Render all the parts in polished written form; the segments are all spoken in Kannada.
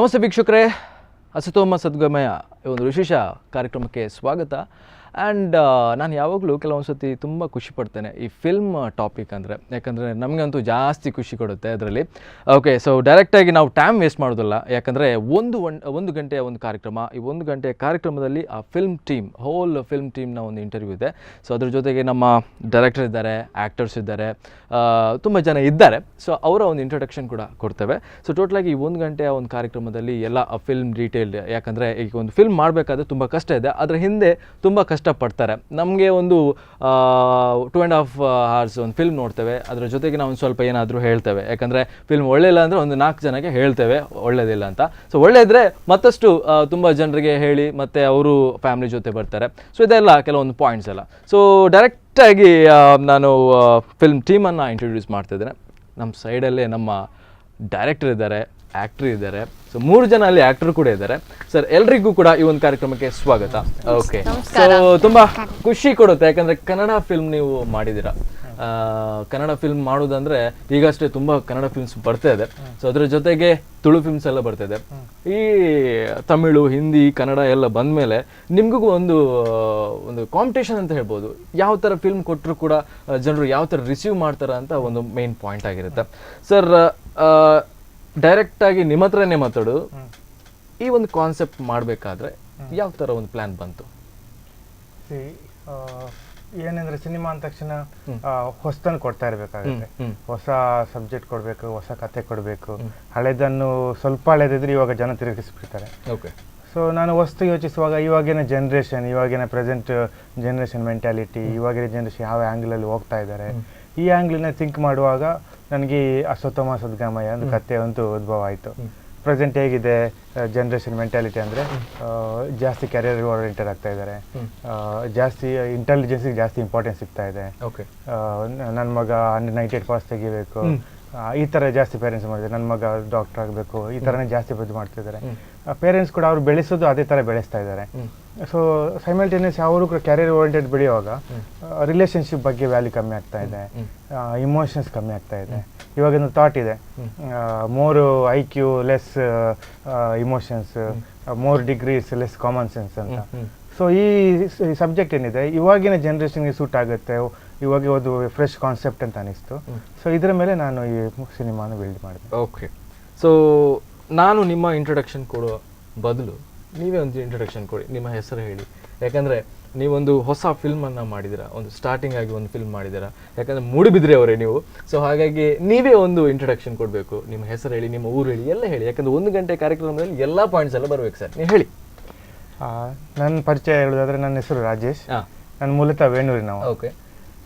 ನಮಸ್ತೆ ವೀಕ್ಷಕರೇ, ಅಸತೋಮ ಸದ್ಗಮಯ ಒಂದು ವಿಶೇಷ ಕಾರ್ಯಕ್ರಮಕ್ಕೆ ಸ್ವಾಗತ. ಆ್ಯಂಡ್ ನಾನು ಯಾವಾಗಲೂ ಕೆಲವೊಂದು ಸತಿ ತುಂಬ ಖುಷಿ ಪಡ್ತೇನೆ ಈ ಫಿಲ್ಮ್ ಟಾಪಿಕ್ ಅಂದರೆ, ಯಾಕಂದರೆ ನಮಗಂತೂ ಜಾಸ್ತಿ ಖುಷಿ ಕೊಡುತ್ತೆ ಅದರಲ್ಲಿ. ಓಕೆ, ಸೊ ಡೈರೆಕ್ಟಾಗಿ ನಾವು ಟೈಮ್ ವೇಸ್ಟ್ ಮಾಡೋದಿಲ್ಲ, ಯಾಕಂದರೆ ಒಂದು ಗಂಟೆಯ ಒಂದು ಕಾರ್ಯಕ್ರಮ. ಈ ಒಂದು ಗಂಟೆಯ ಕಾರ್ಯಕ್ರಮದಲ್ಲಿ ಆ ಫಿಲ್ಮ್ ಟೀಮ್, ಹೋಲ್ ಫಿಲ್ಮ್ ಟೀಮ್ನ ಒಂದು ಇಂಟರ್ವ್ಯೂ ಇದೆ. ಸೊ ಅದ್ರ ಜೊತೆಗೆ ನಮ್ಮ ಡೈರೆಕ್ಟರ್ ಇದ್ದಾರೆ, ಆ್ಯಕ್ಟರ್ಸ್ ಇದ್ದಾರೆ, ತುಂಬ ಜನ ಇದ್ದಾರೆ. ಸೊ ಅವರ ಒಂದು ಇಂಟ್ರೊಡಕ್ಷನ್ ಕೂಡ ಕೊಡ್ತೇವೆ. ಸೊ ಟೋಟಲಾಗಿ ಈ ಒಂದು ಗಂಟೆಯ ಒಂದು ಕಾರ್ಯಕ್ರಮದಲ್ಲಿ ಎಲ್ಲ ಫಿಲ್ಮ್ ಡೀಟೇಲ್ಡ್, ಯಾಕಂದರೆ ಈಗ ಒಂದು ಫಿಲ್ಮ್ ಮಾಡಬೇಕಾದ್ರೆ ತುಂಬ ಕಷ್ಟ ಇದೆ, ಅದರ ಹಿಂದೆ ತುಂಬ ಕಷ್ಟಪಡ್ತಾರೆ. ನಮಗೆ ಒಂದು 2.5 hours ಒಂದು ಫಿಲ್ಮ್ ನೋಡ್ತೇವೆ, ಅದರ ಜೊತೆಗೆ ನಾವು ಒಂದು ಸ್ವಲ್ಪ ಏನಾದರೂ ಹೇಳ್ತೇವೆ. ಯಾಕಂದರೆ ಫಿಲ್ಮ್ ಒಳ್ಳೆಯಿಲ್ಲ ಅಂದರೆ ಒಂದು 4 ಜನಕ್ಕೆ ಹೇಳ್ತೇವೆ ಒಳ್ಳೆಯದಿಲ್ಲ ಅಂತ. ಸೊ ಒಳ್ಳೆಯಿದ್ರೆ ಮತ್ತಷ್ಟು ತುಂಬ ಜನರಿಗೆ ಹೇಳಿ ಮತ್ತು ಅವರು ಫ್ಯಾಮಿಲಿ ಜೊತೆ ಬರ್ತಾರೆ. ಸೊ ಇದೆಲ್ಲ ಕೆಲವೊಂದು ಪಾಯಿಂಟ್ಸ್ ಎಲ್ಲ. ಸೊ ಡೈರೆಕ್ಟಾಗಿ ನಾನು ಫಿಲ್ಮ್ ಟೀಮನ್ನು ಇಂಟ್ರೊಡ್ಯೂಸ್ ಮಾಡ್ತಿದ್ದೇನೆ. ನಮ್ಮ ಸೈಡಲ್ಲೇ ನಮ್ಮ ಡೈರೆಕ್ಟರ್ ಇದ್ದಾರೆ, ಆ್ಯಕ್ಟ್ರ್ ಇದ್ದಾರೆ. ಸೊ 3 ಜನ ಅಲ್ಲಿ ಆ್ಯಕ್ಟರ್ ಕೂಡ ಇದ್ದಾರೆ. ಸರ್, ಎಲ್ರಿಗೂ ಕೂಡ ಈ ಒಂದು ಕಾರ್ಯಕ್ರಮಕ್ಕೆ ಸ್ವಾಗತ. ಓಕೆ, ಸೊ ತುಂಬ ಖುಷಿ ಕೊಡುತ್ತೆ, ಯಾಕಂದರೆ ಕನ್ನಡ ಫಿಲ್ಮ್ ನೀವು ಮಾಡಿದ್ದೀರಾ. ಕನ್ನಡ ಫಿಲ್ಮ್ ಮಾಡೋದಂದರೆ ಈಗಷ್ಟೇ ತುಂಬ ಕನ್ನಡ ಫಿಲ್ಮ್ಸ್ ಬರ್ತಾ ಇದೆ. ಸೊ ಅದ್ರ ಜೊತೆಗೆ ತುಳು ಫಿಲ್ಮ್ಸ್ ಎಲ್ಲ ಬರ್ತಾ ಇದೆ. ಈ ತಮಿಳು, ಹಿಂದಿ, ಕನ್ನಡ ಎಲ್ಲ ಬಂದಮೇಲೆ ನಿಮಗೂ ಒಂದು ಕಾಂಪಿಟೇಷನ್ ಅಂತ ಹೇಳ್ಬೋದು. ಯಾವ ಥರ ಫಿಲ್ಮ್ ಕೊಟ್ಟರು ಕೂಡ ಜನರು ಯಾವ ಥರ ರಿಸೀವ್ ಮಾಡ್ತಾರೆ ಅಂತ ಒಂದು ಮೇನ್ ಪಾಯಿಂಟ್ ಆಗಿರುತ್ತೆ. ಸರ್, ಡೈರೆಕ್ಟಾಗಿ ನಿಮ್ಮ ಹತ್ರನೇ ಮಾತಾಡೋದು, ಈ ಒಂದು ಕಾನ್ಸೆಪ್ಟ್ ಮಾಡಬೇಕಾದ್ರೆ ಯಾವ ಥರ ಒಂದು ಪ್ಲ್ಯಾನ್ ಬಂತು? ಏನಂದ್ರೆ ಸಿನಿಮಾ ಅಂದ ತಕ್ಷಣ ಹೊಸದನ್ನು ಕೊಡ್ತಾ ಇರ್ಬೇಕಾಗುತ್ತೆ. ಹೊಸ ಸಬ್ಜೆಕ್ಟ್ ಕೊಡಬೇಕು, ಹೊಸ ಕತೆ ಕೊಡಬೇಕು. ಹಳೆದನ್ನು ಸ್ವಲ್ಪ ಹಳೆದಿದ್ರೆ ಇವಾಗ ಜನ ತಿರುಗಿಸ್ಬಿಡ್ತಾರೆ. ಓಕೆ, ಸೊ ನಾನು ಹೊಸ್ತು ಯೋಚಿಸುವಾಗ ಇವಾಗಿನ ಪ್ರೆಸೆಂಟ್ ಜನ್ರೇಷನ್ ಮೆಂಟ್ಯಾಲಿಟಿ, ಇವಾಗಿನ ಜನ್ರೇಷನ್ ಯಾವ ಆ್ಯಂಗಲಲ್ಲಿ ಹೋಗ್ತಾ ಇದ್ದಾರೆ, ಈ ಆ್ಯಂಗ್ಲನ್ನ ಥಿಂಕ್ ಮಾಡುವಾಗ ನನಗೆ ಅಸತೋಮ ಸದ್ಗಮಯ ಒಂದು ಕತೆ ಒಂದು ಉದ್ಭವ ಆಯಿತು. ಪ್ರೆಸೆಂಟ್ ಹೇಗಿದೆ ಜನ್ರೇಷನ್ ಮೆಂಟ್ಯಾಲಿಟಿ ಅಂದರೆ, ಜಾಸ್ತಿ ಕ್ಯಾರಿಯರ್ ಓರಿಯೆಂಟೆಡ್ ಆಗ್ತಾ ಇದ್ದಾರೆ, ಜಾಸ್ತಿ ಇಂಟೆಲಿಜೆನ್ಸಿಗೆ ಜಾಸ್ತಿ ಇಂಪಾರ್ಟೆನ್ಸ್ ಸಿಗ್ತಾ ಇದೆ. ಓಕೆ, ನನ್ನ ಮಗ 98 ಪಾಸ್ ತೆಗಿಬೇಕು, ಈ ಥರ ಜಾಸ್ತಿ ಪೇರೆಂಟ್ಸ್ ಮಾಡಿದ್ದಾರೆ. ನನ್ನ ಮಗ ಡಾಕ್ಟರ್ ಆಗಬೇಕು, ಈ ಥರನೇ ಜಾಸ್ತಿ ಇದು ಮಾಡ್ತಿದ್ದಾರೆ. ಪೇರೆಂಟ್ಸ್ ಕೂಡ ಅವ್ರು ಬೆಳೆಸೋದು ಅದೇ ಥರ ಬೆಳೆಸ್ತಾ ಇದ್ದಾರೆ. ಸೊ ಸೈಮಲ್ಟೇನಿಯಸ್ ಅವರು ಕೂಡ ಕ್ಯಾರಿಯರ್ ಓರಿಯೆಂಟೆಡ್ ಬೆಳೆಯುವಾಗ ರಿಲೇಷನ್ಶಿಪ್ ಬಗ್ಗೆ ವ್ಯಾಲ್ಯೂ ಕಮ್ಮಿ ಆಗ್ತಾ ಇದೆ, ಇಮೋಷನ್ಸ್ ಕಮ್ಮಿ ಆಗ್ತಾ ಇದೆ. ಇವಾಗಿನ ಥಾಟ್ ಇದೆ, more IQ less emotions, more degrees less common sense ಅಂತ. ಸೊ ಈ ಸಬ್ಜೆಕ್ಟ್ ಏನಿದೆ ಇವಾಗಿನ ಜನ್ರೇಷನ್ಗೆ ಸೂಟ್ ಆಗುತ್ತೆ, ಇವಾಗ ಒಂದು ಫ್ರೆಶ್ ಕಾನ್ಸೆಪ್ಟ್ ಅಂತ ಅನಿಸ್ತು. ಸೊ ಇದರ ಮೇಲೆ ನಾನು ಈ ಸಿನಿಮಾನ ಬಿಲ್ಡ್ ಮಾಡಿದೆ. ಓಕೆ, ಸೊ ನಾನು ನಿಮ್ಮ ಇಂಟ್ರೊಡಕ್ಷನ್ ಕೊಡೋ ಬದಲು ನೀವೇ ಒಂದು ಇಂಟ್ರೊಡಕ್ಷನ್ ಕೊಡಿ, ನಿಮ್ಮ ಹೆಸರು ಹೇಳಿ. ಯಾಕಂದರೆ ನೀವೊಂದು ಹೊಸ ಫಿಲ್ಮನ್ನು ಮಾಡಿದ್ದೀರಾ, ಒಂದು ಸ್ಟಾರ್ಟಿಂಗ್ ಆಗಿ ಒಂದು ಫಿಲ್ಮ್ ಮಾಡಿದ್ದೀರಾ. ಯಾಕಂದರೆ ಮೂಡಿಬಿದ್ರೆ ಅವರೇ ನೀವು. ಸೊ ಹಾಗಾಗಿ ನೀವೇ ಒಂದು ಇಂಟ್ರೊಡಕ್ಷನ್ ಕೊಡಬೇಕು. ನಿಮ್ಮ ಹೆಸರು ಹೇಳಿ, ನಿಮ್ಮ ಊರು ಹೇಳಿ, ಎಲ್ಲ ಹೇಳಿ. ಯಾಕಂದರೆ 1 ಗಂಟೆ ಕಾರ್ಯಕ್ರಮದಲ್ಲಿ ಎಲ್ಲ ಪಾಯಿಂಟ್ಸ್ ಎಲ್ಲ ಬರಬೇಕು ಸರ್, ನೀವು ಹೇಳಿ. ನನ್ನ ಪರಿಚಯ ಹೇಳೋದಾದರೆ, ನನ್ನ ಹೆಸರು ರಾಜೇಶ್, ನಾನು ಮೂಲತಃ ವೇಣೂರಿನವ. ಓಕೆ,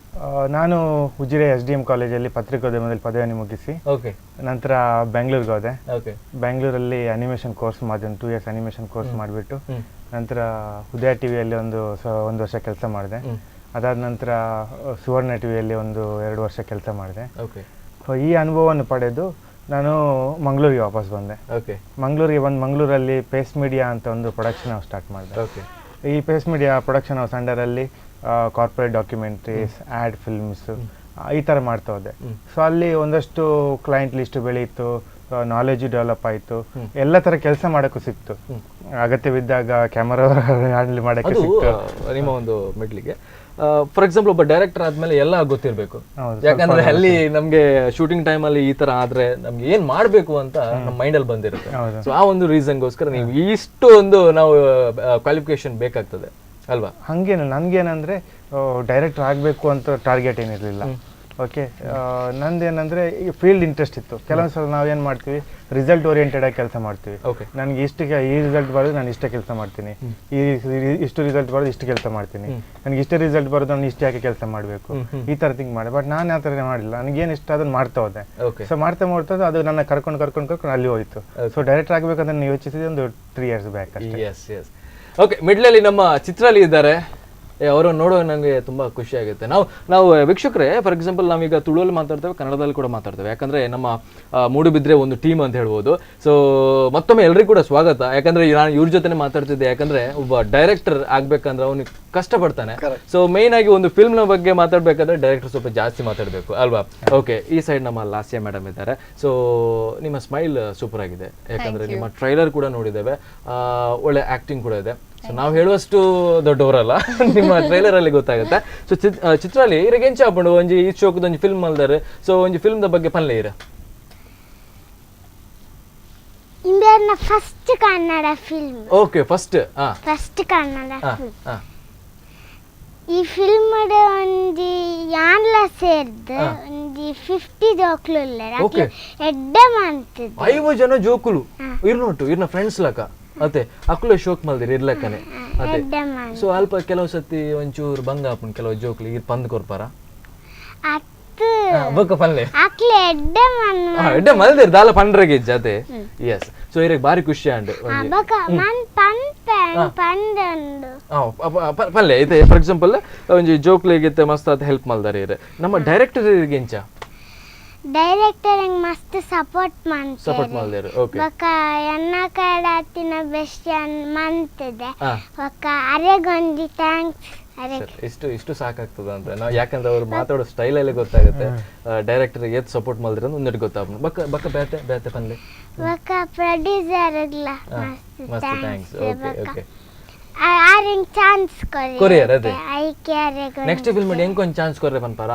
ನಾನು ಉಜಿರೆ SDM ಕಾಲೇಜಲ್ಲಿ ಪತ್ರಿಕೋದ್ಯಮದಲ್ಲಿ ಪದವಿಯನ್ನು ಮುಗಿಸಿ ಓಕೆ ನಂತರ ಬೆಂಗಳೂರಿಗೆ ಹೋದೆ. ಓಕೆ, ಬೆಂಗಳೂರಲ್ಲಿ ಅನಿಮೇಷನ್ ಕೋರ್ಸ್ ಮಾಡಿದೆ, 2 years ಅನಿಮೇಷನ್ ಕೋರ್ಸ್ ಮಾಡಿಬಿಟ್ಟು ನಂತರ ಉದಯ ಟಿವಿಯಲ್ಲಿ ಒಂದು ವರ್ಷ ಕೆಲಸ ಮಾಡಿದೆ. ಅದಾದ ನಂತರ ಸುವರ್ಣ ಟಿವಿಯಲ್ಲಿ 1-2 ವರ್ಷ ಕೆಲಸ ಮಾಡಿದೆ. ಓಕೆ, ಈ ಅನುಭವವನ್ನು ಪಡೆದು ನಾನು ಮಂಗಳೂರಿಗೆ ವಾಪಸ್ ಬಂದೆ. ಓಕೆ, ಮಂಗಳೂರಿಗೆ ಬಂದು ಮಂಗಳೂರಲ್ಲಿ ಪೇಸ್ ಮೀಡಿಯಾ ಅಂತ ಒಂದು ಪ್ರೊಡಕ್ಷನ್ ಹೌಸ್ ಸ್ಟಾರ್ಟ್ ಮಾಡಿದೆ. ಓಕೆ, ಈ ಈ ಪೇಸ್ ಮೀಡಿಯಾ ಪ್ರೊಡಕ್ಷನ್ ಹೌಸ್ ಅಂಡರಲ್ಲಿ ಕಾರ್ಪೊರೇಟ್ ಡಾಕ್ಯುಮೆಂಟ್ರೀಸ್, ಆ್ಯಡ್ ಫಿಲ್ಮ್ಸ್ ಈ ಥರ ಮಾಡ್ತಾ ಹೋದೆ. ಸೊ ಅಲ್ಲಿ ಒಂದಷ್ಟು ಕ್ಲೈಂಟ್ ಲಿಸ್ಟ್ ಬೆಳೀತು, ನಾಲೆಜ್ ಡೆವಲಪ್ ಆಯಿತು, ಎಲ್ಲ ಥರ ಕೆಲಸ ಮಾಡೋಕ್ಕೂ ಸಿಕ್ತು. ಅಗತ್ಯವಿದ್ದಾಗ ಕ್ಯಾಮರಾ ಹ್ಯಾಂಡಲ್ ಮಾಡೋಕ್ಕೆ ಸಿಕ್ತು. ನಿಮ್ಮ ಒಂದು ಮಿಡ್ಲಿಗೆ ಫಾರ್ ಎಕ್ಸಾಂಪಲ್ ಒಬ್ಬ ಡೈರೆಕ್ಟರ್ ಆದ್ಮೇಲೆ ಎಲ್ಲ ಗೊತ್ತಿರಬೇಕು. ಯಾಕಂದ್ರೆ ಅಲ್ಲಿ ನಮ್ಗೆ ಶೂಟಿಂಗ್ ಟೈಮ್ ಅಲ್ಲಿ ಈ ತರ ಆದ್ರೆ ನಮ್ಗೆ ಏನ್ ಮಾಡ್ಬೇಕು ಅಂತ ನಮ್ಮ ಮೈಂಡ್ ಅಲ್ಲಿ ಬಂದಿರುತ್ತೆ. ಸೊ ಆ ಒಂದು ರೀಸನ್ಗೋಸ್ಕರ ನೀವು ಇಷ್ಟು ಒಂದು ನಾವು ಕ್ವಾಲಿಫಿಕೇಶನ್ ಬೇಕಾಗ್ತದೆ ಅಲ್ವಾ? ಹಂಗೇನು ನನ್ಗೇನಂದ್ರೆ ಡೈರೆಕ್ಟರ್ ಆಗಬೇಕು ಅಂತ ಟಾರ್ಗೆಟ್ ಏನಿರಲಿಲ್ಲ. ಓಕೆ, ನಂದೇನಂದ್ರೆ ಈ ಫೀಲ್ಡ್ ಇಂಟ್ರೆಸ್ಟ್ ಇತ್ತು. ಕೆಲವೊಂದು ಸಲ ನಾವೇನು ಮಾಡ್ತೀವಿ, ರಿಸಲ್ಟ್ ಓರಿಯೆಂಟೆಡ್ ಆಗಿ ಕೆಲಸ ಮಾಡ್ತೀವಿ. ನನಗೆ ಈ ರಿಸಲ್ಟ್ ಬರೋದು ನಾನು ಇಷ್ಟೇ ಕೆಲಸ ಮಾಡ್ತೀನಿ, ಇಷ್ಟು ರಿಸಲ್ಟ್ ಬರೋದು ಇಷ್ಟು ಕೆಲಸ ಮಾಡ್ತೀನಿ, ನನಗೆ ಇಷ್ಟೇ ರಿಸಲ್ಟ್ ಬರೋದು ನಾನು ಇಷ್ಟು ಯಾಕೆ ಕೆಲಸ ಮಾಡಬೇಕು, ಈ ಥರ ಥಿಂಕ್ ಮಾಡಿ. ಬಟ್ ನಾನು ಆ ಥರ ಮಾಡಿಲ್ಲ, ನನಗೇನು ಇಷ್ಟ ಅದನ್ನು ಮಾಡ್ತಾ ಹೋದೆ. ಸೊ ಮಾಡ್ತಾ ಅದು ನನ್ನ ಕರ್ಕೊಂಡು ಅಲ್ಲಿ ಹೋಯ್ತು. ಸೊ ಡೈರೆಕ್ಟರ್ ಆಗಬೇಕಂತ ನಾನು ಯೋಚಿಸಿದೆ ಒಂದು 3 years ಬ್ಯಾಕ್ ಅಷ್ಟೇ. ಓಕೆ, ಮಿಡ್ಲಲ್ಲಿ ನಮ್ಮ ಚಿತ್ರಾಲಿ ಇದ್ದಾರೆ, ಅವರು ನೋಡುವಾಗ ನನಗೆ ತುಂಬ ಖುಷಿ ಆಗುತ್ತೆ. ನಾವು ವೀಕ್ಷಕರೇ, ಫಾರ್ ಎಕ್ಸಾಂಪಲ್ ನಾವೀಗ ತುಳುವಲ್ಲಿ ಮಾತಾಡ್ತೇವೆ, ಕನ್ನಡದಲ್ಲಿ ಕೂಡ ಮಾತಾಡ್ತೇವೆ. ಯಾಕಂದರೆ ನಮ್ಮ ಮೂಡುಬಿದ್ರೆ ಒಂದು ಟೀಮ್ ಅಂತ ಹೇಳ್ಬೋದು. ಸೊ ಮತ್ತೊಮ್ಮೆ ಎಲ್ರಿಗೂ ಕೂಡ ಸ್ವಾಗತ. ಯಾಕಂದರೆ ನಾನು ಇವ್ರ ಜೊತೆ ಮಾತಾಡ್ತಿದ್ದೆ. ಯಾಕಂದರೆ ಒಬ್ಬ ಡೈರೆಕ್ಟರ್ ಆಗಬೇಕಂದ್ರೆ ಅವನಿಗೆ ಕಷ್ಟಪಡ್ತಾನೆ. ಸೊ ಮೇಯ್ನ್ ಆಗಿ ಒಂದು ಫಿಲ್ಮ್ನ ಬಗ್ಗೆ ಮಾತಾಡಬೇಕಾದ್ರೆ ಡೈರೆಕ್ಟರ್ ಸ್ವಲ್ಪ ಜಾಸ್ತಿ ಮಾತಾಡಬೇಕು ಅಲ್ವಾ? ಓಕೆ, ಈ ಸೈಡ್ ನಮ್ಮ ಲಾಸ್ಯ ಮೇಡಮ್ ಇದ್ದಾರೆ. ಸೊ ನಿಮ್ಮ ಸ್ಮೈಲ್ ಸೂಪರ್ ಆಗಿದೆ. ಯಾಕಂದರೆ ನಿಮ್ಮ ಟ್ರೈಲರ್ ಕೂಡ ನೋಡಿದ್ದೇವೆ, ಒಳ್ಳೆ ಆ್ಯಕ್ಟಿಂಗ್ ಕೂಡ ಇದೆ. ಸೊ ನಾವು ಹೇಳುವಷ್ಟು ದೊಡ್ಡವರಲ್ಲ, ನಿಮ್ಮ ಟ್ರೈಲರ್ ಅಲ್ಲಿ ಗೊತ್ತಾಗುತ್ತೆ. ಸೊ ಚಿತ್ರಲ್ಲಿ ಇರಗೆ ಎಂಚ ಹಾಕೊಂಡು ಒಂಜಿ ಈ ಶೋಕದ ಒಂಜಿ ಫಿಲ್ಮ್ ಅಲ್ದಾರೆ. ಸೊ ಒಂಜಿ ಫಿಲ್ಮ್ ದ ಬಗ್ಗೆ ಪನ್ಲೆ ಇರ ಇಂಡಿಯನ್ನ first Kannada film. Okay, first Kannada film. ಈ ಫಿಲ್ಮ್ ಒಂಜಿ ಯಾನ್ಲ ಸೇರ್ದು ಒಂಜಿ 50 ಜೋಕ್ಲು ಓಕೆ ಎಡ್ಡ ಮಂತದ್ದು 5 ಜನ ಜೋಕುಲು ಇರ್ನೊಟ್ಟು ಇರ್ನ ಫ್ರೆಂಡ್ಸ್ ಲಕ ಅತ್ತೆ ಅಕ್ಲು ಶೋಕ್ ಮಲ್ದಿರಿ ಇರ್ಲಕ್ಕನೆ ಅತ್ತೆ. ಸೊ ಅಲ್ಪ ಕೆಲವು ಸತಿ ಒಂಚೂರು ಬಂಗ ಹಾಪುಂಡು ಕೆಲವು ಜೋಕ್ಲಿ ಇರ್ ಪಂದ್ ಕೊರ್ಪಾರ ಬೊಕ್ಕ ಪನ್ಲೆ ಎಡ್ಡೆ ಮಲ್ದಿರ್ ದಾಲ ಪಂಡ್ರಗೆ ಜತೆ. ಎಸ್, ಸೊ ಇರಗೆ ಬಾರಿ ಖುಷಿ ಅಂಡ್ ಪನ್ಲೆ ಐತೆ. ಫಾರ್ ಎಕ್ಸಾಂಪಲ್ ಒಂಜಿ ಜೋಕ್ಲಿಗೆ ಮಸ್ತ್ ಆತ ಹೆಲ್ಪ್ ಮಲ್ದಾರೆ ಇರ. ನಮ್ಮ ಡೈರೆಕ್ಟರ್ ಎಂಚ ಡೈರೆಕ್ಟರ್ ಮಸ್ತ್ ಸಪೋರ್ಟ್ ಮಾಡ್ತಾರೆ. ಓಕೆ, ಬಕ ಎನ್ನ ಕಡಾತಿನ ಬೆಸ್ಟ್ ಮಂತದೆ ಬಕ ಅರೆಗೊಂದಿ ಥ್ಯಾಂಕ್ಸ್. ಇಷ್ಟು ಸಾಕಾಗ್ತದ ಅಂತ ನಾವು, ಯಾಕಂದ್ರೆ ಅವ್ರು ಮಾತಾಡೋ ಸ್ಟೈಲ್ ಅಲ್ಲೇ ಗೊತ್ತಾಗುತ್ತೆ ಡೈರೆಕ್ಟರ್ ಏತ್ ಸಪೋರ್ಟ್ ಮಾಡಿದ್ರೆ ಅಂತ ಒಂದೆರಡು ಗೊತ್ತಾಗ್ಬೋದು. ಬಕ್ಕ ಬೇತೆ ಪನ್ಲೆ ಬಕ ಪ್ರೊಡ್ಯೂಸರ್ ಮಸ್ತ್ ಥ್ಯಾಂಕ್ಸ್. ಓಕೆ ಓಕೆ, ಆರಿಂಗ್ ಚಾನ್ಸ್ ಕೊರಿಯರ್ ಅದೇ ಐಕ್ಯಾರೆ ನೆಕ್ಸ್ಟ್ ಫಿಲ್ಮ್ ಮಾಡಿ ಹೆಂಗ್ ಒಂದು ಚಾನ್ಸ್ ಕೊರ್ರೆ ಪನ್ಪಾರ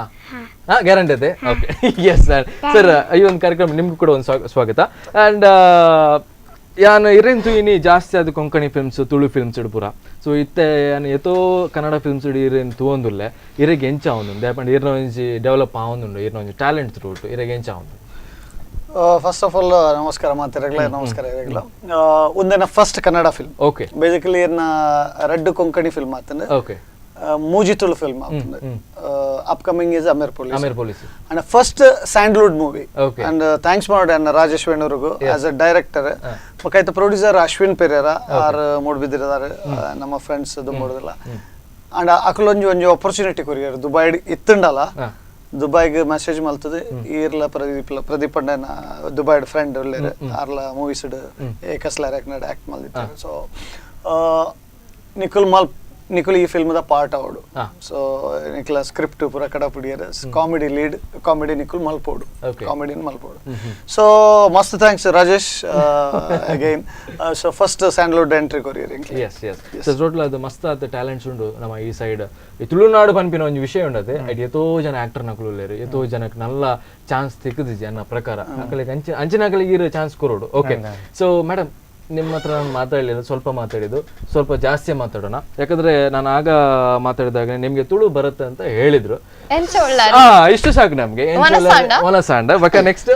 ಗ್ಯಾರಂಟಿ ಅದೇ. ಓಕೆ, ಎಸ್ ಸರ್, ಈ ಒಂದು ಕಾರ್ಯಕ್ರಮ ನಿಮ್ಗೂ ಕೂಡ ಒಂದು ಸ್ವಾಗತ. ಆ್ಯಂಡ್ ಯಾನು ಇರೇಂತು ಇನಿ ಜಾಸ್ತಿ ಅದು ಕೊಂಕಣಿ ಫಿಲ್ಮ್ಸ್ ತುಳು ಫಿಲ್ಮ್ಸ್ ಪೂರ. ಸೊ ಇತ್ತೆ ಯಾನು ಎತೋ ಕನ್ನಡ ಫಿಲ್ಮ್ಸ್ ಇರೇನು ತೂವೊಂದುಲ್ಲೆ ಇರೆಗೆ ಎಂಚ ಆವೊಂದುಂಡು ದಾಯಪಂಡ ಇರ್ನ ಒಂಜಿ ಡೆವಲಪ್ ಆವೊಂದುಂಡು ಇರ್ನ ಒಂಜಿ ಟ್ಯಾಲೆಂಟ್ ಥ್ರೂಟ್ ಇರೆಗೆ ಎಂಚ ಆವೊಂದು. ಫಸ್ಟ್ ಆಫ್ ಆಲ್ ನಮಸ್ಕಾರ ಮಾತಿರಗ್ಲ ನಮಸ್ಕಾರ ಇರಗ್ಲ ಒಂದೇನ first Kannada film. Okay, basically ಏನ ರೆಡ್ ಕೊಂಕಣಿ ಫಿಲ್ಮ್ ಆತಂದೆ. ಓಕೆ, ಮೂಜಿ ತುಳು ಫಿಲ್ಮ್ ಆತಂದೆ. Upcoming is Amir police and first Sandalwood movie. And thanks ಮಾಡಿ ಅನ್ನ ರಾಜೇಶ್ ವೇಣೂರಿಗೂ ಆಸ್ ಅ ಡೈರೆಕ್ಟರ್. ಮಕ್ಕೈತ ಪ್ರೊಡ್ಯೂಸರ್ ಅಶ್ವಿನ್ ಪೆರೇರ ಆರ್ ಮೂಡ್ಬಿದ್ದಿದ್ದಾರೆ ನಮ್ಮ ಫ್ರೆಂಡ್ಸ್ ದುಂಬೋಡದಲ್ಲ. ಅಂಡ್ ಅಕ್ಲೊಂಜಿ ಒಂಜಿ ಆಪರ್ಚುನಿಟಿ ಕೊರಿಯರ್ ದುಬೈ ಇತ್ತುಂಡಲ್ಲ, ದುಬೈಗೆ ಮೆಸೇಜ್ ಮಲ್ತದೆ ಈರ್ಲ ಪ್ರದೀಪ್ ಅಣ್ಣನ ದುಬೈ ಫ್ರೆಂಡ್ ಒಳ್ಳೆ ಆರ್ಲ ಮೂವೀಸ್ ಏಕಸ್ಲಾರ ಆಕ್ಟ್ ಮಲ್ದಿದ್ದಾರೆ. ಸೊ ನಿಖುಲ್ ಈ ಫಿಲ್ಮ್ ದ ಪಾರ್ಟ್ ಅವಡು. ಸೊ ನಿಖಿಲ ಸ್ಕ್ರಿಪ್ಟ್ ಪೂರ ಕಡಪುಡಿಯರ್ ಕಾಮಿಡಿ ಲೀಡ್, ಕಾಮಿಡಿ ನಿಖುಲ್ ಮಲ್ಪೋಡು, ಕಾಮಿಡಿನ ಮಲ್ಪೋಡು. ಸೊ ಮಸ್ತ್ thanks Rajesh again. So first Sandalwood entry ಕೊರಿಯರ್. ಎಸ್ ಎಸ್, ಸೊ ಟೋಟಲ್ ಅದು ಮಸ್ತ್ ಆದ ಟ್ಯಾಲೆಂಟ್ಸ್ ಉಂಡು ನಮ್ಮ ಈ ಸೈಡ್. ಈ ತುಳುನಾಡು ಪನ್ಪಿನ ಒಂದು ವಿಷಯ ಉಂಡದೆ ಐಟ್ ಎತೋ ಜನ ಆಕ್ಟರ್ ನಕುಲೇರು ಎತೋ ಜನಕ್ಕೆ ನಲ್ಲ ಚಾನ್ಸ್ ತೆಗೆದಿಜಿ ಅನ್ನೋ ಪ್ರಕಾರ ಅಕಲಿಗೆ ಅಂಚಿನಕಲಿಗೆ ಇರೋ ಚಾನ್ಸ್ ಕೊರೋಡು. ಓಕೆ, ಸೊ ಮೇಡಮ್ ನಿಮ್ಮ ಹತ್ರ ನಾನು ಮಾತಾಡಲಿಲ್ಲ, ಸ್ವಲ್ಪ ಮಾತಾಡಿದ್ದು, ಸ್ವಲ್ಪ ಜಾಸ್ತಿ ಮಾತಾಡೋಣ. ಯಾಕಂದ್ರೆ ನಾನು ಆಗ ಮಾತಾಡಿದಾಗ ನಿಮ್ಗೆ ತುಳು ಬರುತ್ತೆ ಅಂತ ಹೇಳಿದ್ರು. ಇಷ್ಟು ಸಾಕು ನಮ್ಗೆ. ಒನಸಾಂಡ ಬಕ ನೆಕ್ಸ್ಟ್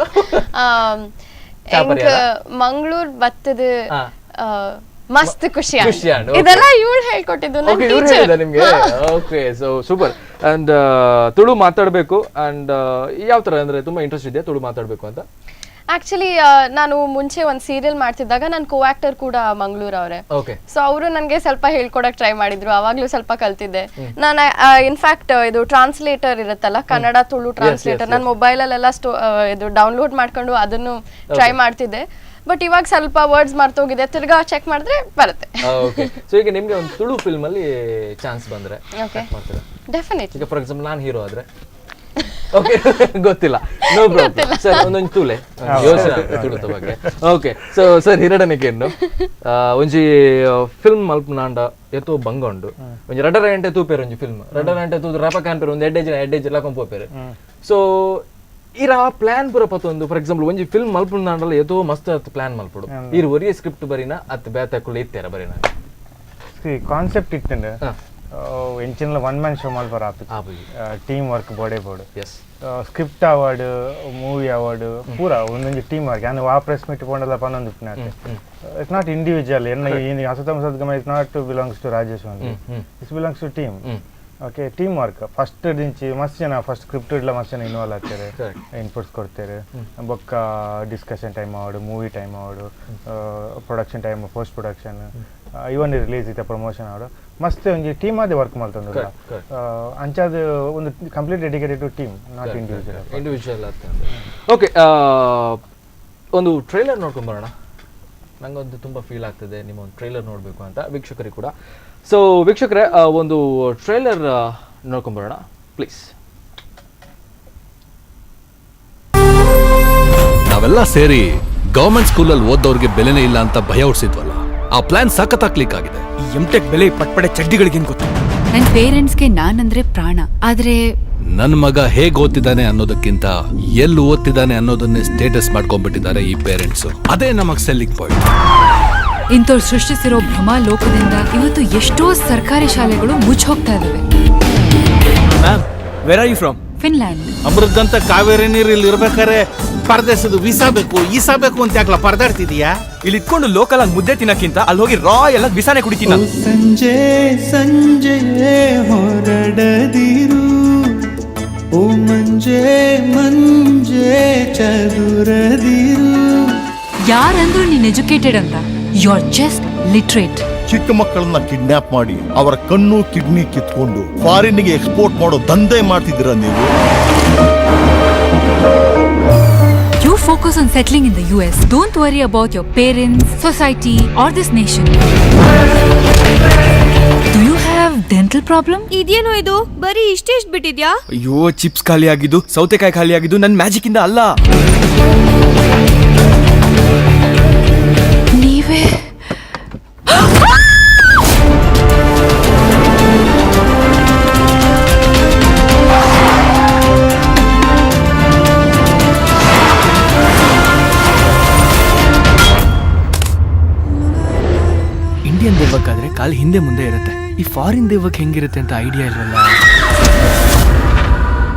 ಮಂಗಳೂರು ಬತ್ತದ ಮಸ್ತ್ ಖುಷಿ ಇದೆಲ್ಲ ಇವಳು ಹೇಳ್ಕೊಟ್ಟಿದ್ದು ನಿಮ್ಗೆ. Okay, so super. And Tulu ಮಾತಾಡ್ಬೇಕು ಅಂಡ್ ಯಾವ ತರ ಅಂದ್ರೆ ತುಂಬಾ ಇಂಟ್ರೆಸ್ಟ್ ಇದೆಯಾ ತುಳು ಮಾತಾಡ್ಬೇಕು ಅಂತ? ಆಕ್ಚುಲಿ ನಾನು ಮುಂಚೆ ಒಂದು ಸೀರಿಯಲ್ ಮಾಡ್ತಿದ್ದಾಗ ನನ್ನ ಕೋ ಆಕ್ಟರ್ ಕೂಡ ಮಂಗಳೂರು ಅವರೇ. ಸೊ ಅವರು ನನಗೆ ಸ್ವಲ್ಪ ಹೇಳ್ಕೊಡಕ್ ಟ್ರೈ ಮಾಡಿದ್ರು, ಅವಾಗ್ಲೂ ಸ್ವಲ್ಪ ಕಲ್ತಿದ್ದೆ ನಾನು. ಇನ್ಫ್ಯಾಕ್ಟ್ ಇದು ಟ್ರಾನ್ಸ್ಲೇಟರ್ ಇರುತ್ತಲ್ಲ, ಕನ್ನಡ ತುಳು ಟ್ರಾನ್ಸ್ಲೇಟರ್, ನನ್ನ ಮೊಬೈಲಲ್ಲೆಲ್ಲ ಇದು ಡೌನ್ಲೋಡ್ ಮಾಡ್ಕೊಂಡು ಅದನ್ನು ಟ್ರೈ ಮಾಡ್ತಿದ್ದೆ. ಬಟ್ ಇವಾಗ ಸ್ವಲ್ಪ ವರ್ಡ್ಸ್ ಮರ್ತೋಗಿದೆ, ತಿರ್ಗಾ ಚೆಕ್ ಮಾಡಿದ್ರೆ ಬರುತ್ತೆ. ಸೊ ಈಗ ನಿಮ್ಗೆ ಒಂದು ತುಳು ಫಿಲ್ಮ್ ಅಲ್ಲಿ ಚಾನ್ಸ್ ಬಂದ್ರೆ ಡೆಫಿನೆಟ್. ಈಗ ಫಾರ್ ಎಕ್ಸಾಂಪಲ್ ನಾನು ಹೀರೋ ಆದ್ರೆ ಓಕೆ ಗೊತ್ತಿಲ್ಲ, ನೋ ಪ್ರಾಬ್ಲಮ್ ಸರ್. ಒಂದೊಂದು ತುಳೆ ಯೋಚನೆ ತುಳುತ ಬಗ್ಗೆ. ಓಕೆ, ಸೊ ಸರ್ ಹಿರಡನಿಕೆನ್ನು ಒಂಜಿ ಫಿಲ್ಮ್ ಮಲ್ಪನಾಂಡ ಎತ್ತೋ ಬಂಗ ಉಂಡು ಒಂಜಿ 2 ಗಂಟೆ ತೂಪೇರು ಒಂಜಿ ಫಿಲ್ಮ್ 2 ಗಂಟೆ ತೂದು ರಪ ಕಾನ್ಪೇರು ಒಂದು 2 ಜನ ಕೊಂಪೋಪೇರು. ಸೊ ಇರ ಪ್ಲಾನ್ ಪೂರ ಪತ್ತೊಂದು ಫಾರ್ ಎಕ್ಸಾಂಪಲ್ ಒಂಜಿ ಫಿಲ್ಮ್ ಮಲ್ಪನಾಂಡಲ್ಲ ಎತ್ತೋ ಮಸ್ತ್ ಅತ್ ಪ್ಲಾನ್ ಮಲ್ಪಡು ಇರ್ ಒರಿಯ ಸ್ಕ್ರಿಪ್ಟ್ ಬರಿನ ಅತ್ ಬೇತಕ್ಕುಳು ಇತ್ತೇರ ಬರಿನ ಕಾನ್ಸೆಪ್ಟ್ ಇತ್ತಂಡೆ ಎಂಚಿನ ಒನ್ ಮ್ಯಾನ್ ಶೋ ಮಲ್ಪರ ಟೀಮ್ ವರ್ಕ್ ಬೋಡೆ ಬೋರ್ಡ್. ಎಸ್, ಸ್ಕ್ರಿಪ್ಟ್ ಅವಾರ್ಡ್, ಮೂವಿ ಅವಾರ್ಡ್ ಪೂರ ಒಂದೊಂದು ಟೀಮ್ ವರ್ಕ್. ನಾನು ಆ ಪ್ರೆಸ್ ಮೀಟ್ ಪೋಂಡಲ್ಲ ಪನ್ನೊಂದು it's not individual. Asatoma Sadgamaya is not belongs to Rajesh only, it's belongs to team. Okay, team work first ದಿಂಚಿ ಮಸ್ತ್ ಜನ ಫಸ್ಟ್ ಸ್ಕ್ರಿಪ್ಟ್ ಇಡ್ಲ ಮಸ್ತ್ ಜನ ಇನ್ವಾಲ್ವ್ ಆಗ್ತಾರೆ, ಇನ್ಪುಟ್ಸ್ ಕೊಡ್ತಾರೆ. ಬೊಕ್ಕ ಡಿಸ್ಕಷನ್ ಟೈಮ್ ಅವಾರ್ಡ್, ಮೂವಿ ಟೈಮ್ ಅವಾರ್ಡ್, production time, post production even release ಇತ್ತೆ ಪ್ರಮೋಷನ್ ಅವರು ಮಸ್ತ್ ಒಂಜಿ ಟೀಮ್ ಆದಿ ವರ್ಕ್ ಮಾಡ್ತಂದ್ರು ಅಂಚಾದ ಒಂದು complete dedicated to team not individual okay. ಒಂದು ಟ್ರೈಲರ್ ನೋಡ್ಕೊಂಡು ಬರೋಣ. ನಂಗೊಂದು ತುಂಬ ಫೀಲ್ ಆಗ್ತದೆ ನಿಮ್ಮ ಒಂದು ಟ್ರೈಲರ್ ನೋಡಬೇಕು ಅಂತ, ವೀಕ್ಷಕರಿಗೆ ಕೂಡ. ಸೊ ವೀಕ್ಷಕರೇ, ಒಂದು ಟ್ರೈಲರ್ ನೋಡ್ಕೊಂಬರೋಣ ಪ್ಲೀಸ್. ನಾವೆಲ್ಲ ಸೇರಿ ಗವರ್ಮೆಂಟ್ ಸ್ಕೂಲಲ್ಲಿ ಓದೋರ್ಗೆ ಬೆಲೆನೇ ಇಲ್ಲ ಅಂತ ಭಯ ಹುಡ್ಸಿದ್ವಲ್ಲ, ಆ ಪ್ಲಾನ್ ಸಖತ್ ಕ್ಲಿಕ್ ಆಗಿದೆ. ಈ ಎಂಟೆಕ್ ಬೆಲೆ ಪಟ್ಪಡೆ ಚಡ್ಡಿಗಳಿಗೇನ್ ಗೊತ್ತು? ನನ್ನ ಪೇರೆಂಟ್ಸ್ಗೆ ನಾನಂದ್ರೆ ಪ್ರಾಣ. ಆದ್ರೆ ನನ್ ಮಗ ಹೇಗ್ ಓದ್ತಿದ್ದಾನೆ ಅನ್ನೋದಕ್ಕಿಂತ ಎಲ್ಲಿ ಓದ್ತಿದ್ದಾನೆ ಅನ್ನೋದನ್ನೇ ಸ್ಟೇಟಸ್ ಮಾಡ್ಕೊಂಡ್ಬಿಟ್ಟಿದ್ದಾರೆ ಈ ಪೇರೆಂಟ್ಸ್. ಅದೇ ನಮಗ್ ಸೆಲ್ಲಿಂಗ್ ಪಾಯಿಂಟ್. ಇಂಥವ್ರು ಸೃಷ್ಟಿಸಿರೋ ಭ್ರಮಾ ಲೋಕದಿಂದ ಇವತ್ತು ಎಷ್ಟೋ ಸರ್ಕಾರಿ ಶಾಲೆಗಳು ಮುಚ್ಚೋಗ್ತಾ ಇದಾವೆ. Ma'am, where are you from? Finland. ಅಮೃತದಂತ ಕಾವೇರಿ ನೀರು ಇಲ್ಲಿ ಇರ್ಬೇಕಾರೆ ಪರದೇಶದ ವೀಸಾ ಬೇಕು ಈಸಾ ಬೇಕು ಅಂತ ಯಾಕಲ ಪರದಾಡ್ತಿದೀಯಾ? ಇಲ್ಲಿ ಇಟ್ಕೊಂಡು ಲೋಕಲ್ ಆಗಿ ಮುದ್ದೆ ತಿನ್ನಕ್ಕಿಂತ ಅಲ್ಲಿ ಹೋಗಿ ರಾಯಲ್ ಆಗಿ ಬಿಸಾನೆ ಕುಡಿತೀನಿ ನಾನು. ಸಂಜೆ ಹೊರಡದಿರು, ಓ ಮಂಜೆ ಚದುರದಿರು. ಯಾರಂದ್ರು ನೀನ್ ಎಜುಕೇಟೆಡ್ ಅಂತ? You are just literate. ಚಿಕ್ಕ ಮಕ್ಕಳನ್ನ ಕಿಡ್ನಾಪ್ ಮಾಡಿ ಅವರ ಕಣ್ಣು ಕಿಡ್ನಿ ಕಿತ್ಕೊಂಡು ಫಾರಿನ್ಗೆ ಎಕ್ಸ್ಪೋರ್ಟ್ ಮಾಡೋ ದಂಧೆ ಮಾಡ್ತಿದ್ದೀರಾ ನೀವು? You focus on settling in the US. Don't worry about your parents, society or this nation. Do you have dental problem? ಇದೇನೋ ಇದು ಬರೀ ಇಷ್ಟೆಷ್ಟು ಬಿಟ್ಟಿದ್ಯಾ? ಅಯ್ಯೋ, ಚಿಪ್ಸ್ ಖಾಲಿ ಆಗಿದ್ದು, ಸೌತೆಕಾಯಿ ಖಾಲಿ ಆಗಿದ್ದು ನನ್ನ ಮ್ಯಾಜಿಕ್ ಇಂದ ಅಲ್ಲ. ನೀವೇ ಇಂಡಿಯನ್ ದೆವ್ವಕ್ಕಾದ್ರೆ ಕಾಲು ಹಿಂದೆ ಮುಂದೆ ಇರುತ್ತೆ. ಈ ಫಾರಿನ್ ದೆವ್ವಕ್ಕೆ ಹೆಂಗಿರುತ್ತೆ ಅಂತ ಐಡಿಯಾ ಇಲ್ವಲ್ಲ.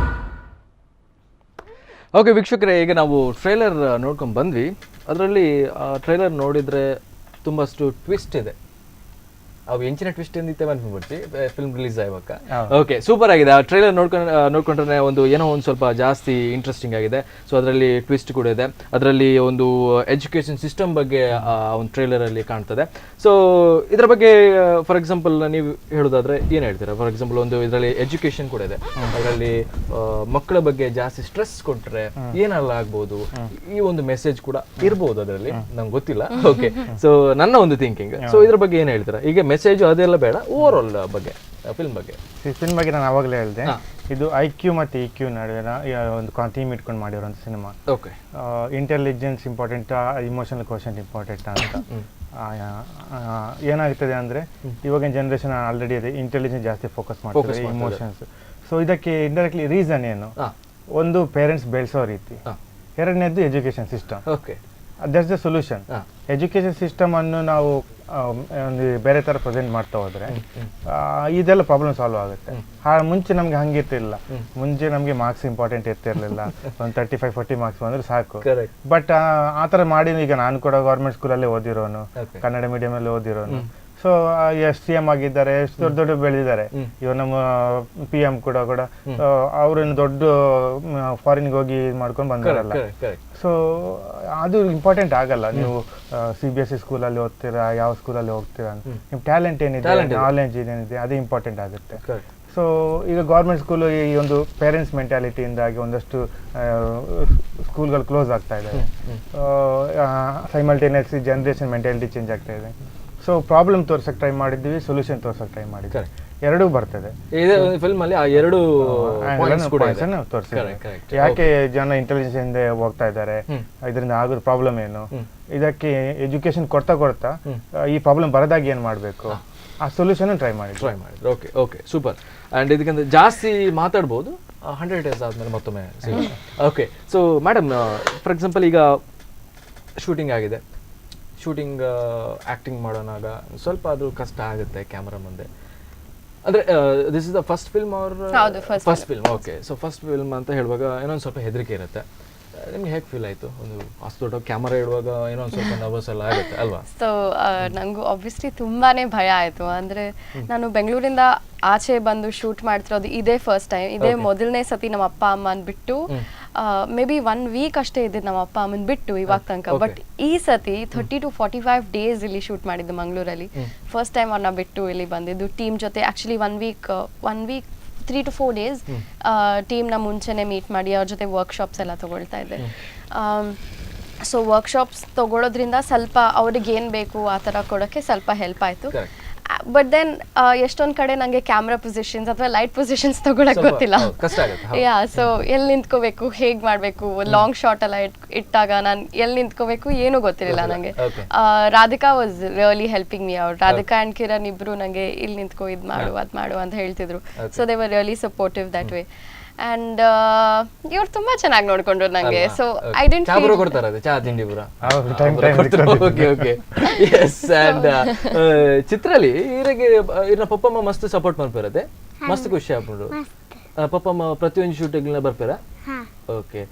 ಓಕೆ ವೀಕ್ಷಕರೇ, ಈಗ ನಾವು ಟ್ರೈಲರ್ ನೋಡ್ಕೊಂಡು ಬಂದ್ವಿ. ಅದರಲ್ಲಿ ಟ್ರೈಲರ್ ನೋಡಿದರೆ ತುಂಬಷ್ಟು ಟ್ವಿಸ್ಟ್ ಇದೆ. ಅವು ಎಂಚಿನ ಟ್ವಿಸ್ಟ್ ಎಂದಿತ್ತೆ ಅನ್ಕೊಂಡ್ಬಿಡ್ತಿ ಫಿಲ್ಮ್ ರಿಲೀಸ್ ಆಗುವಾಗ. ಓಕೆ, ಸೂಪರ್ ಆಗಿದೆ. ಆ ಟ್ರೈಲರ್ ನೋಡ್ಕೊಂಡ್ರೆ ಏನೋ ಒಂದು ಸ್ವಲ್ಪ ಜಾಸ್ತಿ ಇಂಟ್ರೆಸ್ಟಿಂಗ್ ಆಗಿದೆ. ಸೊ ಅದರಲ್ಲಿ ಟ್ವಿಸ್ಟ್ ಕೂಡ ಇದೆ. ಅದರಲ್ಲಿ ಒಂದು ಎಜುಕೇಷನ್ ಸಿಸ್ಟಮ್ ಬಗ್ಗೆ ಒಂದು ಟ್ರೈಲರಲ್ಲಿ ಕಾಣ್ತದೆ. ಸೊ ಇದರ ಬಗ್ಗೆ ಫಾರ್ ಎಕ್ಸಾಂಪಲ್ ನೀವು ಹೇಳೋದಾದ್ರೆ ಏನು ಹೇಳ್ತೀರಾ? ಫಾರ್ ಎಕ್ಸಾಂಪಲ್ ಒಂದು ಇದರಲ್ಲಿ ಎಜುಕೇಷನ್ ಕೂಡ ಇದೆ. ಅದರಲ್ಲಿ ಮಕ್ಕಳ ಬಗ್ಗೆ ಜಾಸ್ತಿ ಸ್ಟ್ರೆಸ್ ಕೊಟ್ಟರೆ ಏನೆಲ್ಲ ಆಗ್ಬೋದು, ಈ ಒಂದು ಮೆಸೇಜ್ ಕೂಡ ಇರ್ಬೋದು ಅದರಲ್ಲಿ, ನಂಗೆ ಗೊತ್ತಿಲ್ಲ. ಓಕೆ, ಸೊ ನನ್ನ ಒಂದು ಥಿಂಕಿಂಗ್. ಸೊ ಇದ್ರ ಬಗ್ಗೆ ಏನು ಹೇಳ್ತೀರಾ? ಈಗ ಮೆಸೇಜ್ ಅದೆಲ್ಲ ಬೇಡ, ಓವರ್ ಆಲ್ ಬಗ್ಗೆ ಫಿಲ್ಮ್ ಬಗ್ಗೆ. ಫಿಲ್ಮ್ ಬಗ್ಗೆ ನಾನು ಆವಾಗಲೇ ಹೇಳಿದೆ, ಇದು IQ ಮತ್ತು EQ ನಡುವೆ ಒಂದು ಥೀಮ್ ಇಟ್ಕೊಂಡು ಮಾಡಿರೋಂಥ cinema. Okay, intelligence important, emotional question important ಅಂತ. ಏನಾಗ್ತದೆ ಅಂದರೆ ಇವಾಗಿನ ಜನ್ರೇಷನ್ ಆಲ್ರೆಡಿ ಇದೆ, ಇಂಟೆಲಿಜೆನ್ಸ್ ಜಾಸ್ತಿ ಫೋಕಸ್ ಮಾಡ್ತಾರೆ, ಇಮೋಷನ್ಸ್. ಸೊ ಇದಕ್ಕೆ ಇಂಡೈರೆಕ್ಟ್ಲಿ ರೀಸನ್ ಏನು? ಒಂದು ಪೇರೆಂಟ್ಸ್ ಬೆಳೆಸೋ ರೀತಿ, ಎರಡನೇದು education system. Okay, that's the solution. Education system ಅನ್ನು ನಾವು ಒಂದು ಬೇರೆ ಥರ ಪ್ರೆಸೆಂಟ್ ಮಾಡ್ತಾ ಹೋದ್ರೆ ಇದೆಲ್ಲ ಪ್ರಾಬ್ಲಮ್ ಸಾಲ್ವ್ ಆಗುತ್ತೆ. ಮುಂಚೆ ನಮ್ಗೆ ಹಂಗಿರ್ತಿಲ್ಲ. ಮುಂಚೆ ನಮಗೆ ಮಾರ್ಕ್ಸ್ ಇಂಪಾರ್ಟೆಂಟ್ ಇರ್ತಿರ್ಲಿಲ್ಲ. ಒಂದು 35-40 ಮಾರ್ಕ್ಸ್ ಬಂದ್ರೆ ಸಾಕು. ಬಟ್ ಆ ಥರ ಮಾಡಿ ಈಗ ನಾನು ಕೂಡ ಗೌರ್ಮೆಂಟ್ ಸ್ಕೂಲಲ್ಲೇ ಓದಿರೋನು, ಕನ್ನಡ ಮೀಡಿಯಮಲ್ಲಿ ಓದಿರೋನು. ಸೊ SCM ಆಗಿದ್ದಾರೆ, ಎಷ್ಟು ದೊಡ್ಡ ದೊಡ್ಡ ಬೆಳೆದಿದ್ದಾರೆ. ಇವಾಗ ನಮ್ಮ PM ಕೂಡ ಅವ್ರೇನು ದೊಡ್ಡ ಫಾರಿನ್ಗೆ ಹೋಗಿ ಮಾಡ್ಕೊಂಡು ಬಂದಿರಲ್ಲ. ಸೊ ಅದು ಇಂಪಾರ್ಟೆಂಟ್ ಆಗಲ್ಲ. ನೀವು CBSE ಸ್ಕೂಲಲ್ಲಿ ಓದ್ತೀರಾ, ಯಾವ ಸ್ಕೂಲಲ್ಲಿ ಹೋಗ್ತೀರಾ, ನಿಮ್ಮ ಟ್ಯಾಲೆಂಟ್ ಏನಿದೆ, ನಾಲೆಜ್ ಏನಿದೆ, ಅದು ಇಂಪಾರ್ಟೆಂಟ್ ಆಗುತ್ತೆ. ಸೊ ಈಗ ಗೌರ್ಮೆಂಟ್ ಸ್ಕೂಲು ಈ ಒಂದು ಪೇರೆಂಟ್ಸ್ ಮೆಂಟ್ಯಾಲಿಟಿಯಿಂದಾಗಿ ಒಂದಷ್ಟು ಸ್ಕೂಲ್ಗಳು ಕ್ಲೋಸ್ ಆಗ್ತಾ ಇದ್ದಾವೆ. ಸೈಮಲ್ಟೇನಿಯಸ್ಲಿ ಜನರೇಷನ್ ಮೆಂಟ್ಯಾಲಿಟಿ ಚೇಂಜ್ ಆಗ್ತಾ ಇದೆ. ಸೊ ಪ್ರಾಬ್ಲಮ್ ತೋರ್ಸಕ್ಕೆ ಟ್ರೈ ಮಾಡಿದ್ವಿ, ಸೊಲ್ಯೂಷನ್ ತೋರ್ಸಕ್ಕೆ ಟ್ರೈ ಮಾಡಿದ್ವಿ. ಎರಡೂ ಬರ್ತದೆ ಫಿಲ್ಮ್ ಅಲ್ಲಿ. ಆ ಎರಡು ತೋರಿಸಿದ್ದಾರೆ. ಯಾಕೆ ಜನ ಇಂಟೆಲಿಜೆನ್ಸ್ ಹಿಂದೆ ಹೋಗ್ತಾ ಇದ್ದಾರೆ, ಇದರಿಂದ ಆಗೋದು ಪ್ರಾಬ್ಲಮ್ ಏನು, ಇದಕ್ಕೆ ಎಜುಕೇಶನ್ ಕೊಡ್ತಾ ಈ ಪ್ರಾಬ್ಲಮ್ ಬರದಾಗ ಏನ್ ಮಾಡಬೇಕು, ಆ ಸೊಲ್ಯೂಷನ್ ಟ್ರೈ ಮಾಡಿದ್ರು. Okay okay, super. ಅಂಡ್ ಇದಕ್ಕಿಂತ ಜಾಸ್ತಿ ಮಾತಾಡ್ಬೋದು 100 ಡೇಸ್ ಆದ್ಮೇಲೆ ಮತ್ತೊಮ್ಮೆ. Okay, so madam, for example ಈಗ ಶೂಟಿಂಗ್ ಆಗಿದೆ. ಶೂಟಿಂಗ್ ಆ್ಯಕ್ಟಿಂಗ್ ಮಾಡೋನಾಗ ಸ್ವಲ್ಪ ಅದು ಕಷ್ಟ ಆಗುತ್ತೆ ಕ್ಯಾಮ್ರಾ ಮುಂದೆ. ಅಂದರೆ this is the first film or? First film. Okay, so first film ಅಂತ ಹೇಳುವಾಗ ಏನೊಂದು ಸ್ವಲ್ಪ ಹೆದರಿಕೆ ಇರುತ್ತೆ. ನಿಮ್ಗೆ ಹೇಗೆ ಫೀಲ್ ಆಯಿತು? ಒಂದು ಅಷ್ಟು ದೊಡ್ಡ ಕ್ಯಾಮರಾ ಇಡುವಾಗ ಏನೋ ಒಂದು ಸ್ವಲ್ಪ ನರ್ವಸ್ ಎಲ್ಲ ಆಗುತ್ತೆ ಅಲ್ವಾ? ಸೊ ನನಗೂ ಆಬ್ವಿಯಸ್ಲಿ ತುಂಬಾ ಭಯ ಆಯಿತು. ಅಂದರೆ ನಾನು ಬೆಂಗಳೂರಿಂದ ಆಚೆ ಬಂದು ಶೂಟ್ ಮಾಡ್ತಿರೋದು ಇದೇ ಫಸ್ಟ್ ಟೈಮ್, ಇದೇ ಮೊದಲನೇ ಸತಿ ನಮ್ಮ ಅಪ್ಪ ಅಮ್ಮನ ಬಿಟ್ಟು. ಮೇ ಬಿ 1 ವೀಕ್ ಅಷ್ಟೇ ಇದ್ದಿದ್ದು ನಮ್ಮ ಅಪ್ಪ ಅಮ್ಮನ ಬಿಟ್ಟು ಇವಾಗ ತನಕ. ಬಟ್ ಈ ಸತಿ 30 to 45 ಡೇಸ್ ಇಲ್ಲಿ ಶೂಟ್ ಮಾಡಿದ್ದು ಮಂಗಳೂರಲ್ಲಿ. ಫಸ್ಟ್ ಟೈಮ್ ಅವ್ರನ್ನ ಬಿಟ್ಟು ಇಲ್ಲಿ ಬಂದಿದ್ದು ಟೀಮ್ ಜೊತೆ. ಆ್ಯಕ್ಚುಲಿ 1 ವೀಕ್ 3 to 4 ಡೇಸ್ ಟೀಮ್ನ ಮುಂಚೆನೇ ಮೀಟ್ ಮಾಡಿ ಅವ್ರ ಜೊತೆ ವರ್ಕ್ಶಾಪ್ಸ್ ಎಲ್ಲ ತೊಗೊಳ್ತಾ ಇದ್ದೆ. ಸೊ ವರ್ಕ್ಶಾಪ್ಸ್ ತೊಗೊಳೋದ್ರಿಂದ ಸ್ವಲ್ಪ ಅವ್ರಿಗೆ ಏನು ಬೇಕು ಆ ಥರ ಕೊಡೋಕ್ಕೆ ಸ್ವಲ್ಪ ಹೆಲ್ಪ್ ಆಯಿತು. ಬಟ್ ದೆನ್ ಎಷ್ಟೊಂದು ಕಡೆ ನನಗೆ ಕ್ಯಾಮ್ರಾ ಪೊಸಿಷನ್ಸ್ ಅಥವಾ ಲೈಟ್ ಪೊಸಿಷನ್ಸ್ ತೊಗೊಳಕ್ಕೆ ಗೊತ್ತಿಲ್ಲ. ಯಾ, ಸೊ ಎಲ್ಲಿ ನಿಂತ್ಕೋಬೇಕು, ಹೇಗೆ ಮಾಡಬೇಕು, ಲಾಂಗ್ ಶಾಟ್ ಎಲ್ಲ ಇಟ್ಟಾಗ ನಾನು ಎಲ್ಲಿ ನಿಂತ್ಕೋಬೇಕು ಏನೂ ಗೊತ್ತಿರಲಿಲ್ಲ ನನಗೆ. Radhika was really helping me out. Radhika and Kiran ಇಬ್ಬರು ನನಗೆ ಇಲ್ಲಿ ನಿಂತ್ಕೋ, ಇದು ಮಾಡು ಅದು ಮಾಡು ಅಂತ ಹೇಳ್ತಿದ್ರು. So they were really supportive that way. And ಇವ್ರು ತುಂಬಾ ಚೆನ್ನಾಗಿ ನೋಡ್ಕೊಂಡ್ರು ನಂಗೆ. ಸೊ ಐ ಡಿಡ್ಂಟ್ ಫೀಲ್ ಕೊಡ್ತಾರೆ ಚಾ ತಿಂಡಿ ಪೂರ. Okay okay yes. ಅಂಡ್ ಚಿತ್ರಲಿ ಇರಗೆ ಇರ್ನ ಪಪ್ಪಮ್ಮ ಮಸ್ತ್ ಸಪೋರ್ಟ್ ಮಾಡ್ಪಿರತ್ತೆ, ಮಸ್ತ್ ಖುಷಿ ಆಗ್ಬಿಡು. ಪಪ್ಪಮ್ಮ ಪ್ರತಿಯೊಂದು ಶೂಟಿಂಗ್ ಬರ್ಪೇರ? ಓಕೆ.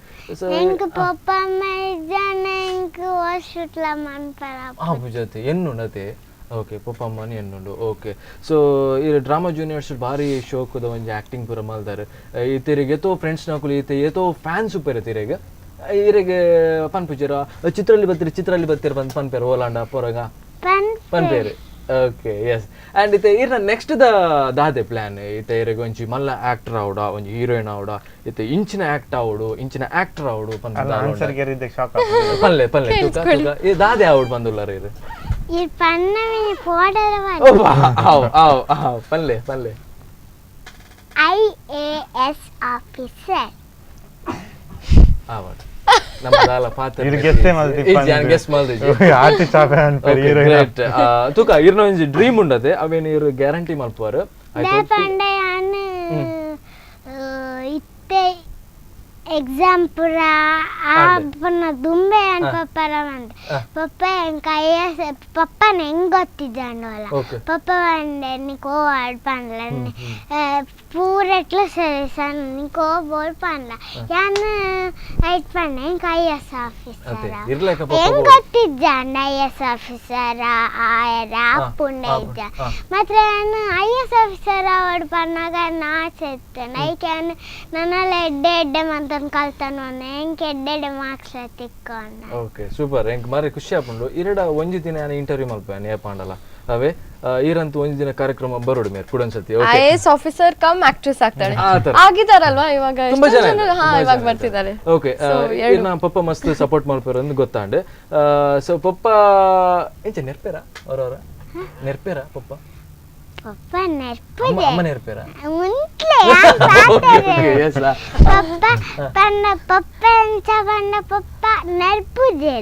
ಸೊ ಎಂಕ್ ಪಪ್ಪಮ್ಮ ಜನಂಕ್ ವಾಶುಟ್ಲ ಮನ್ಪರ ಜೊತೆ ಎನ್ನುಂಡತೆ. ಓಕೆ, ಪಪ್ಪಮ್ಮನ ಎನ್ನುಂಡು. ಓಕೆ. ಸೊ ಈ ಡ್ರಾಮಾ ಜೂನಿಯರ್ಸ್ ಭಾರಿ ಶೋಕದ ಒಂಜಿ ಆ್ಯಕ್ಟಿಂಗ್ ಪೂರ ಮಲ್ದಾರೆ. ಈತರಿಗೆ ಏತೋ ಫ್ರೆಂಡ್ಸ್ ನಾಕುಲು ಈತ ಏತೋ ಫ್ಯಾನ್ಸ್ ಉಪ್ಪೇರೆ ತೀರೆಗೆ ಈರೆಗೆ ಪನ್ಪುಜರ ಚಿತ್ರದಲ್ಲಿ ಬರ್ತೀರಿ ಬಂದು ಪನ್ಪೇರು ಓಲಾಂಡ ಪೊರಗ ಪನ್ಪೇರು. Okay yes. ಆ್ಯಂಡ್ ಇತ್ತೆ ಇರ್ನ ನೆಕ್ಸ್ಟ್ ದಾದೆ ಪ್ಲ್ಯಾನ್ ಇತ್ತೆ ಇರೆಗೆ ಒಂಜಿ ಮಲ್ಲ ಆ್ಯಕ್ಟರ್ ಆವಡ ಒಂಜಿ ಹೀರೋಯಿನ್ ಆವಡ ಇತ್ತೆ ಇಂಚಿನ ಆ್ಯಕ್ಟ್ ಆವಡು ಇಂಚಿನ ಆ್ಯಕ್ಟರ್ ಆವಡು ಪನ್ಲೆ ಪನ್ಲೆ ಈ ದಾದೆ ಆವಡು ಬಂದುಲ್ಲಾರ ಇರು ಈ ಪನ್ನವಿ ಪೋಡರ ಪನ್ಲೆ ಪನ್ಲೆ IAS ಆಫೀಸರ್ ಆವಡು ನಮ್ಮದಾಲ ಪಾತ್ರ ತೂಕ ಇರ್ನ ಒಂಜಿ ಡ್ರೀಮ್ ಉಂಡದೆ ಅವೇನು ಇರು ಗ್ಯಾರಂಟಿ ಮಲ್ಪುವರು ಇತ್ತೆ ಎಕ್ಸಾಮ್ ಪುರ ಆಪನ ದುಂಬೆ ಅನ್ ಪಪ್ಪರ ಬಂದೆ ಪಪ್ಪ ಎಂಕ ಪಪ್ಪನ ಹೆಂಗ್ ಗೊತ್ತಿದ್ದಾನಲ್ಲ ಪಪ್ಪ ಬಂದೆ ನಿಕೋ ಆಡ್ ಪನ್ಲ ಪೂರೆಟ್ಲ ಸರಿ ಸಣ್ಣ ನಿಕೋ ಬೋಲ್ ಪನ್ಲ ಯಾನ್ ಐಟ್ ಪಣ್ಣ ಎಂಕ IAS ಆಫೀಸರ ಹೆಂಗ್ ಗೊತ್ತಿದ್ದಾನ IAS ಆಫೀಸರ ಆಯರ ಅಪ್ಪುಂಡ ಇದ್ದ ಮಾತ್ರ ನಾನು IAS ಆಫೀಸರ ಅವಡು ಪನ್ನಾಗ ನಾಚೆತ್ತೆ ನೈಕೆ ನನ್ನೆಲ್ಲ ಎಡ್ಡೆ ಎಡ್ಡೆ ಮಂತ ಕಲ್ತಾನು ಎಂಕ್ ಎಡ್ಡೆ ಮಾರ್ಕ್ಸ್ ತಿಕ್ಕೊಂಡ. Okay super. ಎಂಕ್ ಮಾರಿ ಖುಷಿ ಆಪುಂಡು. ಇರಡ ಒಂಜಿ ದಿನ ನಾನು ಇಂಟರ್ವ್ಯೂ ಮಲ್ಪೇನೆ ಏಪಾಂಡಲ್ಲ ಅವೇ ಈರಂತೂ ಒಂಜಿ ದಿನ ಕಾರ್ಯಕ್ರಮ ಬರೋಡು ಮೇರ್ ಕುಡನ್ಸತಿ IAS ಆಫೀಸರ್ ಕಮ್ ಆಕ್ಟ್ರೆಸ್ ಆಗ್ತಾಳೆ ಆಗಿದಾರಲ್ವಾ ಇವಾಗ ತುಂಬಾ ಜನ ಇವಾಗ ಬರ್ತಿದ್ದಾರೆ. ಓಕೆ. ನಾ ಪಪ್ಪ ಮಸ್ತ್ ಸಪೋರ್ಟ್ ಮಾಡ್ಪೇರ ಅಂತ ಗೊತ್ತಾಂಡೆ. ಸೊ ಪಪ್ಪ ಎಂಚ ನೆರ್ಪೇರ ಅವರವರ ನೆರ್ಪೇರ ಪಪ್ಪ ಪಪ್ಪ ನೆರ್ಪುದೆ ಅಮ್ಮ ನೆರ್ಪೇರ ಮುಂಟ್ಲೆ ಪಪ್ಪ ಪನ್ನ ಪಪ್ಪ ಎಂಚ ಪನ್ನ ಪಪ್ಪ ನೆರ್ಪುದೆ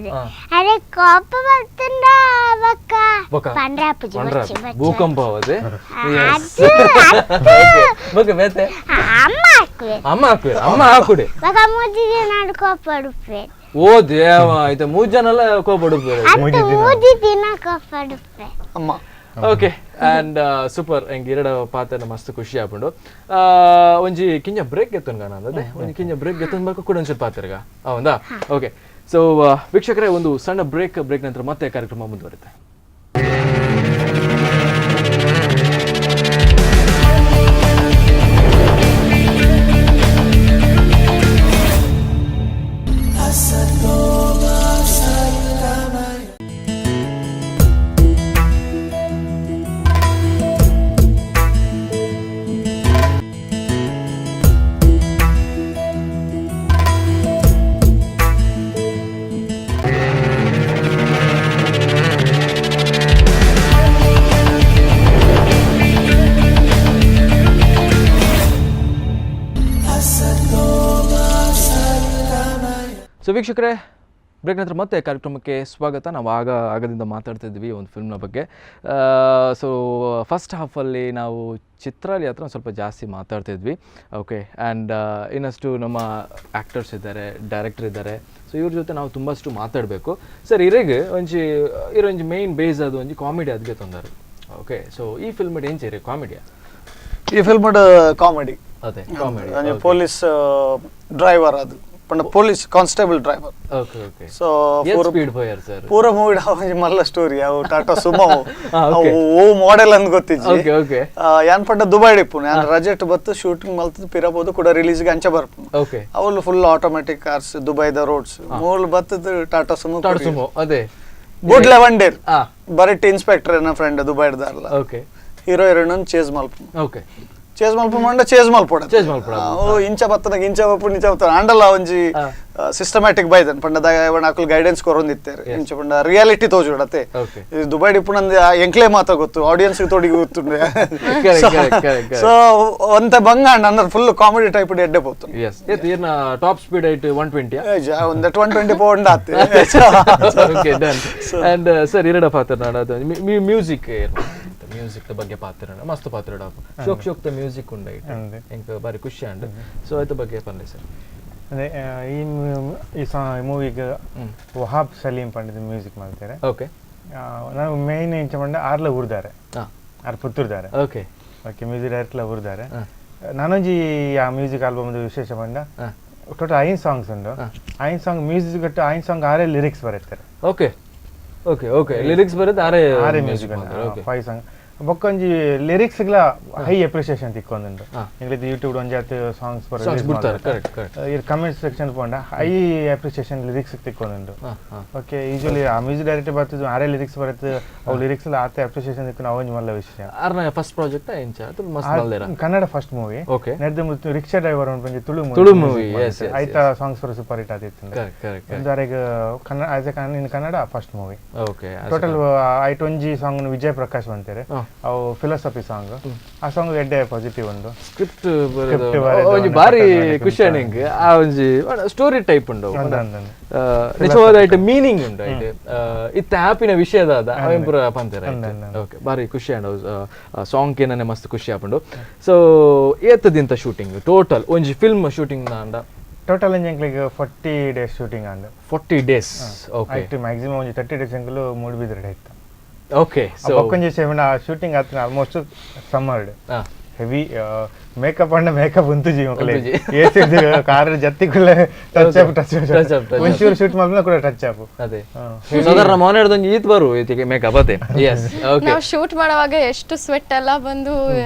ಅರೆ ಕೋಪ ಬರ್ತಂಡ ಬಕ್ಕ ಪಂಡ್ರಾಪುಜಿ ಬಚ್ಚಿ ಬಚ್ಚಿ ಭೂಕಂಪ ಅವದೆ ಬಕ್ಕ ಬೇತೆ ಅಮ್ಮ ಹಾಕುಡೆ ಬಕ್ಕ ಮೂಜಿಗೆ ನಾಡು ಕೋಪ ಡುಪ್ಪೆ. ಓ ದೇವ ಆಯ್ತು 3 ಜನ ಎಲ್ಲ ಕೋಪ ಡುಪ್ಪೆ ಮೂಜಿ ದಿನ ಕೋಪ ಡುಪ್ಪೆ ಅಮ್ಮ. ಓಕೆ. ಆ್ಯಂಡ್ ಸೂಪರ್ ಹೆಂಗೆ ಎರಡು ಪಾತ್ರ ಮಸ್ತ್ ಖುಷಿ ಆಪುಂಡು. ಒಂಜಿ ಕಿಂಜ ಬ್ರೇಕ್ ಎತ್ತನ್ಗ ನಾನದೇ ಒಂಜಿ ಕಿಂಜ ಬ್ರೇಕ್ ಎತ್ತನ್ ಬರ್ಕ ಕೂಡ ಒಂಚೂರು ಪಾತ್ರಗ ಹೌದಾ? ಓಕೆ. ಸೊ ವೀಕ್ಷಕರೇ ಒಂದು ಸಣ್ಣ ಬ್ರೇಕ್ ನಂತರ ಮತ್ತೆ ಕಾರ್ಯಕ್ರಮ ಮುಂದುವರಿತೆ. ಸೊ ವೀಕ್ಷಕರೇ ಬ್ರೇಕ್ ನಂತರ ಮತ್ತೆ ಕಾರ್ಯಕ್ರಮಕ್ಕೆ ಸ್ವಾಗತ. ನಾವು ಆಗದಿಂದ ಮಾತಾಡ್ತಿದ್ವಿ ಒಂದು ಫಿಲ್ಮ್ನ ಬಗ್ಗೆ. ಸೊ ಫಸ್ಟ್ ಹಾಫಲ್ಲಿ ನಾವು ಚಿತ್ರಾಲಿ ಹತ್ರ ಒಂದು ಸ್ವಲ್ಪ ಜಾಸ್ತಿ ಮಾತಾಡ್ತಿದ್ವಿ. ಓಕೆ. ಆ್ಯಂಡ್ ಇನ್ನಷ್ಟು ನಮ್ಮ ಆ್ಯಕ್ಟರ್ಸ್ ಇದ್ದಾರೆ, ಡೈರೆಕ್ಟರ್ ಇದ್ದಾರೆ. ಸೊ ಇವ್ರ ಜೊತೆ ನಾವು ತುಂಬಷ್ಟು ಮಾತಾಡಬೇಕು. ಸರ್ ಇರೆಗೆ ಒಂಜಿ ಮೇಯ್ನ್ ಬೇಸ್ ಅದು ಒಂಜಿ ಕಾಮಿಡಿ ಅದಕ್ಕೆ ತೊಂದರೆ. ಓಕೆ. ಸೊ ಈ ಫಿಲ್ಮ್ ಏನು ಸೇರಿ ಕಾಮಿಡಿಯಾ? ಈ ಫಿಲ್ಮ್ ಕಾಮಿಡಿ ಅದೇ ಕಾಮಿಡಿ ಪೊಲೀಸ್ ಡ್ರೈವರ್ ಅದು ಪಂಡ police constable driver. Okay okay. So speed fire sir ಪೂರ ಮೂವಿ ಮಲ್ಲ ಸ್ಟೋರಿ ಅವು ಟಾಟಾ ಸುಮೋ ಓ ಮಾಡೆಲ್ ಅಂತ ಗೊತ್ತಿಜ್ಜಿ. Okay okay. ಯಾನ್ ಪಂಡ ದುಬೈ ಡಿಪ್ಪು ಯಾನ್ ರಜೆಟ್ ಬತ್ತು ಶೂಟಿಂಗ್ ಮಲ್ತದ ಪಿರಬಹುದು ಕೂಡ ರಿಲೀಸ್ಗೆ ಅಂಚೆ ಬರ್ಪು. ಓಕೆ. ಅವಳು ಫುಲ್ ಆಟೋಮೆಟಿಕ್ ಕಾರ್ಸ್ ದುಬೈದ ರೋಡ್ಸ್ ಮೂಲ ಬತ್ತದ ಟಾಟಾ ಸುಮೋ. ಟಾಟಾ ಸುಮೋ ಅದೇ ಗುಡ್ 11 ಡೇರ್ ಬರಟ್ ಇನ್ಸ್ಪೆಕ್ಟರ್ ನನ್ನ ಫ್ರೆಂಡ್ ದುಬೈದಾರಲ್ಲ. ಓಕೆ. ಹೀರೋ ಹೀರೋಯಿನ್ ಚೇಸ್ ಮಲ್ಪು. ಓಕೆ. ಚೇಸ್ ಮಲ್ಪ ಮಂಡ ಚೇಸ್ ಮಲ್ಪೋಡ ಓ ಇಂಚ ಬತ್ತನಗ ಇಂಚ ಬಪ್ಪು ನಿಂಚ ಬತ್ತ ಆಂಡಲ್ಲ ಒಂಜಿ ಸಿಸ್ಟಮ್ಯಾಟಿಕ್ ಬೈದನ್ ಪಂಡದಾಗ ಅಕಲ್ ಗೈಡೆನ್ಸ್ ಕೊರೊಂದಿತ್ತೇರು ಇಂಚ ಪಂಡ ರಿಯಾಲಿಟಿ ತೋಜುಡತೆ ದುಬೈ ಡಿಪ್ಪುನಂದ ಎಂಕ್ಲೆ ಮಾತ ಗೊತ್ತು ಆಡಿಯನ್ಸ್ ತೋಡಿಗೆ ಗೊತ್ತುಂಡೆ. ಸೊ ಒಂತ ಬಂಗಾಂಡ ಅಂದ್ರೆ ಫುಲ್ ಕಾಮಿಡಿ ಟೈಪ್ ಎಡ್ಡೆ ಪೋತು. ಎಸ್ ಎತ್ ಏನ ಟಾಪ್ ಸ್ಪೀಡ್ ಐಟ್ 120 ಒಂದ 120 ಪೌಂಡ್ ಆತೆ. Okay done. ಅಂಡ್ ಸರ್ ಇರಡ ಪಾತ್ರ ನಾಡದು ಮ್ಯೂಸಿಕ್ ಮ್ಯೂಸಿಕ್ ಬಗ್ಗೆ ಪಾತ್ರ ಮಸ್ತ್ ಪಾತ್ರ ಶೋಕ್ ಶೋಕ್ ದ ಮ್ಯೂಸಿಕ್ ಉಂಡ ಇಂಕ ಬಾರಿ ಖುಷಿ ಅಂಡ್ ಸೊ ಅದ್ರ ಬಗ್ಗೆ ಪನ್ಲೆ ಸರ್. ಅದೇ ಈ ಮೂವಿಗೆ ವಹಾಬ್ ಸಲೀಂ ಪಂಡಿತ ಮ್ಯೂಸಿಕ್ ಮಾಡ್ತಾರೆ. ಓಕೆ. ನಾವು ಮೇನ್ ಇಂಚ ಪಂಡ ಆರ್ಲ ಊರ್ದಾರೆ ಆರ್ ಪುತ್ತೂರ್ದಾರೆ. Okay okay. ಮ್ಯೂಸಿಕ್ ಡೈರೆಕ್ಟ್ಲ ಊರ್ದಾರೆ. ನಾನೊಂಜಿ ಆ ಮ್ಯೂಸಿಕ್ ಆಲ್ಬಮ್ದು ವಿಶೇಷ ಪಂಡ ಟೋಟಲ್ 5 ಸಾಂಗ್ಸ್ ಉಂಡು. 5 ಸಾಂಗ್ ಮ್ಯೂಸಿಕ್ ಗಟ್ಟು 5 ಸಾಂಗ್ 6 ಲಿರಿಕ್ಸ್ ಬರೀತಾರೆ. Okay okay okay. ಲಿರಿಕ್ಸ್ ಬರುತ್ತೆ 6 ಮ್ಯೂಸಿಕ್ 5 ಸಾಂಗ್ ಬೊಕ್ಕೊಂಜಿ ಲಿರಿಕ್ಸ್ ಹೈ ಅಪ್ರಿಸಿಯೇಷನ್ ತಿಕ್ಕೊಂದುಂಡು. ಇಂಗ್ಲಿಷ್ ಯೂಟ್ಯೂಬ್ ಒಂಜಾತ್ ಸಾಂಗ್ಸ್ ಕಮೆಂಟ್ ಸೆಕ್ಷನ್ ಪೋಂಡ ಹೈ ಅಪ್ರಿಸಿಯೇಷನ್ ಲಿರಿಕ್ಸ್ ತಿಕ್ಕೊಂದುಂಡು. ಓಕೆ. ಯೂಶುವಲಿ ಆ ಮ್ಯೂಸಿಕ್ ಡೈರೆಕ್ಟರ್ ಬರ್ತದೆ 6 ಲಿರಿಕ್ಸ್ ಬರುತ್ತೆ. ಅವು ಲಿರಿಕ್ಸ್ ಎಲ್ಲ ಆತ ಅಪ್ರಿಸಿಯೇಷನ್ ತಿಕ್ಕೊಂಡು ಅವೊಂಜಿ ಮಲ್ಲ ವಿಷಯ. ಆರ್ನ ಫಸ್ಟ್ ಪ್ರಾಜೆಕ್ಟ್ ಎಂಚ ಅದು ಮಸ್ತ್ ಮಲ್ದೇರ ಕನ್ನಡ ಫಸ್ಟ್ ಮೂವಿ. ಓಕೆ. ನೆಡ್ದ ರಿಕ್ಷಾ ಡ್ರೈವರ್ ಒಂದು ತುಳು ಮೂವಿ. Yes yes. ಐತ ಸಾಂಗ್ಸ್ ಫಾರ್ ಸೂಪರ್ ಹಿಟ್ ಆದಿತ್ತು. Correct correct. ಇಂದಾರೆಗ Kannada as a in Kannada first movie. Okay. Total eight ಒಂಜಿ ಸಾಂಗ್ ವಿಜಯ್ ಪ್ರಕಾಶ್ ಬಂತಾರೆ. ಅವು ಫಿಲಾಸಫಿ ಸಾಂಗ್. ಆ ಸಾಂಗ್ ಎಡ್ಡೆ ಪಾಸಿಟಿವ್ ಉಂಡು. ಸ್ಕ್ರಿಪ್ಟ್ ಒಂಜಿ ಬಾರಿ ಖುಷಿ ನಿಂಗೆ ಆ ಒಂಜಿ ಸ್ಟೋರಿ ಟೈಪ್ ಉಂಡು ನಿಜವಾದ ಐಟ್ ಮೀನಿಂಗ್ ಉಂಡು ಐಟ್ ಇತ್ತ ಹ್ಯಾಪಿನ ವಿಷಯದ ಅವೆಂಪುರ ಪಂತೆರ. ಓಕೆ. ಬಾರಿ ಖುಷಿ ಅಂಡ್ ಸಾಂಗ್ ಕೇನೇ ಮಸ್ತ್ ಖುಷಿ ಆಪುಂಡು. ಸೊ ಏತದಿಂತ ಶೂಟಿಂಗ್ ಟೋಟಲ್ ಒಂಜಿ ಫಿಲ್ಮ್ ಶೂಟಿಂಗ್ ಅಂಡ ಟೋಟಲ್ ಎಂಕ್ಲಿಗೆ 40 days shooting and 40 days. Okay. Maximum ಒಂಜಿ 30 ಡೇಸ್ ಎಂಕಲು ಮೂಡುಬಿದ್ರೆ ಇತ್ತು. ಓಕೆ. ಸೊ ಬೊಕ್ಕೊಂಜಿ ಸೇವನ ಶೂಟಿಂಗ್ ಆತ ಆಲ್ಮೋಸ್ಟ್ ಸಮ್ಮರ್ಡ್ ಹೆವಿ ಮೇಕಪ್ ಅಂಡ್ ಮೇಕಪ್ ಉಂತುಜಿ ಮಕ್ಕಳೇ ಏಸಿ ಕಾರ್ ಜತ್ತಿಗುಳ್ಳೆ ಟಚ್ ಅಪ್ ಒಂಚೂರು ಶೂಟ್ ಮಾಡಿದ್ರೆ ಕೂಡ ಟಚ್ ಅಪ್. ಅದೇ ಸಾಧಾರಣ ಮೌನ ಹಿಡ್ದಂಗೆ ಈತ್ ಬರು ಈತಿಗೆ ಮೇಕಪ್ ಅದೇ. ಎಸ್. ಓಕೆ. ನಾವು ಶೂಟ್ ಮಾಡುವಾಗ ಎಷ್ಟು ಸ್ವೆಟ್ ಎಲ್ಲ ಬಂದು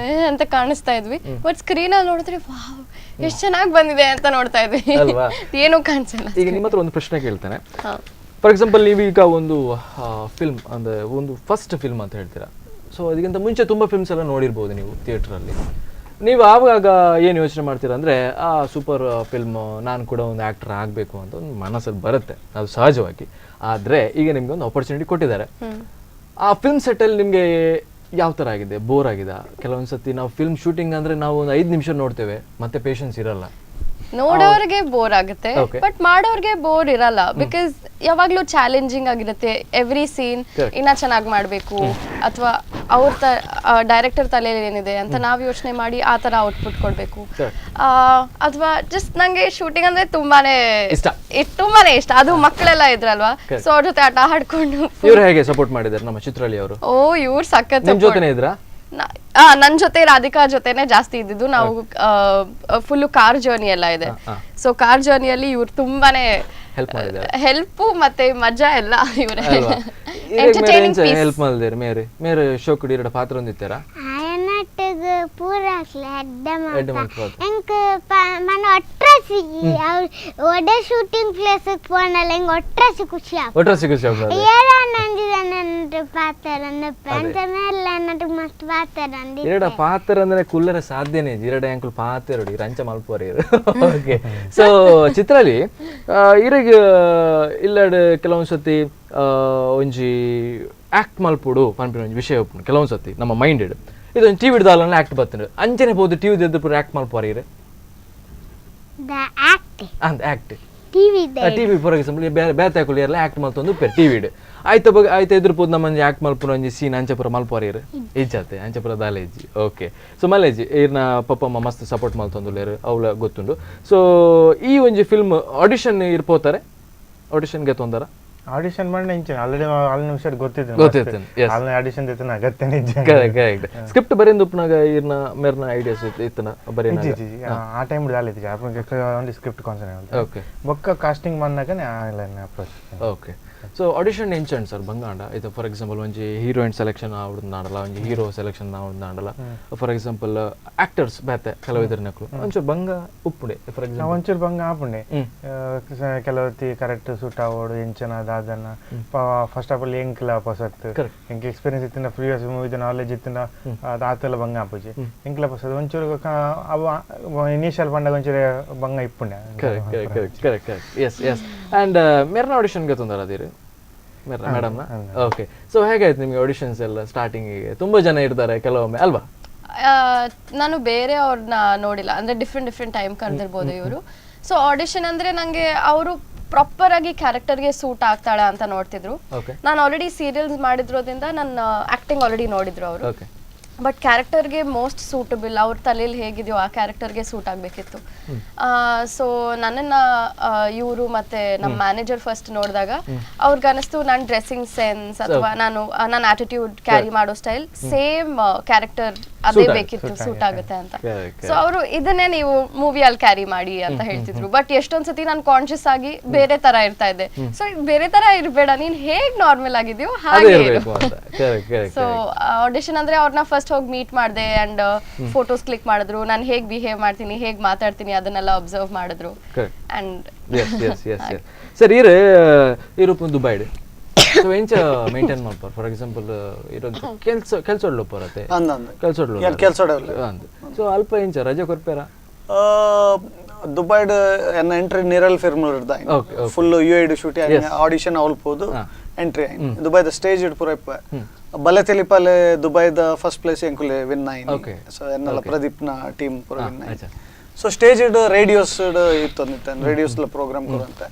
ಅಂತ ಕಾಣಿಸ್ತಾ ಇದ್ವಿ. ಬಟ್ ಸ್ಕ್ರೀನ್ ಅಲ್ಲಿ ನೋಡಿದ್ರೆ ವಾವ್ ಎಷ್ಟು ಚೆನ್ನಾಗಿ ಬಂದಿದೆ ಅಂತ ನೋಡ್ತಾ ಇದ್ವಿ. ಏನೂ ಕಾಣಿಸಲ್ಲ. ಈಗ ನಿಮ್ಮ ಹತ್ರ ಒಂದು ಪ್ರಶ್ನೆ ಕೇಳ್ತೇನೆ. ಫಾರ್ ಎಕ್ಸಾಂಪಲ್ ನೀವೀಗ ಒಂದು ಫಿಲ್ಮ್ ಅಂದರೆ ಒಂದು ಫಸ್ಟ್ ಫಿಲ್ಮ್ ಅಂತ ಹೇಳ್ತೀರಾ. ಸೊ ಅದಕ್ಕಿಂತ ಮುಂಚೆ ತುಂಬ ಫಿಲ್ಮ್ಸ್ ಎಲ್ಲ ನೋಡಿರ್ಬೋದು ನೀವು ಥಿಯೇಟ್ರಲ್ಲಿ. ನೀವು ಆವಾಗ ಏನು ಯೋಚನೆ ಮಾಡ್ತೀರಾ ಅಂದರೆ ಆ ಸೂಪರ್ ಫಿಲ್ಮ್ ನಾನು ಕೂಡ ಒಂದು ಆ್ಯಕ್ಟರ್ ಆಗಬೇಕು ಅಂತ ಒಂದು ಮನಸ್ಸಲ್ಲಿ ಬರುತ್ತೆ, ಅದು ಸಹಜವಾಗಿ. ಆದರೆ ಈಗ ನಿಮಗೆ ಒಂದು ಆಪರ್ಚುನಿಟಿ ಕೊಟ್ಟಿದ್ದಾರೆ. ಆ ಫಿಲ್ಮ್ ಸೆಟ್ಟಲ್ಲಿ ನಿಮಗೆ ಯಾವ ಥರ ಆಗಿದೆ? ಬೋರ್ ಆಗಿದೆ? ಕೆಲವೊಂದು ಸತಿ ನಾವು ಫಿಲ್ಮ್ ಶೂಟಿಂಗ್ ಅಂದರೆ ನಾವು ಒಂದು 5 ನಿಮಿಷ ನೋಡ್ತೇವೆ, ಮತ್ತೆ ಪೇಷನ್ಸ್ ಇರಲ್ಲ. ನೋಡೋರ್ಗೆ ಬೋರ್ ಆಗುತ್ತೆ, ಬಟ್ ಮಾಡೋರ್ಗೆ ಬೋರ್ ಇರಲ್ಲ. ಬಿಕಾಸ್ ಯಾವಾಗ್ಲೂ ಚಾಲೆಂಜಿಂಗ್ ಆಗಿರುತ್ತೆ. ಎವ್ರಿ ಸೀನ್ ಇನ್ನ ಚೆನ್ನಾಗಿ ಮಾಡ್ಬೇಕು, ಅಥವಾ ಅವ್ರ ಡೈರೆಕ್ಟರ್ ತಲೆಯಲ್ಲಿ ಏನಿದೆ ಅಂತ ನಾವ್ ಯೋಚನೆ ಮಾಡಿ ಆ ತರ ಔಟ್ಪುಟ್ ಕೊಡ್ಬೇಕು. ಅಥವಾ ಜಸ್ಟ್ ನಂಗೆ ಶೂಟಿಂಗ್ ಅಂದ್ರೆ ತುಂಬಾನೇ ಇಷ್ಟ. ಅದು ಮಕ್ಕಳೆಲ್ಲ ಇದ್ರಲ್ವಾ, ಸೊ ಅವ್ರ ಜೊತೆ ಆಟ ಆಡ್ಕೊಂಡು. ಇವ್ರು ಹೇಗೆ ಸಪೋರ್ಟ್ ಮಾಡಿದ್ದಾರೆ ನಮ್ಮ ಚಿತ್ರಳಿ ಅವರು? ಓ, ಇವ್ರು ಸಖತ್ ಜೊತೆನೇ ಇದ್ರಾ? ನನ್ ಜೊತೆ ರಾಧಿಕಾ ಜೊತೆನೆ ಜಾಸ್ತಿ ಇದ್ದಿದ್ದು. ನಾವು ಫುಲ್ ಕಾರ್ ಜರ್ನಿ ಎಲ್ಲ ಇದೆ. ಸೊ ಕಾರ್ ಜರ್ನಿಯಲ್ಲಿ ಇವ್ರು ತುಂಬಾನೇ ಹೆಲ್ಪ್ ಮತ್ತೆ ಮಜಾ ಎಲ್ಲ ಇವರೇ ಹೆಲ್ಪ್ ಮಾಡಿದ್ದಾರೆ. ಮೇರೆ ಶೋ ಕುಡಿ ಎರಡು ಪಾತ್ರ ಹೊಂದಿತ್ತಾರಾ? ಪೂರ ಒಟ್ರಾಸಿ ಒಡೆ ಶೂಟಿಂಗ್ ಪ್ಲೇಸ್ ಪೋನಲ್ಲ ಹೆಂಗ್ ಒಟ್ರಾಸಿ ಖುಷಿ ಎರಡು ಪಾತ್ರ ಅಂದ್ರೆ ಕುಲ್ಲರ ಸಾಧ್ಯನೇ ಎರಡು ಆಂಕಲ್ ಪಾತ್ರ ರಂಚ ಮಲ್ಪೋರಿ. ಓಕೆ. ಸೊ ಚಿತ್ರಲಿ ಇರಗ ಇಲ್ಲಡ್ ಕೆಲವೊಂದು ಸತಿ ಒಂಜಿ ಆಕ್ಟ್ ಮಲ್ಪುಡು ಪನ್ಪಿನ ಒಂಜಿ ವಿಷಯ ಒಪ್ಪುಂಡು. ಕೆಲವೊಂದು ಸತಿ ನಮ್ಮ ಮೈಂಡ್ ಇದೊಂದು ಟಿವಿ ಹಿಡ್ದಾಲನ್ನ ಆಕ್ಟ್ ಬರ್ತೀನಿ ಅಂಚನೆ ಬೋದು ಟಿವಿ ಎದ್ದು ಪೂರ ಆಕ್ಟ್ ಮಲ್ಪೋರಿ ಆಕ್ಟ್ ಟಿವಿ ಫಾರ್ ಎಕ್ಸಾಂಪಲ್ ಬೇರೆ ಹಾಕೊಳ್ಳಿ ಎಲ್ಲ ಆಕ್ಟ್ ಮಲ್ತೊಂದು ಟಿವಿ ಇಡು ಆಯ್ತ ಎದುರ್ಬೋದು ನಮ್ಮಂಜಿ ಆಕ್ಟ್ ಮಲ್ಪುನ ಒಂಜಿ ಸೀನ್ ಅಂಚಪುರ ಮಲ್ಪೋರಿ ಇಜ್ಜಾತೆ ಅಂಚಪುರ ದಾಲೆ ಇಜ್ಜಿ. ಓಕೆ. ಸೊ ಮಲ್ಲೇಜಿ ಇರ್ನ ಪಪ್ಪ ಅಮ್ಮ ಮಸ್ತ್ ಸಪೋರ್ಟ್ ಮಲ್ತೊಂದುಲ್ಲೇರು ಅವಳ ಗೊತ್ತುಂಡು. ಸೊ ಈ ಒಂಜಿ ಫಿಲ್ಮ್ ಆಡಿಷನ್ ಇರ್ಪೋತಾರೆ, ಆಡಿಷನ್ಗೆ ತೊಂದರ ಆಡಿಷನ್ ಮಾಡಿ ಇಂಚೆ ಆಲ್ರೆಡಿ ಅಲ್ಲಿ ನಿಮಿಷ ಗೊತ್ತಿತ್ತು, yes. ಅಲ್ಲಿ ಆಡಿಷನ್ ಇತ್ತು ಅಗತ್ಯ ನಿಜ ಕರೆಕ್ಟ್ ಸ್ಕ್ರಿಪ್ಟ್ ಬರೆಯಿಂದ ಉಪ್ಪನಾಗ ಇರ್ನ ಮೇರ್ನ ಐಡಿಯಾಸ್ ಇತ್ತನ ಬರೀ ಆ ಟೈಮ್ ಜಾಲಿತ್ತು ಒಂದು ಸ್ಕ್ರಿಪ್ಟ್ ಕಾನ್ಸೆಪ್ಟ್ ಓಕೆ ಬೊಕ್ಕ ಕಾಸ್ಟಿಂಗ್ ಬಂದಾಗ ಅಪ್ರೋಚ್ ಓಕೆ ಸೊ ಆಡಿಷನ್ ಎಂಚಂಡ್ ಸರ್ ಬಂಗಾಂಡ ಇದು ಫಾರ್ ಎಕ್ಸಾಂಪಲ್ ಒಂಜಿ ಹೀರೋಯಿನ್ ಸೆಲೆಕ್ಷನ್ ಆವಡ್ದಾಂಡಲ ಒಂಜಿ ಹೀರೋ ಸೆಲೆಕ್ಷನ್ ಆವಡ್ದಾಂಡಲ ಫಾರ್ ಎಕ್ಸಾಂಪಲ್ ಆಕ್ಟರ್ಸ್ ಬೇತೆ ಕೆಲವು ಇದ್ರನಕ್ಲು ಒಂಚೂರು ಬಂಗ ಉಪ್ಪುಂಡೆ ಫಾರ್ ಎಕ್ಸಾಂಪಲ್ ಒಂಚೂರು ಬಂಗ ಆಪುಂಡೆ ಕೆಲವತ್ತಿ ಕರೆಕ್ಟ್ ಸೂಟ್ ಆವೋಡು ಎಂಚನ ಅದನ್ನ ಫಸ್ಟ್ ಆಫ್ ಆಲ್ ಎಂಕ್ಲ ಪಸತ್ ಎಂಕ್ ಎಕ್ಸ್ಪೀರಿಯನ್ಸ್ ಇತ್ತಿನ ಪ್ರೀವಿಯಸ್ ಮೂವಿದ ನಾಲೆಜ್ ಇತ್ತಿನ ಆತೆಲ್ಲ ಬಂಗ ಆಪುಜಿ ಎಂಕ್ಲ ಪಸತ್ ಒಂಚೂರು ಅವ ಇನಿಷಿಯಲ್ ಬಂದಾಗ ಒಂಚೂರು ಬಂಗ ಇಪ್ಪುಂಡೆ ಕರೆಕ್ಟ್ ಎಸ್ ಎಸ್ ಆ್ಯಂಡ್ ಮೇರ್ನ ಆಡಿಷನ್ಗೆ ತೊಂದರೆ ಅದಿರಿ ಮೇಡಮ್ನ ಓಕೆ ಸೊ ಹೇಗಾಯ್ತು ನಿಮಗೆ ಆಡಿಷನ್ಸ್ ಎಲ್ಲ ಸ್ಟಾರ್ಟಿಂಗಿಗೆ ತುಂಬ ಜನ ಇರ್ತಾರೆ ಕೆಲವೊಮ್ಮೆ ಅಲ್ವಾ? ನಾನು ಬೇರೆ ಅವ್ರನ್ನ ನೋಡಿಲ್ಲ, ಅಂದ್ರೆ ಡಿಫ್ರೆಂಟ್ ಟೈಮ್ ಕರೆದಿರ್ಬೋದು ಇವರು. ಸೊ ಆಡಿಷನ್ ಅಂದ್ರೆ ನಂಗೆ ಅವರು ಪ್ರಾಪರ್ ಆಗಿ ಕ್ಯಾರೆಕ್ಟರ್ಗೆ ಸೂಟ್ ಆಗ್ತಾಳೆ ಅಂತ ನೋಡ್ತಿದ್ರು. ನಾನು ಆಲ್ರೆಡಿ ಸೀರಿಯಲ್ಸ್ ಮಾಡಿದ್ರೋದ್ರಿಂದ ನನ್ನ ಆಕ್ಟಿಂಗ್ ಆಲ್ರೆಡಿ ನೋಡಿದ್ರು ಅವರು. ಬಟ್ ಕ್ಯಾರೆಕ್ಟರ್ಗೆ ಮೋಸ್ಟ್ ಸೂಟಬಲ್, ಅವ್ರ ತಲೆಯಲ್ಲಿ ಹೇಗಿದೆಯೋ ಆ ಕ್ಯಾರೆಕ್ಟರ್ಗೆ ಸೂಟ್ ಆಗಬೇಕಿತ್ತು. ಸೊ ನನ್ನನ್ನು ಇವರು ಮತ್ತೆ ನಮ್ಮ ಮ್ಯಾನೇಜರ್ ಫಸ್ಟ್ ನೋಡಿದಾಗ ಅವ್ರಿಗೆ ಅನಿಸ್ತು ನನ್ನ ಡ್ರೆಸ್ಸಿಂಗ್ ಸೆನ್ಸ್ ಅಥವಾ ನನ್ನ ಆಟಿಟ್ಯೂಡ್ ಕ್ಯಾರಿ ಮಾಡೋ ಸ್ಟೈಲ್ ಸೇಮ್ ಕ್ಯಾರೆಕ್ಟರ್ ಅದೇ ಬೇಕಿತ್ತು, ಸೂಟ್ ಆಗುತ್ತೆ ಅಂತ. ಸೊ ಅವರು ಇದನ್ನೇ ನೀವು ಮೂವಿಯಲ್ಲಿ ಕ್ಯಾರಿ ಮಾಡಿ ಅಂತ ಹೇಳ್ತಿದ್ರು. ಬಟ್ ಎಷ್ಟೊಂದ್ಸತಿ ನಾನು ಕಾನ್ಶಿಯಸ್ ಆಗಿ ಬೇರೆ ತರ ಇರ್ತಾ ಇದ್ದೆ. ಸೊ ಬೇರೆ ತರ ಇರಬೇಡ, ನೀನ್ ಹೇಗ್ ನಾರ್ಮಲ್ ಆಗಿದ್ಯೋ ಹಾಗೆ. ಸೊ ಆಡಿಷನ್ ಅಂದ್ರೆ ಅವ್ರನ್ನ ಫಸ್ಟ್ ಹೋಗಿ ಮೀಟ್ ಮಾಡಿದೆ ಅಂಡ್ ಫೋಟೋಸ್ ಕ್ಲಿಕ್ ಮಾಡಿದ್ರು, ನಾನು ಹೇಗ್ ಬಿಹೇವ್ ಮಾಡ್ತೀನಿ, ಹೇಗ್ ಮಾತಾಡ್ತೀನಿ ಅದನ್ನೆಲ್ಲ ಅಬ್ಸರ್ವ್ ಮಾಡಿದ್ರು. ಅಂಡ್ ಸರ್ ಇರೋದು ದುಬೈಡ್ ಸೊ ಎಂಚ ಮೇಂಟೈನ್ ಮಾಡ್ಪಾರ ಫಾರ್ ಎಕ್ಸಾಂಪಲ್ ಇರೋದು ಕೆಲ್ಸೊಡ್ಲು ಬರತ್ತೆ ಕೆಲ್ಸೊಡ್ಲು ಸೊ ಅಲ್ಪ ಎಂಚ ರಜೆ ಕೊರ್ಪೇರ ದುಬೈಡ್ ಎನ್ನ ಎಂಟ್ರಿ ನಿರಲ್ ಫಿಲ್ಮ್ ಇರ್ದ ಫುಲ್ ಯುಐಡಿ ಶೂಟ್ ಆಡಿಷನ್ ಅವಲ್ಪೋದು ಎಂಟ್ರಿ ಆಯ್ತು ದುಬೈದ ಸ್ಟೇಜ್ ಇಡ್ ಪೂರ ಇಪ್ಪ ಬಲೆ ತೆಲಿಪಾಲೆ ದುಬೈದ ಫಸ್ಟ್ ಪ್ಲೇಸ್ ಎಂಕುಲೆ ವಿನ್ ಆಯ್ತು. ಸೊ ಎನ್ನಲ್ಲ ಪ್ರದೀಪ್ನ ಟೀಮ್ ಪೂರ ವಿನ್ ಆಯ್ತು. ಸೊ ಸ್ಟೇಜ್ ಇಡ್ ರೇಡಿಯೋಸ್ ಇತ್ತು ರೇಡಿಯೋಸ್ ಪ್ರೋಗ್ರಾಮ್ ಕೊರಂತೆ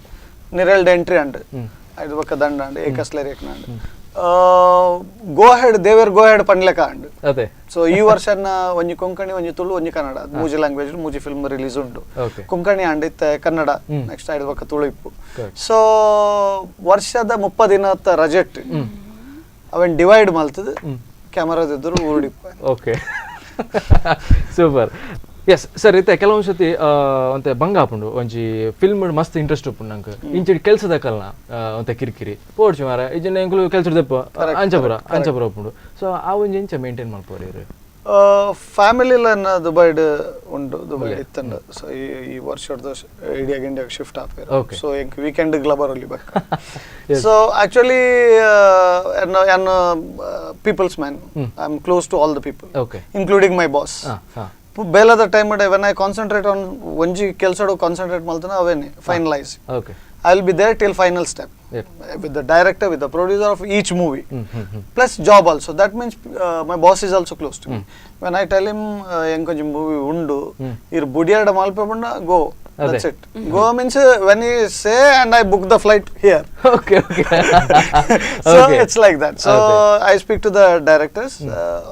ನಿರಲ್ಡ್ ಎಂಟ್ರಿ ಅಂಡ್ ಐದು ಬಕ್ಕ ದಂಡ ಅಂಡ್ ಏಕಸ್ಲೇರ್ ಏಕನಂಡ್ ಗೋ ಹೆಡ್ ದೇವೇರ್ ಗೋ ಹೆಡ್ ಪನ್ಲೆಕ ಅಂಡ್ ಅದೇ. ಸೊ ಈ ವರ್ಷ ಒಂಜಿ ಕೊಂಕಣಿ ಒಂಜಿ ತುಳು ಒಂಜಿ ಕನ್ನಡ ಮೂಜಿ ಲ್ಯಾಂಗ್ವೇಜ್ ಮೂಜಿ ಫಿಲ್ಮ್ ರಿಲೀಸ್ ಉಂಟು. ಕೊಂಕಣಿ ಅಂಡ್ ಇತ್ತೆ ಕನ್ನಡ ನೆಕ್ಸ್ಟ್ ಐದು ಬಕ್ಕ ತುಳು ಇಪ್ಪು. ಸೊ ವರ್ಷದ 30 ದಿನ ರಜೆಟ್ ಅವನ್ ಡಿವೈಡ್ ಮಲ್ತದ ಕ್ಯಾಮರಾದಿದ್ರು ಊರ್ಡಿಪ್ಪ. Okay super. ಎಸ್ ಸರ್ ಇತ್ತೆ ಕೆಲವೊಂದು ಸತಿ ಒಂತೆ ಬಂಗ ಹಾಪುಂಡು ಒಂಜಿ ಫಿಲ್ಮ್ ಮಸ್ತ್ ಇಂಟ್ರೆಸ್ಟ್ ಉಪ್ಪುಂಡು ನಂಗೆ ಇಂಚಿ ಕೆಲ್ಸದ ಕಲ್ನ ಒಂತೆ ಕಿರಿಕಿರಿ ಪೋಡ್ಚು ಮಾರ ಇಜನ್ನ ಎಂಕ್ಲು ಕೆಲ್ಸದ ದೆಪ್ಪ ಅಂಚಪುರ ಉಪ್ಪುಂಡು. ಸೊ ಆ ಒಂಜಿ ಇಂಚ ಮೇಂಟೈನ್ ಮಾಡ್ಕೋರಿ ಇವ್ರು ಫ್ಯಾಮಿಲಿಲ ದುಬೈಡ್ ಉಂಡು ದುಬೈ ಇತ್ತಂಡ. ಸೊ ಈ ವರ್ಷದ ಇಂಡಿಯಾಗೆ ಶಿಫ್ಟ್ ಆಗ್ತಾರೆ. ಸೊ ಎಂಕ್ ವೀಕೆಂಡ್ ಗ್ಲಬರ್ ಅಲ್ಲಿ ಬೇಕು. ಸೊ ಆಕ್ಚುಲಿ ಎನ್ peoples man, I am close to all the people including my boss. ಬೇಲದ time when I concentrate on ಒಂಜಿ ಕೆಲ್ಸಡು ಕಾನ್ಸಂಟ್ರೇಟ್ ಮಾಡ್ತಾನೆ ಅವೇನೆ finalise. I will be there till final step with the director, with the producer of each movie, plus job also. That means my boss is also close to me. When I tell him enkonji movie undu ir budiyada malpabunda go, that's it. Go means when he say and I book the flight here. Okay So it's like that. So I speak to the directors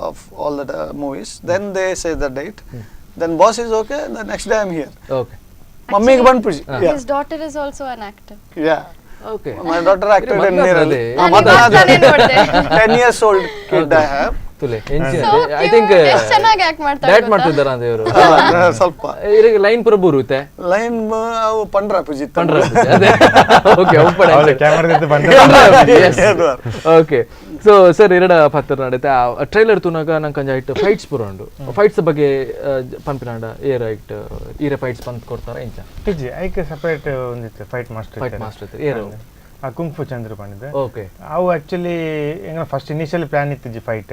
of all the movies, then they say the date, then boss is okay, the next day I'm here. Okay. Mummy ke ban puji. His daughter is also an actor. Yeah. Okay. My daughter acted in Niral. 10 years old kid I have. ತುಲೆ ಐ ಥಿಂಕ್ ಚೆನ್ನಾಗಿ ಆಕ್ಟ್ ಮಾಡ್ತಾರೆ ಡೈರೆಕ್ಟ್ ಮಾಡ್ತಿದ್ದಾರ ಅಂತ ಇವರು ಸ್ವಲ್ಪ ಇವರಿಗೆ ಲೈನ್ ಪುರ ಬರುತ್ತೆ ಲೈನ್ ಅವು ಪಂಡ್ರ ಪೂಜಿ ಅದೇ ಓಕೆ ಒಪ್ಪಡೆ ಕ್ಯಾಮರಾದಿಂದ ಓಕೆ. ಸೊ ಸರ್ ಎರಡ ಪತ್ತರ ನಡೀತೆ ಟ್ರೈಲರ್ ತುನಾಗ ನಂಗೆ ಕಂಜ ಐಟ್ ಫೈಟ್ಸ್ ಪುರ ಉಂಡು ಫೈಟ್ಸ್ ಬಗ್ಗೆ ಪಂಪಿನಾಂಡ ಏರ್ ಐಟ್ ಈರೆ ಫೈಟ್ಸ್ ಪಂತ್ ಕೊಡ್ತಾರ ಇಂಚ ಟಿಜಿ ಐಕೆ ಸಪರೇಟ್ ಒಂದಿತ್ತು ಫೈಟ್ ಮಾಸ್ಟರ್ ಏರು ಆ ಕುಂಫು ಚಂದ್ರ ಪಂಡಿದೆ. ಓಕೆ ಅವು ಆಕ್ಚುಲಿ ಹೆಂಗ ಫಸ್ಟ್ ಇನಿಷಿಯಲ್ ಪ್ಲಾನ್ ಇತ್ತಿಜಿ ಫೈಟ್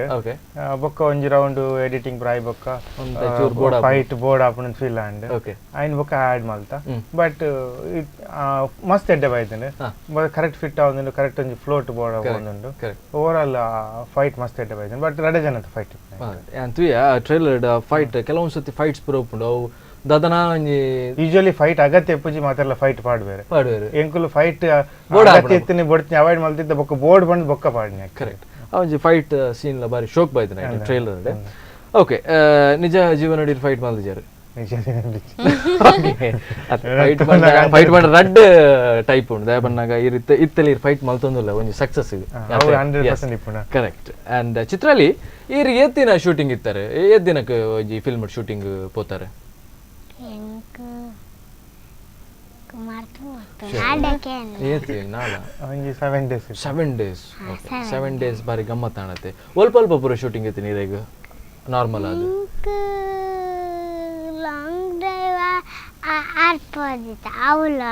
ಬೊಕ್ಕ ಒಂಜಿ ರೌಂಡ್ ಎಡಿಟಿಂಗ್ ಪ್ರಾಯ್ ಬೊಕ್ಕ ಫೈಟ್ ಬೋರ್ಡ್ ಆಪುನ ಫೀಲ್ ಅಂಡ್ ಐನ್ ಬೊಕ್ಕ ಆಡ್ ಮಲ್ತ ಬಟ್ ಮಸ್ತ್ ಎಡ್ಡೆ ಬಾಯ್ತಂಡೆ ಕರೆಕ್ಟ್ ಫಿಟ್ ಆವೊಂದುಂಡು ಕರೆಕ್ಟ್ ಒಂಜಿ ಫ್ಲೋಟ್ ಬೋರ್ಡ್ ಆವೊಂದುಂಡು ಓವರ್ ಆಲ್ ಫೈಟ್ ಮಸ್ತ್ ಎಡ್ಡೆ ಬಾಯ್ತಂಡೆ ಬಟ್ ರಡೆ ಜನದ ಫೈಟ್ ಅಂತೂ ಟ್ರೈಲರ್ ಫೈಟ್ ಕೆಲವೊಂದು ಸತಿ ಫೈಟ್ಸ್ ಪುರ ಉಪ್ಪುಂಡು ಅವು ದಾದನ ಯೂಶುವಲಿ ಫೈಟ್ ಅಗತ್ಯ ಎಪ್ಪುಜಿ ಮಾತೆಲ್ಲ ಫೈಟ್ ಪಾಡ್ಬೇರೆ ಎಂಕುಲು ಫೈಟ್ ಅಗತ್ಯ ಎತ್ತಿನಿ ಬಡ್ತೀನಿ ಅವಾಯ್ಡ್ ಮಲ್ತಿದ್ದ ಬೊಕ್ಕ ಬೋರ್ಡ್ ಬಂದು ಬೊಕ್ಕ ಪಾಡ್ನಿ. ಕರೆಕ್ಟ್ ಅವಂಜಿ ಫೈಟ್ ಸೀನ್ ಬಾರಿ ಶೋಕ್ ಬಾಯ್ತಾನೆ ಟ್ರೈಲರ್. ಓಕೆ ನಿಜ ಜೀವನ ಫೈಟ್ ಮಲ್ದಿಜಾರು ಫೈಟ್ ಮಾಡ ರಡ್ ಟೈಪ್ ಉಂಟು ದಯಪನ್ನಾಗ ಈ ರೀತಿ ಇತ್ತಲ್ಲಿ ಫೈಟ್ ಮಲ್ತೊಂದಿಲ್ಲ ಒಂದು ಸಕ್ಸಸ್ ಇದೆ ಕರೆಕ್ಟ್. ಅಂಡ್ ಚಿತ್ರಲಿ ಈ ಎತ್ತಿನ ಶೂಟಿಂಗ್ ಇತ್ತಾರೆ ದಿನಕ್ಕೆ ಈ ಫಿಲ್ಮ್ ಶೂಟಿಂಗ್ ಪೋತಾರೆ 7 days ಬಾರಿ ಗಮ್ಮತ್ ಕಾಣತ್ತೆ. ಅಲ್ಪ ಪೂರ ಶೂಟಿಂಗ್ ಐತಿ ನೀರಾಗ ನಾರ್ಮಲ್ ಆದ ಲಾಂಗ್ ಡ್ರೈವ್ ಆಡ್ಬೋದಿತ್ತು ಅವಳು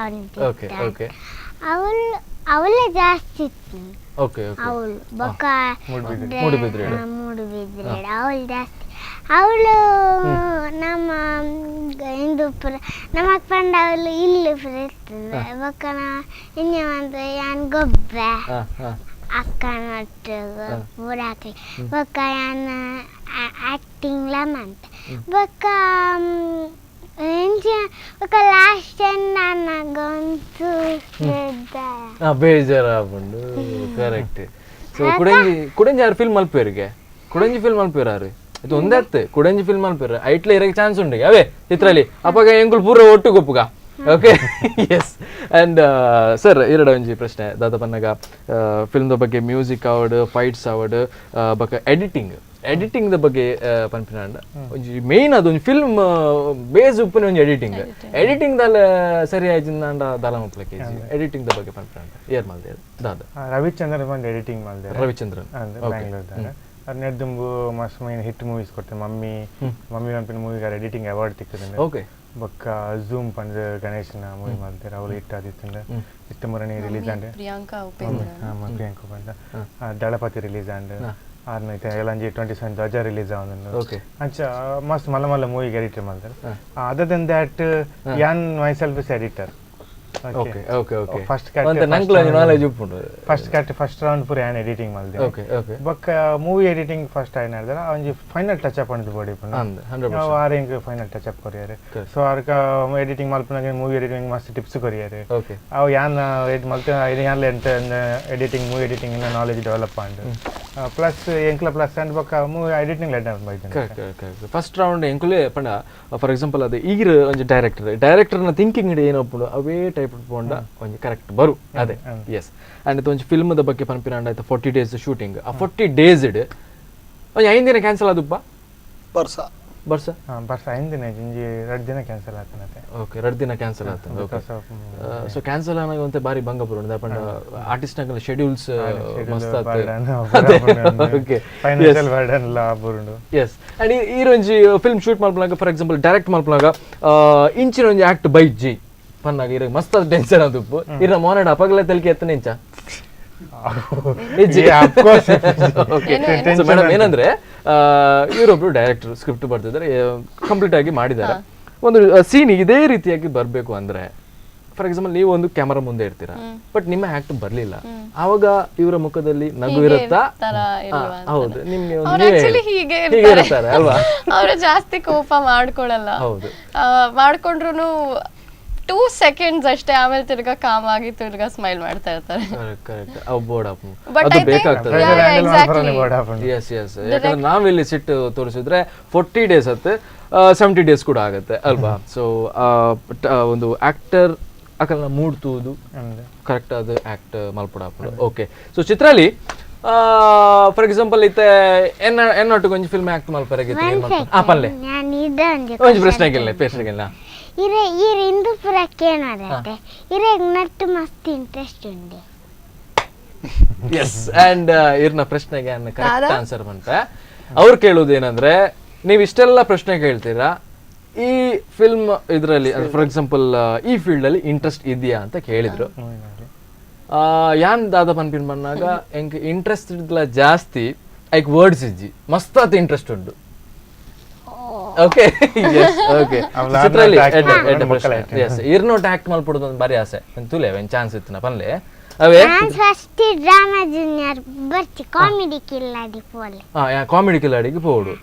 ಅವಳೇ ಜಾಸ್ತಿ ಇತ್ತು. ಅವಳು ಬೊಕ್ಕ ಮೂಡುಬಿದ್ರೆ ಅವಳು ಜಾಸ್ತಿ ಅವಳು ನಮ್ಮ ಹಿಂದೂಪುರ ನಮ್ಮ ಪಂಡ ಅವಳು ಇಲ್ಲಿ ಇರ್ತದೆ ಬೊಕ್ಕನ ಇನ್ನೇ ಒಂದು ಯಾನ್ ಗೊಬ್ಬೆ ಅಕ್ಕನೊಟ್ಟು ಬುಡಾಕಿ ಬೊಕ್ಕ ಯಾನ್ ಆಕ್ಟಿಂಗ್ ಲಮಂತ ಬೊಕ್ಕ ఒక లాస్ట్ టైం నాన్న గొంతు ಬೇಜಾರಾಗ್ಬಂಡು ಕರೆಕ್ಟ್. ಸೊ ಕುಡಂಜಿ ಯಾರು ಫಿಲ್ಮ್ ಮಲ್ಪೇರಿಗೆ ಕುಡಂಜಿ ಫಿಲ್ಮ್ ಮಲ್ಪೇರಾರು ಇದು ಒಂದೇ ಅತ್ತೆ ಕುಡಂಜಿ ಫಿಲ್ಮ್ ಮಲ್ಪೇರ ಐಟ್ಲೆ ಇರಕ್ಕೆ ಚಾನ್ಸ್ ಉಂಟು ಅವೇ ಚಿತ್ರಲಿ ಅಪ್ಪಾಗ ಎಂಕುಲ್ ಪೂರ ಒಟ್ಟು ಗೊಪ್ಪುಗ ಓಕೆ ಎಸ್. ಆ್ಯಂಡ್ ಸರ್ ಎರಡು ಒಂಜಿ ಪ್ರಶ್ನೆ ದಾದ ಪನ್ನಗ ಫಿಲ್ಮ್ದ ಬಗ್ಗೆ ಮ್ಯೂಸಿಕ್ ಆವಡ್ ಫೈಟ್ಸ್ ಆವಡ್ ಬಕ ಎಡಿಟಿಂಗ್ ದ ಬಗ್ಗೆ ಪನ್ಪಿನಾಂಡ ಒಂಜಿ ಮೇನ್ ಅದೊಂದು ಫಿಲ್ಮ್ ಬೇಸ್ ಉಪ್ಪುನ ಒಂಜಿ ಎಡಿಟಿಂಗ್ ದಾಲ ಸರಿ ಆಯ್ತಿಂದಾಂಡ ದಾಲ ಮುಪ್ಲ ಕೆಜಿ ಎಡಿಟಿಂಗ್ ದ ಬಗ್ಗೆ ಪನ್ಪಿನಾಂಡ ಏರ್ ಮಲ್ದೆ ದಾದ ರವಿಚಂದ್ರನ್ ಬಂದು ಎಡಿಟಿಂಗ್ ಮಲ್ದೆ ರವಿಚಂದ್ರನ್ ಬ್ಯಾಂಗ್ಳೂರ್ದಾರ ಅದು ನೆಡ್ದುಂಬು ಮಸ್ತ್ ಮೈನ್ ಹಿಟ್ ಮೂವೀಸ್ ಕೊಡ್ತೆ ಮಮ್ಮಿ ಪನ್ಪಿನ ಮೂವಿಗಾರ ಎಡಿಟಿಂಗ್ ಅವಾರ್ಡ್ ತಿಕ್ಕದಂಡೆ ಓಕೆ ಬೊಕ್ಕ ಝೂಮ್ ಪಂದ್ ಗಣೇಶನ ಮೂವಿ ಮಾಡ್ತಾರೆ ಅವಳು ಹಿಟ್ ಆದಿತ್ತಂದ್ರೆ ಇಷ್ಟಮರನಿ ರಿಲೀಸ್ ಆಂಡ್ ಪ್ರಿಯಾಂಕಾ ಬಂದ ದಳಪತಿ ರಿಲೀಸ್ ಆಂಡ್ ಆರ್ನೈತೆ ಎಲ್ಲಂಜಿ 27 ಧ್ವಜ ರಿಲೀಸ್ ಆವೊಂದು ಅಂಚ ಮಸ್ತ್ ಮಲ್ಲ ಮಲ್ಲ ಮೂವಿಗೆ ಎಡಿಟರ್ ಮಾಡ್ತಾರೆ. ಅದರ್ ದೆನ್ ದ್ಯಾಟ್ ಯಾನ್ my self is editor. First round ಪೂರ ಯಾನ್ ಎಡಿಟಿಂಗ್ ಮಾಡ್ದೆ ಬೊಕ್ಕ ಮೂವಿ ಎಡಿಟಿಂಗ್ ಫಸ್ಟ್ ಆಯ್ನ ಹೇಳಿದ್ರೆ ಒಂಜಿ ಫೈನಲ್ ಟಚ್ ಅಪ್ ಅಂದ್ ಬೋಡಿ ನಾವು ಆರೆಂಗ್ ಫೈನಲ್ ಟಚ್ ಅಪ್ ಕೊರಿಯಾರೆ. ಸೊ ಅದಕ್ಕ ಎಡಿಟಿಂಗ್ ಮಲ್ಪನಾಗ ಮೂವಿ ಎಡಿಟಿಂಗ್ ಮಸ್ತ್ ಟಿಪ್ಸ್ ಕೊರಿಯಾರೆ. ಅವು ಯಾನ್ ಮಲ್ತ ಯಾನ್ ಎಂತ ಎಡಿಟಿಂಗ್ ಮೂವಿ ಎಡಿಟಿಂಗ್ ಇನ್ನ ನಾಲೆಜ್ ಡೆವಲಪ್ ಆಂಡ್ ಪ್ಲಸ್ ಎಂಕ್ಲ ಪ್ಲಸ್ ಅಂಡ್ ಬೊಕ್ಕ ಮೂವಿ ಎಡಿಟಿಂಗ್ ಲೆಟ್ ಬೈದೆ ಫಸ್ಟ್ ರೌಂಡ್ ಎಂಕುಲೆ ಪಂಡ ಫಾರ್ ಎಕ್ಸಾಂಪಲ್ ಅದು ಈಗಿರ ಒಂಜಿ ಡೈರೆಕ್ಟರ್ನ ಥಿಂಕಿಂಗ್ ಇಡ ಏನಪ್ಪು ಅವೇ ಟೈಪ್ ಪೋಂಡ ಒಂಜಿ ಕರೆಕ್ಟ್ ಬರು ಅದೇ ಎಸ್. ಅಂಡ್ ಇದು ಒಂಜಿ ಫಿಲ್ಮ್ದ ಬಗ್ಗೆ ಪನ್ಪಿನಾಂಡ ಆಯ್ತು 40 days ಶೂಟಿಂಗ್ ಆ 40 days ಇಡ್ ಒಂಜಿ 5 ದಿನ ಕ್ಯಾನ್ಸಲ್ ಆದುಪ್ಪ ಬರ್ಸ 5 ದಿನ ಇಂಜಿ 2 ದಿನ ಕ್ಯಾನ್ಸಲ್ ಆತನತೆ. ಓಕೆ 2 ದಿನ ಕ್ಯಾನ್ಸಲ್ ಆತನ. ಓಕೆ ಸೊ ಕ್ಯಾನ್ಸಲ್ ಆನಾಗ ಒಂತೆ ಬಾರಿ ಭಂಗ ಬರೋಣ ದಪಂಡ ಆರ್ಟಿಸ್ಟ್ ನಗಲ ಶೆಡ್ಯೂಲ್ಸ್ ಮಸ್ತ್ ಆತ ಓಕೆ ಫೈನಾನ್ಷಿಯಲ್ ಬರ್ಡನ್ ಲಾ ಬರುಂಡು ಎಸ್. ಅಂಡ್ ಈ ರಂಜಿ ಫಿಲ್ಮ್ ಶೂಟ್ ಮಲ್ಪನಾಗ ಫಾರ್ ಎಕ್ಸಾಂಪಲ್ ಡೈರೆಕ್ಟ್ ಮಲ್ಪನಾಗ ಇಂಚಿನ ಒಂಜಿ ಆಕ್ಟ್ ಬೈಜಿ ಪನ್ನಾಗ ಇರ ಮಸ್ತ್ ಟೆನ್ಷನ್ ಆದುಪ್ಪು ಇರ ಮೋನಡ ಅಪಗಲ ತಲ್ಕೆ ಎತ್ತನೆ ಇಂಚ ಮೇಡಮ್ ಏನಂದ್ರೆ ಇವರೊಬ್ರು ಡೈರೆಕ್ಟರ್ ಸ್ಕ್ರಿಪ್ಟ್ ಬರ್ತಿದ್ದಾರೆ ಕಂಪ್ಲೀಟ್ ಆಗಿ ಮಾಡಿದ್ದಾರೆ. ಒಂದು ಸೀನ್ ಇದೇ ರೀತಿಯಾಗಿ ಬರ್ಬೇಕು ಅಂದ್ರೆ ಫಾರ್ ಎಕ್ಸಾಂಪಲ್ ನೀವು ಒಂದು ಕ್ಯಾಮರಾ ಮುಂದೆ ಇರ್ತೀರಾ ಬಟ್ ನಿಮ್ಮ ಆಕ್ಟ್ ಬರ್ಲಿಲ್ಲ ಆವಾಗ ಇವರ ಮುಖದಲ್ಲಿ ನಗು ಇರುತ್ತಾ? ಹೌದು ನಿಮ್ಗೆ ಹೀಗೆ ಇರ್ತಾರೆ ಅಲ್ವಾ, ಅವರು ಜಾಸ್ತಿ ಕೋಪ ಮಾಡ್ಕೊಳಲ್ಲ, ಮಾಡ್ಕೊಂಡ್ರು 2 seconds ಅಷ್ಟೇ, ಆಮೇಲೆ ತಿರ್ಗಾ ಕಾಮ್ ಆಗಿ ತಿರ್ಗಾ ಸ್ಮೈಲ್ ಮಾಡ್ತಾ ಇರ್ತಾರೆ. ಯಾಕಂದ್ರೆ ನಾವಿಲ್ಲಿ ಸಿಟ್ಟು ತೋರಿಸಿದ್ರೆ 40 days ಅತ್ತೆ 70 days ಕೂಡ ಆಗತ್ತೆ ಅಲ್ವಾ. ಸೊ ಒಂದು ಆಕ್ಟರ್ ಅಕಲ್ನ ಮೂಡ್ ತೂದು ಕರೆಕ್ಟ್ ಅದು ಆಕ್ಟ್ ಮಲ್ಪುಡಾಪುಡು. ಓಕೆ ಸೊ ಚಿತ್ರಲಿ ಫಾರ್ ಎಕ್ಸಾಂಪಲ್ ಇತ್ತೆ ಎನ್ನೊಟ್ಟು ಕೊಂಚ ಫಿಲ್ಮ್ ಆಕ್ಟ್ ಮಲ್ಪರಾಗಿತ್ತು ಪಲ್ಲೆ ಒಂಜಿ ಪ್ರಶ್ನೆಗಿಲ್ಲ ಇರೆ ಈ ಹಿಂದೂಪುರಕ್ಕೆ ಏನಾದತ್ತೆ ಇರೆಗ್ ನಟ್ಟು ಮಸ್ತ್ ಇಂಟ್ರೆಸ್ಟ್ ಉಂಡೆ. ಎಸ್ ಅಂಡ್ ಇರ್ನ ಪ್ರಶ್ನೆಗೆ ಕರೆಕ್ಟ್ ಆನ್ಸರ್ ಬಂತ. ಅವ್ರು ಕೇಳೋದು ಏನಂದ್ರೆ ನೀವು ಇಷ್ಟೆಲ್ಲ ಪ್ರಶ್ನೆ ಕೇಳ್ತೀರಾ, ಈ ಫಿಲ್ಮ್ ಇದರಲ್ಲಿ ಫಾರ್ ಎಕ್ಸಾಂಪಲ್ ಈ ಫೀಲ್ಡ್ ಅಲ್ಲಿ ಇಂಟ್ರೆಸ್ಟ್ ಇದೆಯಾ ಅಂತ ಕೇಳಿದ್ರು. ಯಾನ್ ದಾದ ಪನ್ಪಿನ್ ಬಂದಾಗ ಎಂಕ್ ಇಂಟ್ರೆಸ್ಟ್ ಇದ್ಲ ಜಾಸ್ತಿ ಐಕ್ ವರ್ಡ್ಸ್ ಇಜ್ಜಿ ಮಸ್ತ್ ಆತ ಇಂಟ್ರೆಸ್ಟ್ ಉಂಟು. ಓಕೆ ಓಕೆ ಚಿತ್ರಲಿ ಇರ್ನೋಟ್ ಆಕ್ಟ್ ಮಲ್ಪಡುದು ಬಾರಿ ಆಸೆ ತುಲೆ ಒಂದು ಚಾನ್ಸ್ ಇತ್ತು ಪನ್ಲೆ ಅವೇ ಫಸ್ಟ್ ಡ್ರಾಮಾ ಜೂನಿಯರ್ ಬರ್ತಿ ಕಾಮಿಡಿ ಕಿಲ್ಲಾಡಿಗೆ ಪೋಡು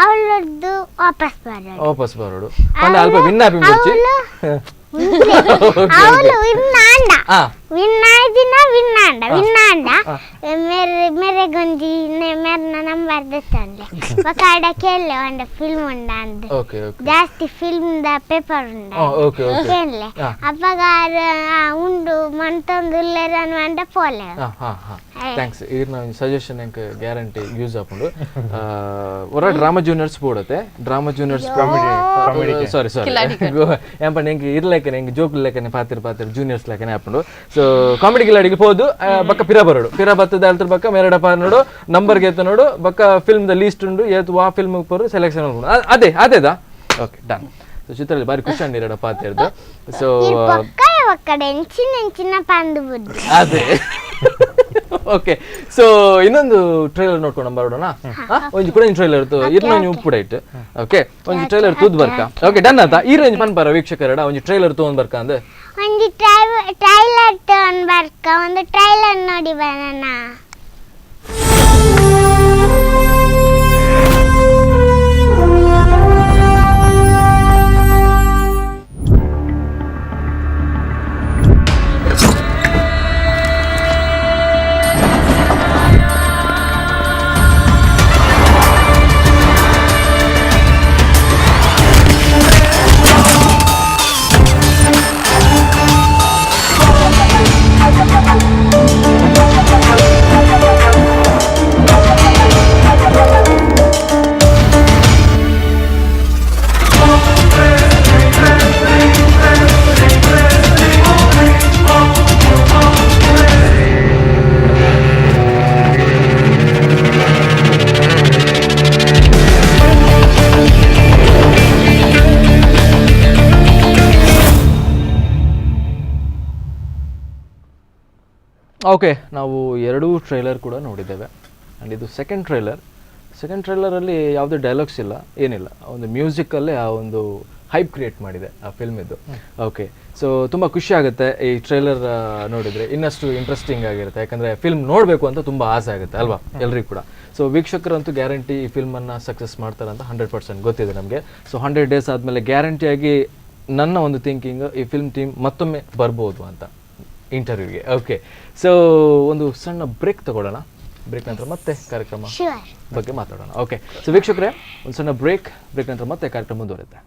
ಅವಳದ್ದು ವಾಪಸ್ ಬರೋಡು ಪಂಡ ಅಲ್ಪ ವಿನ್ ಆಪಿ ಮುಚ್ಚಿ ಅವಳು ವಿನ್ ಆಂಡ విన్నాండ मेरे गंजी ने मेरा नंबर देतांडे बकाड़ा खेलले अंड फिल्म ఉండండి ఓకే ఓకే ಜಾಸ್ತಿ ಫಿಲ್ಮ್ ದ ಪೇಪರ್ ఉండండి ఓకే ఓకే ಕೇಳಲೆ ಅಪ್ಪಗಾರ ಉಂಡು ಮಂತೊಂದುಲ್ಲೆರನು ಅಂಡ ಪೋಲೆ ಥ್ಯಾಂಕ್ಸ್ ಇದನ್ನ ಸಜೆಷನ್ ಎಂಕ್ ಗ್ಯಾರಂಟಿ ಯೂಸ್ ಆಪುಂಡು ಒರ ಡ್ರಾಮಾ ಜೂನಿಯರ್ಸ್ ಪೋಡತೆ ಡ್ರಾಮಾ ಜೂನಿಯರ್ಸ್ ಸಾರಿ ಎಂಪಂಡ ಎಂಕ್ ಇರ್ಲೆಕ್ಕನೆ ಎಂಕ್ ಜೋಕ್ ಲೆಕ್ಕನೆ ಪಾತಿರ್ ಜೂನಿಯರ್ಸ್ ಲೆಕ್ಕನೆ ಆಪುಂಡು ಸೊ ಕಾಮಿಡಿ ಗಿಲಾಡಿಗೆ ಹೋದು ಬಕ್ಕ ಪಿರ ಬರೋಡು ಪಿರ ಬತ್ತದ ಅಲ್ತರ ಬಕ್ಕ ಮೇರಡಪ್ಪ ನೋಡು ನಂಬರ್ ಗೆತ್ತ ನೋಡು ಬಕ್ಕ ಫಿಲ್ಮ್ ದ ಲೀಸ್ಟ್ ಉಂಡು ಏತು ಆ ಫಿಲ್ಮ್ ಪೋರು ಸೆಲೆಕ್ಷನ್ ಮಾಡ್ಕೊಂಡು ಅದೇದಾ ಓಕೆ ಡನ್ ಸೊ ಚಿತ್ರದಲ್ಲಿ ಬಾರಿ ಖುಷಿ ಅಂದಿರಡಪ್ಪ ಅಂತ ಹೇಳ್ದು ಸೊ ಅದೇ ಓಕೆ ಸೊ ಇನ್ನೊಂದು ಟ್ರೈಲರ್ ನೋಡ್ಕೊಂಡು ಬರೋಣ ಒಂಜಿ ಕೂಡ ಟ್ರೈಲರ್ ಇರ್ನ ಉಪ್ಪುಡ ಇಟ್ಟು ಓಕೆ ಒಂಜಿ ಟ್ರೈಲರ್ ತೂದ್ ಬರ್ಕ ಓಕೆ ಡನ್ ಆತ ಈ ರೇಂಜ್ ಪನ್ಪಾರ ವೀಕ್ಷಕರಡ ಒಂಜಿ ಟ್ರೈಲರ್ ತಗೊಂಡ್ ಬರ್ಕ ಅಂದ ಒಂಜಿ ಟ್ರೈಲರ್ ತಗೊಂಡ್ ಬರ್ಕ ಒಂದು ಟ್ರೈಲರ್ ನೋಡಿ ಬರೋಣ ಓಕೆ ನಾವು ಎರಡೂ ಟ್ರೈಲರ್ ಕೂಡ ನೋಡಿದ್ದೇವೆ ಆ್ಯಂಡ್ ಇದು ಸೆಕೆಂಡ್ ಟ್ರೈಲರಲ್ಲಿ ಯಾವುದೇ ಡೈಲಾಗ್ಸ್ ಇಲ್ಲ ಏನಿಲ್ಲ ಒಂದು ಮ್ಯೂಸಿಕಲ್ಲೇ ಆ ಒಂದು ಹೈಪ್ ಕ್ರಿಯೇಟ್ ಮಾಡಿದೆ ಆ ಫಿಲ್ಮ್ ಇದು ಓಕೆ ಸೊ ತುಂಬ ಖುಷಿ ಆಗುತ್ತೆ ಈ ಟ್ರೈಲರ್ ನೋಡಿದರೆ ಇನ್ನಷ್ಟು ಇಂಟ್ರೆಸ್ಟಿಂಗ್ ಆಗಿರುತ್ತೆ ಯಾಕಂದರೆ ಫಿಲ್ಮ್ ನೋಡಬೇಕು ಅಂತ ತುಂಬ ಆಸೆ ಆಗುತ್ತೆ ಅಲ್ವಾ ಎಲ್ರಿಗೂ ಕೂಡ ಸೊ ವೀಕ್ಷಕರಂತೂ ಗ್ಯಾರಂಟಿ ಈ ಫಿಲ್ಮನ್ನು ಸಕ್ಸಸ್ ಮಾಡ್ತಾರೆ ಅಂತ 100% ಗೊತ್ತಿದೆ ನಮಗೆ ಸೊ 100 ಡೇಸ್ ಆದಮೇಲೆ ಗ್ಯಾರಂಟಿಯಾಗಿ ನನ್ನ ಒಂದು ಥಿಂಕಿಂಗ್ ಈ ಫಿಲ್ಮ್ ಟೀಮ್ ಮತ್ತೊಮ್ಮೆ ಬರ್ಬೋದು ಅಂತ ಇಂಟರ್ವ್ಯೂಗೆ ಓಕೆ ಸೊ ಒಂದು ಸಣ್ಣ ಬ್ರೇಕ್ ತಗೊಳ್ಳೋಣ ಬ್ರೇಕ್ ನಂತರ ಮತ್ತೆ ಕಾರ್ಯಕ್ರಮ ಬಗ್ಗೆ ಮಾತಾಡೋಣ ಓಕೆ ಸೊ ವೀಕ್ಷಕರೇ ಒಂದು ಸಣ್ಣ ಬ್ರೇಕ್ ನಂತರ ಮತ್ತೆ ಕಾರ್ಯಕ್ರಮ ಮುಂದುವರಿಯುತ್ತೆ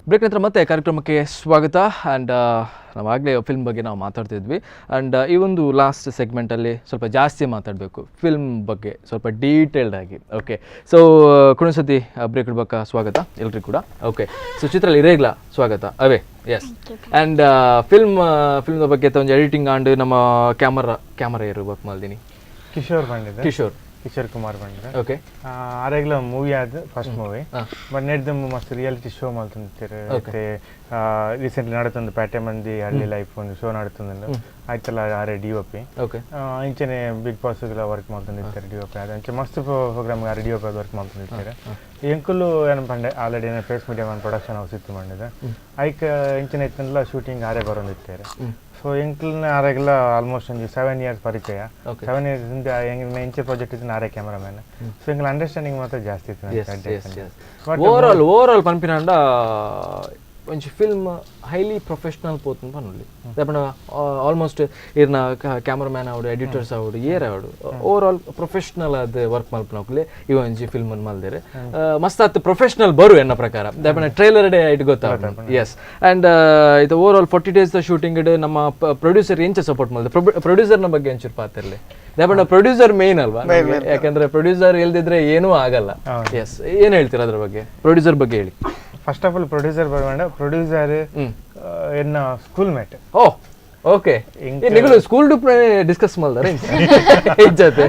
ಬ್ರೇಕ್ ನಂತರ ಮತ್ತೆ ಕಾರ್ಯಕ್ರಮಕ್ಕೆ ಸ್ವಾಗತ ಆ್ಯಂಡ್ ನಾವಾಗಲೇ ಫಿಲ್ಮ್ ಬಗ್ಗೆ ನಾವು ಮಾತಾಡ್ತಿದ್ವಿ ಆ್ಯಂಡ್ ಈ ಒಂದು ಲಾಸ್ಟ್ ಸೆಗ್ಮೆಂಟಲ್ಲಿ ಸ್ವಲ್ಪ ಜಾಸ್ತಿ ಮಾತಾಡಬೇಕು ಫಿಲ್ಮ್ ಬಗ್ಗೆ ಸ್ವಲ್ಪ ಡೀಟೇಲ್ಡ್ ಆಗಿ ಓಕೆ ಸೊ ಕುಣಸತಿ ಬ್ರೇಕ್ ಇಡ್ಬೇಕಾ ಸ್ವಾಗತ ಎಲ್ರಿಗೂ ಕೂಡ ಓಕೆ ಸೊ ಚಿತ್ರದಲ್ಲಿ ಇರೇಗ್ಲಾ ಸ್ವಾಗತ ಅವೇ ಎಸ್ ಆ್ಯಂಡ್ ಫಿಲ್ಮ್ ಬಗ್ಗೆ ಒಂದು ಎಡಿಟಿಂಗ್ ಆಂಡ್ ನಮ್ಮ ಕ್ಯಾಮರಾ ಇರು ವರ್ಕ್ ಮಾಡಿದೀನಿ ಕಿಶೋರ್ ಕುಮಾರ್ ಬಂದ್ರೆ ಓಕೆ ಆರೆಗ್ಲ ಮೂವಿ ಆದ ಫಸ್ಟ್ ಮೂವಿ ಬಟ್ ನೆಡ್ದು ಮಸ್ತ್ ರಿಯಾಲಿಟಿ ಶೋ ಮಾಡ್ತಿರ್ತೀರಿ ಮತ್ತೆ ರೀಸೆಂಟ್ಲಿ ನಡತೊಂದು ಪ್ಯಾಟೆ ಮಂದಿ ಹಳ್ಳಿ ಲೈಫ್ ಒಂದು ಶೋ ನಡತೊಂದು ಆಯ್ತಲ್ಲ ಆರೆ DOP ಓಕೆ ಇಂಚನೆ ಬಿಗ್ ಬಾಸ್ ವರ್ಕ್ ಮಾಡ್ತಿರ್ತಾರೆ DOP ಅದು ಇಂಚೆ ಮಸ್ತ್ ಪ್ರೋಗ್ರಾಮ್ ಆರೆ DOP ಅದು ವರ್ಕ್ ಮಾಡ್ತಿರ್ತಾರೆ ಎಂಕುಲು ಏನು ಪಂಡೆ ಆಲ್ರೆಡಿ ಪ್ರೆಸ್ ಮೀಡಿಯಾ ಒಂದು ಪ್ರೊಡಕ್ಷನ್ ಹೌಸ್ ಇತ್ತು ಮಾಡಿದೆ ಐಕ್ ಇಂಚನೆ ಇತ್ತಲ್ಲ ಶೂಟಿಂಗ್ ಆರೆ ಬರೋದಿರ್ತಾರೆ ಸೊ ಎಂಕ್ಲನ್ನ ಆರೆಗೆಲ್ಲ ಆಲ್ಮೋಸ್ಟ್ ಒಂದು 7 years ಪರಿಚಯ 7 years ಇಂದ ಇಂಚೆ ಪ್ರಾಜೆಕ್ಟ್ ಇತ್ತು ಆರೆ ಕ್ಯಾಮರಾಮನ್ ಸೊ ಎಂಕ್ಲ ಅಂಡರ್ಸ್ಟ್ಯಾಂಡಿಂಗ್ ಮಾತ್ರ ಜಾಸ್ತಿ ಇತ್ತು ಓವರಾಲ್ ಪನ್ಪಿನಾಂಡ ಒಂಚಿ ಫಿಲ್ಮ್ ಹೈಲಿ ಪ್ರೊಫೆಷನಲ್ ಪೋತನ್ ಪನ್ನುಲಿ ದಪನ ಆಲ್ಮೋಸ್ಟ್ ಇರ್ನ ಕ್ಯಾಮರಾಮ್ಯಾನ್ ಆವಡು ಎಡಿಟರ್ಸ್ ಆವಡು ಏರ್ ಆವಡು ಓವರಾಲ್ ಪ್ರೊಫೆಷನಲ್ ಆದ ವರ್ಕ್ ಮಲ್ಪನಕ್ಲೆ ಇವ ಒಂಜಿ ಫಿಲ್ಮ್ ಮಲ್ದೇರೆ ಮಸ್ತ್ ಆತ್ ಪ್ರೊಫೆಷನಲ್ ಬರು ಎನ್ನ ಪ್ರಕಾರ ದಪನ ಟ್ರೈಲರ್ ಡೇ ಇಟ್ ಗೊತ್ತಾಗ ಎಸ್ ಆ್ಯಂಡ್ ಇದು ಓವರಾಲ್ 40 days ದ ಶೂಟಿಂಗ್ ಇಡ್ ನಮ್ಮ ಪ್ರೊಡ್ಯೂಸರ್ ಎಂಚ ಸಪೋರ್ಟ್ ಮಾಡಿದೆ ಪ್ರೊಡ್ಯೂಸರ್ನ ಬಗ್ಗೆ ಒಂಚೂರು ಪಾತಿರ್ಲಿ ದಪನ ಪ್ರೊಡ್ಯೂಸರ್ ಮೇನ್ ಅಲ್ವಾ ಯಾಕಂದ್ರೆ ಪ್ರೊಡ್ಯೂಸರ್ ಇಲ್ದಿದ್ರೆ ಏನೂ ಆಗಲ್ಲ ಎಸ್ ಏನು ಹೇಳ್ತೀರಾ ಅದ್ರ ಬಗ್ಗೆ ಪ್ರೊಡ್ಯೂಸರ್ ಬಗ್ಗೆ ಹೇಳಿ ಫಸ್ಟ್ ಆಫ್ ಆಲ್ ಪ್ರೊಡ್ಯೂಸರ್ ಬರಬೇಡ ಪ್ರೊಡ್ಯೂಸರ್ ಎನ್ನ ಸ್ಕೂಲ್ ಮೇಟ್ ಓ ಓಕೆ ನಿಂಗುಲು ಸ್ಕೂಲ್ ಡಿಸ್ಕಸ್ ಮಾಡ್ದಾರೆ ಇಜ್ಜತೆ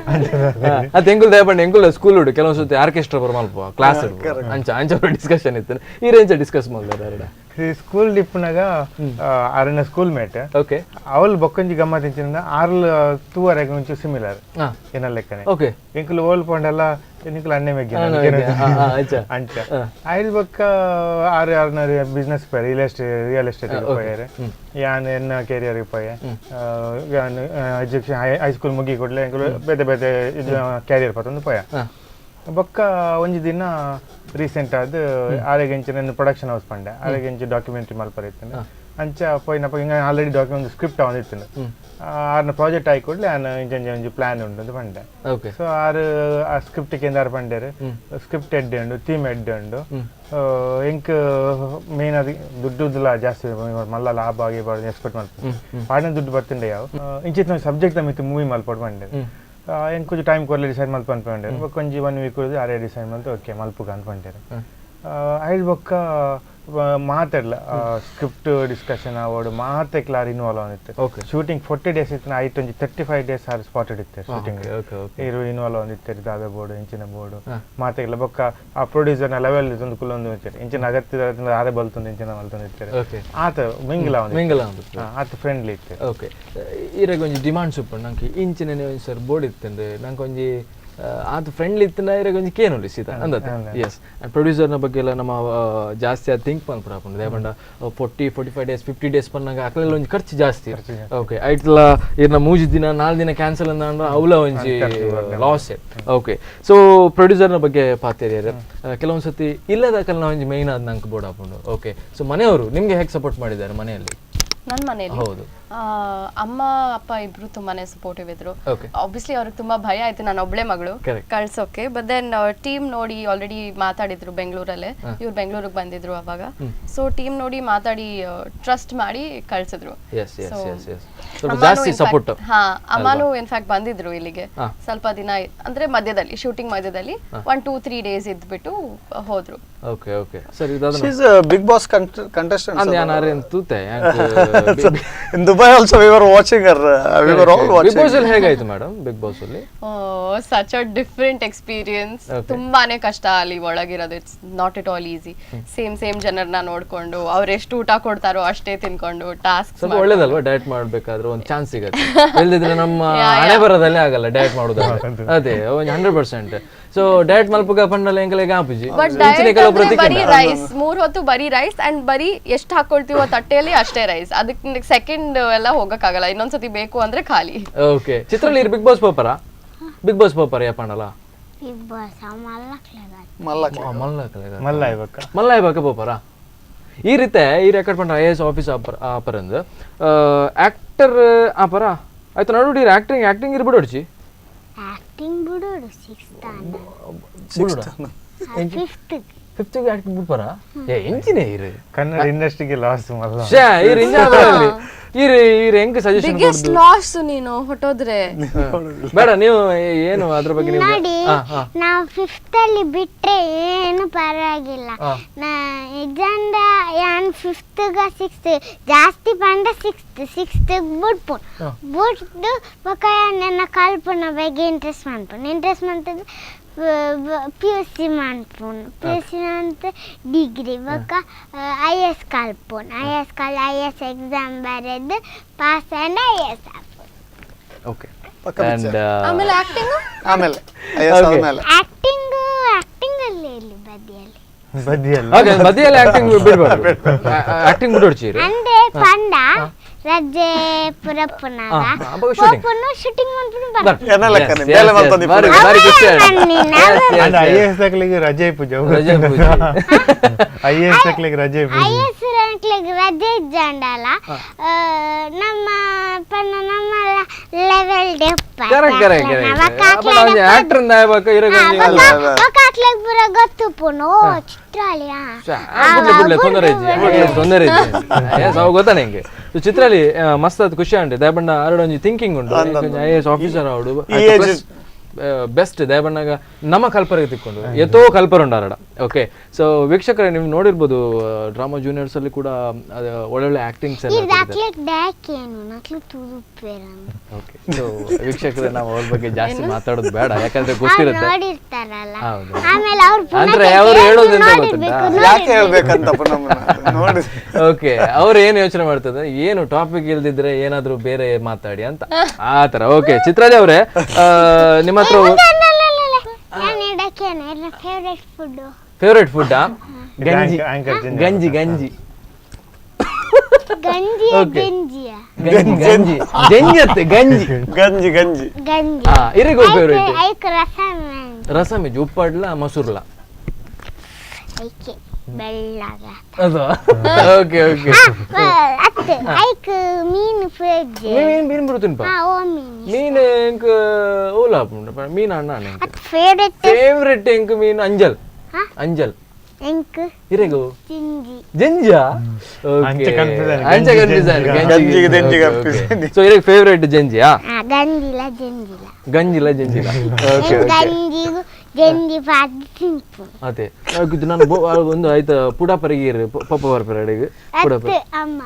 ಅತ್ ಎಂಗುಲ್ ದಯಪಂಡ ಎಂಗುಲ್ ಸ್ಕೂಲ್ ಉಡು ಕೆಲವು ಸತಿ ಆರ್ಕೆಸ್ಟ್ರಾ ಬರ ಮಲ್ಪ ಕ್ಲಾಸ್ ಅಂಚ ಅಂಚ ಡಿಸ್ಕಷನ್ ಇತ್ತು ಈ ರೇಂಜ್ ಡಿಸ್ಕಸ್ ಮಾಡ್ದಾರೆ ಎರಡ ಸ್ಕೂಲ್ ಡಿಪ್ನಾಗ ಆರನ ಸ್ಕೂಲ್ ಮೇಟ್ ಓಕೆ ಅವಲ್ ಬೊಕ್ಕಂಜಿ ಗಮ್ಮತ್ ಇಂಚಿನ ಆರ್ಲ್ ತೂವರೆಗೆ ಒಂಚೂರು ಸಿಮಿಲರ್ ಏನ ಲೆಕ್ಕನೆ ಓಕೆ ಎಂಕುಲು ಓಲ್ ಪೊಂಡೆಲ್ಲ ನಿಂಕುಲು ಅಣ್ಣೆ ಮೆಗ್ಗಿ ಅಂಚ ಆಯ್ಲ್ ಬೊಕ್ಕ ಆರು ಆರ್ನ ಬಿಸ್ನೆಸ್ ಪೇರ್ ರಿಯಲ್ ಎಸ್ಟೇಟ್ ಪೋಯಾರೆ ಯಾನ್ ಎನ್ನ ಕೆರಿಯರ್ ಪೋಯೆ ಯಾನ್ ಎಜುಕೇಶನ್ ಹೈಸ್ಕೂಲ್ ಮುಗಿ ಕೊಡ್ಲೆ ಎಂಕುಲು ಬೇತೆ ಬೇತೆ ಕ್ಯಾರಿಯರ್ ಪತ್ತೊಂದು ಪೋಯ ಬೊಕ್ಕ ಒಂಜಿ ದಿನ ರೀಸೆಂಟ್ ಆದ್ ಆರೆಗೆಂಚಿ ನನ್ನ ಪ್ರೊಡಕ್ಷನ್ ಹೌಸ್ ಪಂಡೆ ಆರೆಗೆಂಚಿ ಡಾಕ್ಯುಮೆಂಟ್ರಿ ಮಲ್ಪರಿತ್ತೇನೆ ಅಂಚ ಪೋಯಿನಪ್ಪ ಹಿಂಗೆ ಆಲ್ರೆಡಿ ಡಾಕ್ಯುಮೆಂಟ್ ಸ್ಕ್ರಿಪ್ಟ್ ಅವನಿತ್ತೇನೆ ಆರ್ನ ಪ್ರಾಜೆಕ್ಟ್ ಆಯ್ಕೊಡ್ಲಿ ಆನ ಇಂಚಿ ಪ್ಲಾನ್ ಉಂಟು ಅಂತ ಪಂಡೆ ಸೊ ಆರು ಆ ಸ್ಕ್ರಿಪ್ಟ್ ಕೇಂದ್ರ ಪಂಡೇರು ಸ್ಕ್ರಿಪ್ಟ್ ಎಡ್ಡೆ ಉಂಡು ಥೀಮ್ ಎಡ್ಡೆ ಉಂಡು ಎಂಕ್ ಮೇನ್ ಅದು ದುಡ್ಡುಲ್ಲ ಜಾಸ್ತಿ ಮಲ್ಲ ಲಾಭ ಆಗಿ ಎಕ್ಸ್ಪೆಕ್ಟ್ ಮಾಡ್ತೀನಿ ಪಾಡಿನ ದುಡ್ಡು ಬರ್ತಿಂಡೆ ಯಾವ ಇಂಚಿತ್ ನಾವು ಸಬ್ಜೆಕ್ಟ್ ಮಿತ್ತು ಮೂವಿ ಮಲ್ಪಟ್ಟು ಪಂಡೆ ಹೆಂಗೆ ಕೊಂಚ ಟೈಮ್ ಕೊರ್ಲೆ ಡಿಸೈಡ್ ಮಲ್ಪ ಅನ್ಕೊಂಡೆ ಕೊಂಚ 1 ವೀಕ್ ಉಳಿದು ಆರೇ ಡಿಸೈಡ್ ಮಲ್ತು ಓಕೆ ಮಲ್ಪುಗ ಅನ್ಕೊಂಡೇರೆ ಐದು ಬೊಕ್ಕ ಮಾತಾಡ್ಲ ಸ್ಕ್ರಿಪ್ಟ್ ಡಿಸ್ಕಷನ್ ಆವೋಡು ಮಾತೆ ಕ್ಲಾರ್ ಇನ್ವಾಲ್ವ್ ಆಗಿತ್ತು ಶೂಟಿಂಗ್ 40 days ಇತ್ತು ಐಟ್ ಒಂಜಿ 35 days ಆರ್ ಸ್ಪಾಟೆಡ್ ಇತ್ತು ಶೂಟಿಂಗ್ ಇರು ಇನ್ವಾಲ್ವ್ ಆಗಿತ್ತು ದಾದ ಬೋರ್ಡು ಇಂಚಿನ ಬೋರ್ಡು ಮಾತೆಗ್ಲ ಬೊಕ್ಕ ಆ ಪ್ರೊಡ್ಯೂಸರ್ನ ಲೆವೆಲ್ ಇದೊಂದು ಕುಲ್ಲೊಂದು ಇಂಚಿನ ಅಗತ್ಯದ ಆರೆ ಬಲ್ತೊಂದು ಇಂಚಿನ ಮಲ್ತೊಂದು ಇರ್ತಾರೆ ಆತ ಮಿಂಗಲ ಆತ ಫ್ರೆಂಡ್ಲಿ ಇತ್ತು ಓಕೆ ಇರಾಗ ಒಂಜಿ ಡಿಮಾಂಡ್ ಸೂಪರ್ ನಂಗೆ ಇಂಚಿನ ಸರ್ ಬೋರ್ಡ್ ಇತ್ತಂದ್ರೆ ನಂಗೆ ಒಂಜಿ ಅದು ಫ್ರೆಂಡ್ಲಿ ಇತ್ತನ ಇರಾಗ ಒಂಜಿ ಕೇನು ಸೀತಾ ಅಂದತ್ತೆ ಎಸ್ ಪ್ರೊಡ್ಯೂಸರ್ನ ಬಗ್ಗೆ ಎಲ್ಲ ನಮ್ಮ ಜಾಸ್ತಿ ಅದು ಥಿಂಕ್ ಮಾಡ್ಕೊಂಡು ದೇಪಂಡ 40-45 days 50 days ಪನ್ನಾಗ ಅಕ್ಲೆಲ್ಲ ಒಂಜಿ ಖರ್ಚು ಜಾಸ್ತಿ ಓಕೆ ಐಟ್ಲ ಇರ್ನ 3 ದಿನ 4 ದಿನ ಕ್ಯಾನ್ಸಲ್ ಅಂದ ಅವಲ ಒಂಜಿ ಲಾಸ್ ಓಕೆ ಸೊ ಪ್ರೊಡ್ಯೂಸರ್ನ ಬಗ್ಗೆ ಪಾತೇರಿಯರು ಕೆಲವೊಂದು ಸತಿ ಇಲ್ಲದ ಕಲ್ನ ಒಂಜಿ ಮೈನ್ ಆದ ನಂಗೆ ಬೋರ್ಡ್ ಹಾಕೊಂಡು ಓಕೆ ಸೊ ಮನೆಯವರು ನಿಮ್ಗೆ ಹೇಗೆ ಸಪೋರ್ಟ್ ಮಾಡಿದ್ದಾರೆ ಮನೆಯಲ್ಲಿ ನನ್ನ ಮನೆಯಲ್ಲಿ ಹೌದು ಅಮ್ಮ ಅಪ್ಪ ಇಬ್ರು ತುಂಬಾನೇ ಸಪೋರ್ಟಿವ್ ಇದ್ರು ಆಬ್ವಿಯಸ್ಲಿ ಅವ್ರಿಗೆ ತುಂಬಾ ಭಯ ಆಯ್ತು ನಾನು ಒಬ್ಳೆ ಮಗಳು ಕಳ್ಸೋಕೆ ಬಟ್ ದೆನ್ ಟೀಮ್ ನೋಡಿ ಆಲ್ರೆಡಿ ಮಾತಾಡಿದ್ರು ಬೆಂಗಳೂರಲ್ಲೇ ಇವ್ರು ಬೆಂಗಳೂರಿಗೆ ಬಂದಿದ್ರು ಅವಾಗ ಸೊ ಟೀಮ್ ನೋಡಿ ಮಾತಾಡಿ ಟ್ರಸ್ಟ್ ಮಾಡಿ ಕಳ್ಸಿದ್ರು ಅಮ್ಮನು ಇನ್ಫ್ಯಾಕ್ಟ್ ಬಂದಿದ್ರು ಇಲ್ಲಿಗೆ ಸ್ವಲ್ಪ ದಿನ ಅಂದ್ರೆ ಮಧ್ಯದಲ್ಲಿ ಶೂಟಿಂಗ್ ಮಧ್ಯದಲ್ಲಿ 1-2-3 days ಇದ್ಬಿಟ್ಟು ಹೋದ್ರು ಓಕೆ ಓಕೆ ಸರ್ ಇದಾದ ಬಿಗ್ ಬಾಸ್ ಕಂಟೆಸ್ಟೆಂಟ್ ನಾನು ಆರೇನ್ ತೂತೆ in Dubai also we were watching her we were all watching Big Boss ಅಲ್ಲಿ ಹೇಗಾಯ್ತು ಮೇಡಂ Big Boss ಅಲ್ಲಿ such a different experience ತುಂಬಾನೇ ಕಷ್ಟ ಅಲ್ಲಿ ಒಳಗಿರೋದು it's not at all easy same ಜನರನ್ನ ನೋಡ್ಕೊಂಡು ಅವ್ರು ಎಷ್ಟು ಊಟ ಕೊಡ್ತಾರೋ ಅಷ್ಟೇ ತಿನ್ಕೊಂಡು ಟಾಸ್ಕ್ ಸ್ವಲ್ಪ ಒಳ್ಳೇದಲ್ವಾ ಡಯಟ್ ಮಾಡ್ಬೇಕಾದ್ರೆ ಒಂದು ಚಾನ್ಸ್ ಸಿಗುತ್ತೆ ಇಲ್ಲದಿದ್ರೆ ನಮ್ಮ ಹಣೆ ಬರೋದಲ್ಲೇ ಆಗಲ್ಲ ಡಯಟ್ ಮಾಡೋದು ಅದೇ 100% ಸೊ ಡಯಟ್ ಮಲ್ಪಗ ಪಂಡಲ ಎಂಕಲೆ ಗಾಪುಜಿ ಬರೀ ರೈಸ್ 3 ಹೊತ್ತು ಬರೀ ರೈಸ್ ಅಂಡ್ ಬರೀ ಎಷ್ಟು ಹಾಕೊಳ್ತೀವೋ ತಟ್ಟೆಯಲ್ಲಿ ಅಷ್ಟೇ ರೈಸ್ ಅದಕ್ಕೆ ಸೆಕೆಂಡ್ ಎಲ್ಲ ಹೋಗಕ್ಕಾಗಲ್ಲ ಇನ್ನೊಂದ್ಸತಿ ಬೇಕು ಅಂದ್ರೆ ಖಾಲಿ ಓಕೆ ಚಿತ್ರಲಿ ಬಿಗ್ ಬಾಸ್ ಪೋಪರ ಯಾ ಪಂಡಲ ಬಿಗ್ ಬಾಸ್ ಮಲ್ಲ ಪೋಪರ ಈ ರೀತಿ ಈ ರೆಕಾರ್ಡ್ ಪಂಡ IAS ಆಫೀಸ್ ಆಪರಂದು ಆಕ್ಟರ್ ಆಪರ ಆಯ್ತು ನೋಡು ಆಕ್ಟಿಂಗ್ ಇರ್ಬಿಡೋಡ್ಚಿ ಆಕ್ಟಿಂಗ್ ಬಿಡೋಡು 6th ಫಿಫ್ತ್ ಆಕ್ಟಿಂಗ್ ಬಿಡ್ಪಾರ ಎಂಚಿನೇ ಇರು ಕನ್ನಡ ಇಂಡಸ್ಟ್ರಿಗೆ ಲಾಸ್ ಮಲ್ಲ ಹೆಂಗ್ ಸಜೆಷನ್ ಬಿಗ್ಗೆಸ್ಟ್ ಲಾಸ್ ನೀನು ಹೊಟ್ಟೋದ್ರೆ ಬೇಡ ನೀವು ಏನು ಅದ್ರ ಬಗ್ಗೆ ನೀವು ನೋಡಿ ನಾವು 5th ಅಲ್ಲಿ ಬಿಟ್ರೆ ಏನು ಪರವಾಗಿಲ್ಲ ಎಕ್ಸಾಮ್ ಯಾನ್ 5th ಗ 6th ಜಾಸ್ತಿ ಬಂದ 6th ಬಿಟ್ಟು ಬೊಕ್ಕ ನನ್ನ ಕಲ್ಪನ ಬಗ್ಗೆ ಇಂಟ್ರೆಸ್ಟ್ ಮಾಡ್ತದೆ PUC ಮಾಡ್ಪುನು PUC ಅಂತ ಡಿಗ್ರಿ ಬೊಕ್ಕ IAS ಕಲ್ಪುನು IAS ಎಕ್ಸಾಮ್ ಬರೆದು ಪಾಸ್ ಅಂಡ್ IAS ಆಪುನು ಓಕೆ ಅಂಡ್ ಆಮೇಲೆ ಆಕ್ಟಿಂಗ್ IAS ಆಮೇಲೆ ಆಕ್ಟಿಂಗ್ ಅಲ್ಲಿ ಇಲ್ಲಿ ಬದಿಯಲ್ಲಿ ಆಕ್ಟಿಂಗ್ ಬಿಡ್ಬಾರ್ದು ಆಕ್ಟಿಂಗ್ ಬಿಡೋಡ್ಚೀರಿ ಅಂದ್ರೆ ಪಂಡ ರಜೆ ಪುರಪ್ಪನಾಗ ಶೂಟಿಂಗ್ IAS ತಕ್ಲಿಗೆ ರಜೆ ಪೂಜೆ IAS ತಕ್ಲಿಗೆ ರಜೆ ರಜೆ ಇದ್ದಂಡಲ್ಲ ನಮ್ಮ ಲೆವೆಲ್ ಪುರ ಗೊತ್ತು ಪುನೋ ಗೊತ್ತಾ ನಿಂಗೆ ಚಿತ್ರಲಿ ಮಸ್ತ್ ಅದು ಖುಷಿ ಉಂಟು ದಯಪಂಡ ಆರೊಂಜಿ ಥಿಂಕಿಂಗ್ ಉಂಟು IAS ಆಫೀಸರ್ ಆವಡು ಬೆಸ್ಟ್ ದಯಬಣ್ಣಗ ನಮ್ಮ ಕಲ್ಪರಿಗೆ ತಿಕ್ಕೊಂಡು ಎತ್ತೋ ಕಲ್ಪರುಂಡಾರಡ. ಓಕೆ, ಸೊ ವೀಕ್ಷಕರೇ ನೀವು ನೋಡಿರ್ಬೋದು ಡ್ರಾಮಾ ಜೂನಿಯರ್ಸ್ ಅಲ್ಲಿ ಕೂಡ ಒಳ್ಳೊಳ್ಳೆ ಆಕ್ಟಿಂಗ್ಸ್ ಎಲ್ಲ. ಓಕೆ, ಸೊ ವೀಕ್ಷಕರೇ ನಾವು ಅವ್ರ ಬಗ್ಗೆ ಜಾಸ್ತಿ ಮಾತಾಡೋದು ಬೇಡ, ಯಾಕಂದ್ರೆ ಗೊತ್ತಿರುತ್ತೆ. ಹೌದು, ಅಂದ್ರೆ ಅವ್ರು ಹೇಳೋದಂತ ಗೊತ್ತುಂಟಾ, ಯಾಕೆ ಹೇಳ್ಬೇಕಂತ ನೋಡಿ. ಓಕೆ, ಅವ್ರು ಏನು ಯೋಚನೆ ಮಾಡ್ತದೆ, ಏನು ಟಾಪಿಕ್ ಇಲ್ದಿದ್ರೆ ಏನಾದ್ರು ಬೇರೆ ಮಾತಾಡಿ ಅಂತ ಆ ತರ. ಓಕೆ, ಚಿತ್ರಾಜ್ ಅವರೇ, ನಿಮ್ಮ ಹತ್ರ ಫೇವ್ರೆಟ್ ಫುಡ್ ಗಂಜಿ ಗಂಜಿ ಗಂಜಿ ಗಂಜಿ ಜಂಜತ್ತೆ ಗಂಜಿ ಗಂಜಿ ಗಂಜಿ ಇರಿಗೂ ಫೇವ್ರೆಟ್ ರಸಮಿಜ್ ಉಪ್ಪಡ್ಲ ಮಸೂರ್ಲ ಅದು. ಓಕೆ ಓಕೆ, ಮೀನು ಬರುತ್ತೇನಪ್ಪ, ಮೀನು ಎಂಕ್ ಓಲ ಮೀನು ಅಣ್ಣ ಫೇವ್ರೆಟ್ ಎಂಕ್ ಮೀನು ಅಂಜಲ್ ಅಂಜಲ್ ಇರೆಗು ಜಂಜಾ. ಸೊ ಇರೆಗ್ ಫೇವ್ರೆಟ್ ಜಂಜಿಯಾ ಗಂಜಿಲ ಜಂಜಿಲ. ಓಕೆ ಅದೇ ಇದು ನಾನು ಒಂದು ಆಯ್ತು ಪುಡಾಪರಿಗೆ ಪಪ್ಪ ಬರ್ಪರೆಡಿಗೆ ಪುಡಾಪರ ಅಮ್ಮ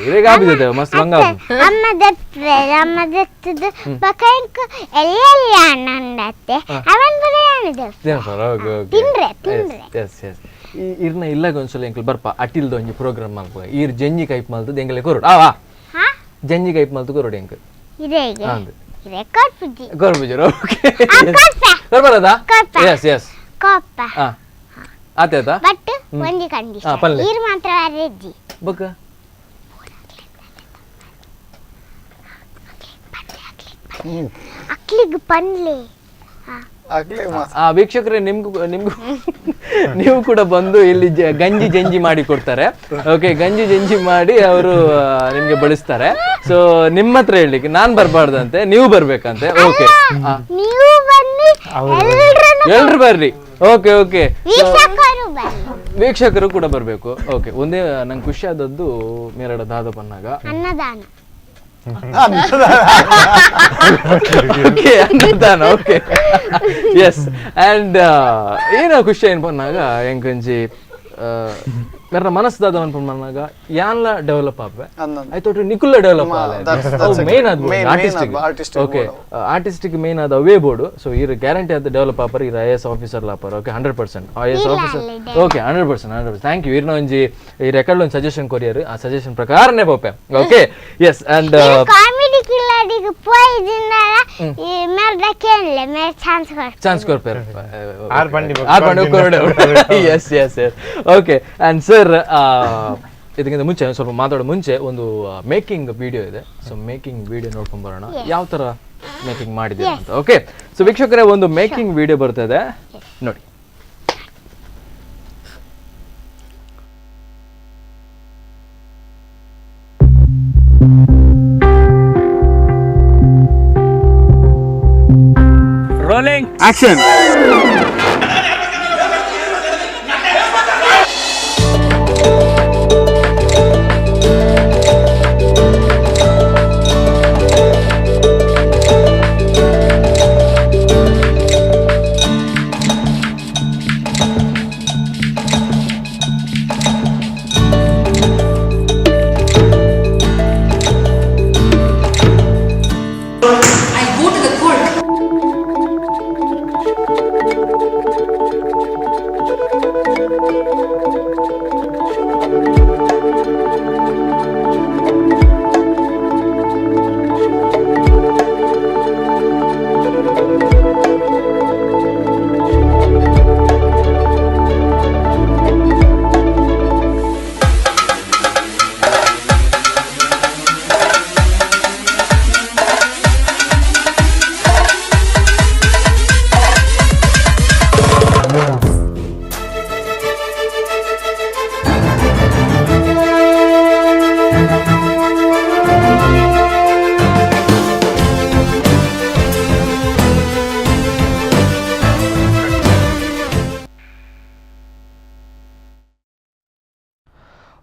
ಇರೆಗ ಆಬಿದೆ ಮಸ್ತ್ ಬಂಗ ಅಮ್ಮ ದತ್ತೆ ಅಮ್ಮ ದತ್ತದ ಪಕಂಕ ಎಲ್ಲೆಲ್ಲ ಅನ್ನಂದತ್ತೆ ಅವನ್ ಬರೆ ಅನ್ನದೆ ಸರ್. ಓಕೆ ಓಕೆ, ತಿನ್ರೆ ತಿನ್ರೆ. ಎಸ್ ಎಸ್, ಇರ್ನ ಇಲ್ಲಾಗ ಒಂದ್ಸಲ ಎಂಕಲ್ ಬರ್ಪ ಅಟಿಲ್ದ ಒಂಜಿ ಪ್ರೋಗ್ರಾಮ್ ಮಾಡ್ಕೊ ಈರ್ ಜಂಜಿ ಕೈಪ್ ಮಲ್ತದ ಎಂಗಲೆ ಕೊರೋಡು ಆ ಜಂಜಿ ಕೈಪ್ ಮಲ್ತು ಕೊರೋಡು ಎಂಕ್ ಇರೆಗೆ ಅಂದ್ ರೆಕಾರ್ಡ್ ಪುಜಿ ಕೊರ್ಬುಜರು. ಓಕೆ, ಕೊರ್ಬರದಾ? ಎಸ್ ಎಸ್, ಕೋಪ ಆತೆ ಆತ ಬಟ್ ಒಂದಿ ಕಂಡೀಷನ್ ಈರ್ ಮಾತ್ರ ರೆಜ್ಜಿ ಬಕ ಅಕ್ಲಿಗ್ ಪನ್ಲೆ. ವೀಕ್ಷಕರೇ, ನಿಮ್ಗೂ ನೀವು ಕೂಡ ಬಂದು ಇಲ್ಲಿ ಗಂಜಿ ಜಂಜಿ ಮಾಡಿ ಕೊಡ್ತಾರೆ. ಓಕೆ, ಗಂಜಿ ಜಂಜಿ ಮಾಡಿ ಅವರು ನಿಮ್ಗೆ ಬಳಸ್ತಾರೆ. ಸೊ ನಿಮ್ಮ ಹತ್ರ ಹೇಳಲಿಕ್ಕೆ ನಾನ್ ಬರ್ಬಾರ್ದಂತೆ, ನೀವು ಬರ್ಬೇಕಂತೆ. ಓಕೆ, ನೀವು ಬನ್ನಿ, ಎಲ್ರು ಬರ್ರಿ. ಓಕೆ ಓಕೆ, ವೀಕ್ಷಕರು ಕೂಡ ಬರ್ಬೇಕು. ಓಕೆ, ಒಂದೇ ನಂಗೆ ಖುಷಿ ಆದದ್ದು ಮೇರಡ ದಾದ ಪನ್ನಾಗ ಅನ್ನದಾನ. ಓಕೆ, ಅನ್ನದಾನ. Okay, yes. ಅಂಡ್ ಏನೋ ಖುಷಿ ಏನು ಪನ್ನಾಗ ಎಂಕೊಂಜಿ मेरा मनस दादा मन पन्नागा यानला डेवलप आवे आई थॉट निकुल्ला डेवलप आले मेन ಅದು ಆರ್ಟಿಸ್ಟಿಕ್ ಓಕೆ ಆರ್ಟಿಸ್ಟಿಕ್ ಮೇನ್ ಅದು ಅವೇ ಬೋರ್ಡ್ ಸೊ ಇರ ಗ್ಯಾರಂಟಿ ಅದು ಡೆವಲಪ್ ಆಪರ್ ಇರ ಐಎಸ್ ಆಫೀಸರ್ ಲಾಪರ್ okay 100% IAS officer okay 100% thank you ಇರ್ನ ಒಂಜಿ ಈ ರೆಕಾರ್ಡ್ ಒಂದು ಸಜೆಷನ್ ಕೊರಿಯರ್ ಆ ಸಜೆಷನ್ ಪ್ರಕಾರನೇ ಬೋಪೆ ಓಕೆ ಎಸ್ ಅಂಡ್ ಕಾಮಿಡಿ ಕಿಲ್ಲಡಿಗೆ ಪೋಯಿದಿಂದಲ್ಲ ಈ ಮೇರ್ದ ಕೇಳಲೆ ಮೇರ್ ಚಾನ್ಸ್ ಕೊರ್ಪೇರ್ ಆರ್ ಬಂಡಿ ಕೊರಡೆ yes yes yes okay and sir ಇದಕ್ಕಿಂತ ಮುಂಚೆ ಸ್ವಲ್ಪ ಮಾತಾಡೋ ಮುಂಚೆ ಒಂದು ಮೇಕಿಂಗ್ ವಿಡಿಯೋ ಇದೆ ಸೊ ಮೇಕಿಂಗ್ ವಿಡಿಯೋ ನೋಡ್ಕೊಂಡ್ ಬರೋಣ ಯಾವ ತರ ಮೇಕಿಂಗ್ ಮಾಡಿದ್ದೀರಾ ಅಂತ ಓಕೆ ಸೊ ವೀಕ್ಷಕರೇ ಒಂದು ಮೇಕಿಂಗ್ ವಿಡಿಯೋ ಬರ್ತಾ ಇದೆ ನೋಡಿ ರೋಲಿಂಗ್ ಆಕ್ಷನ್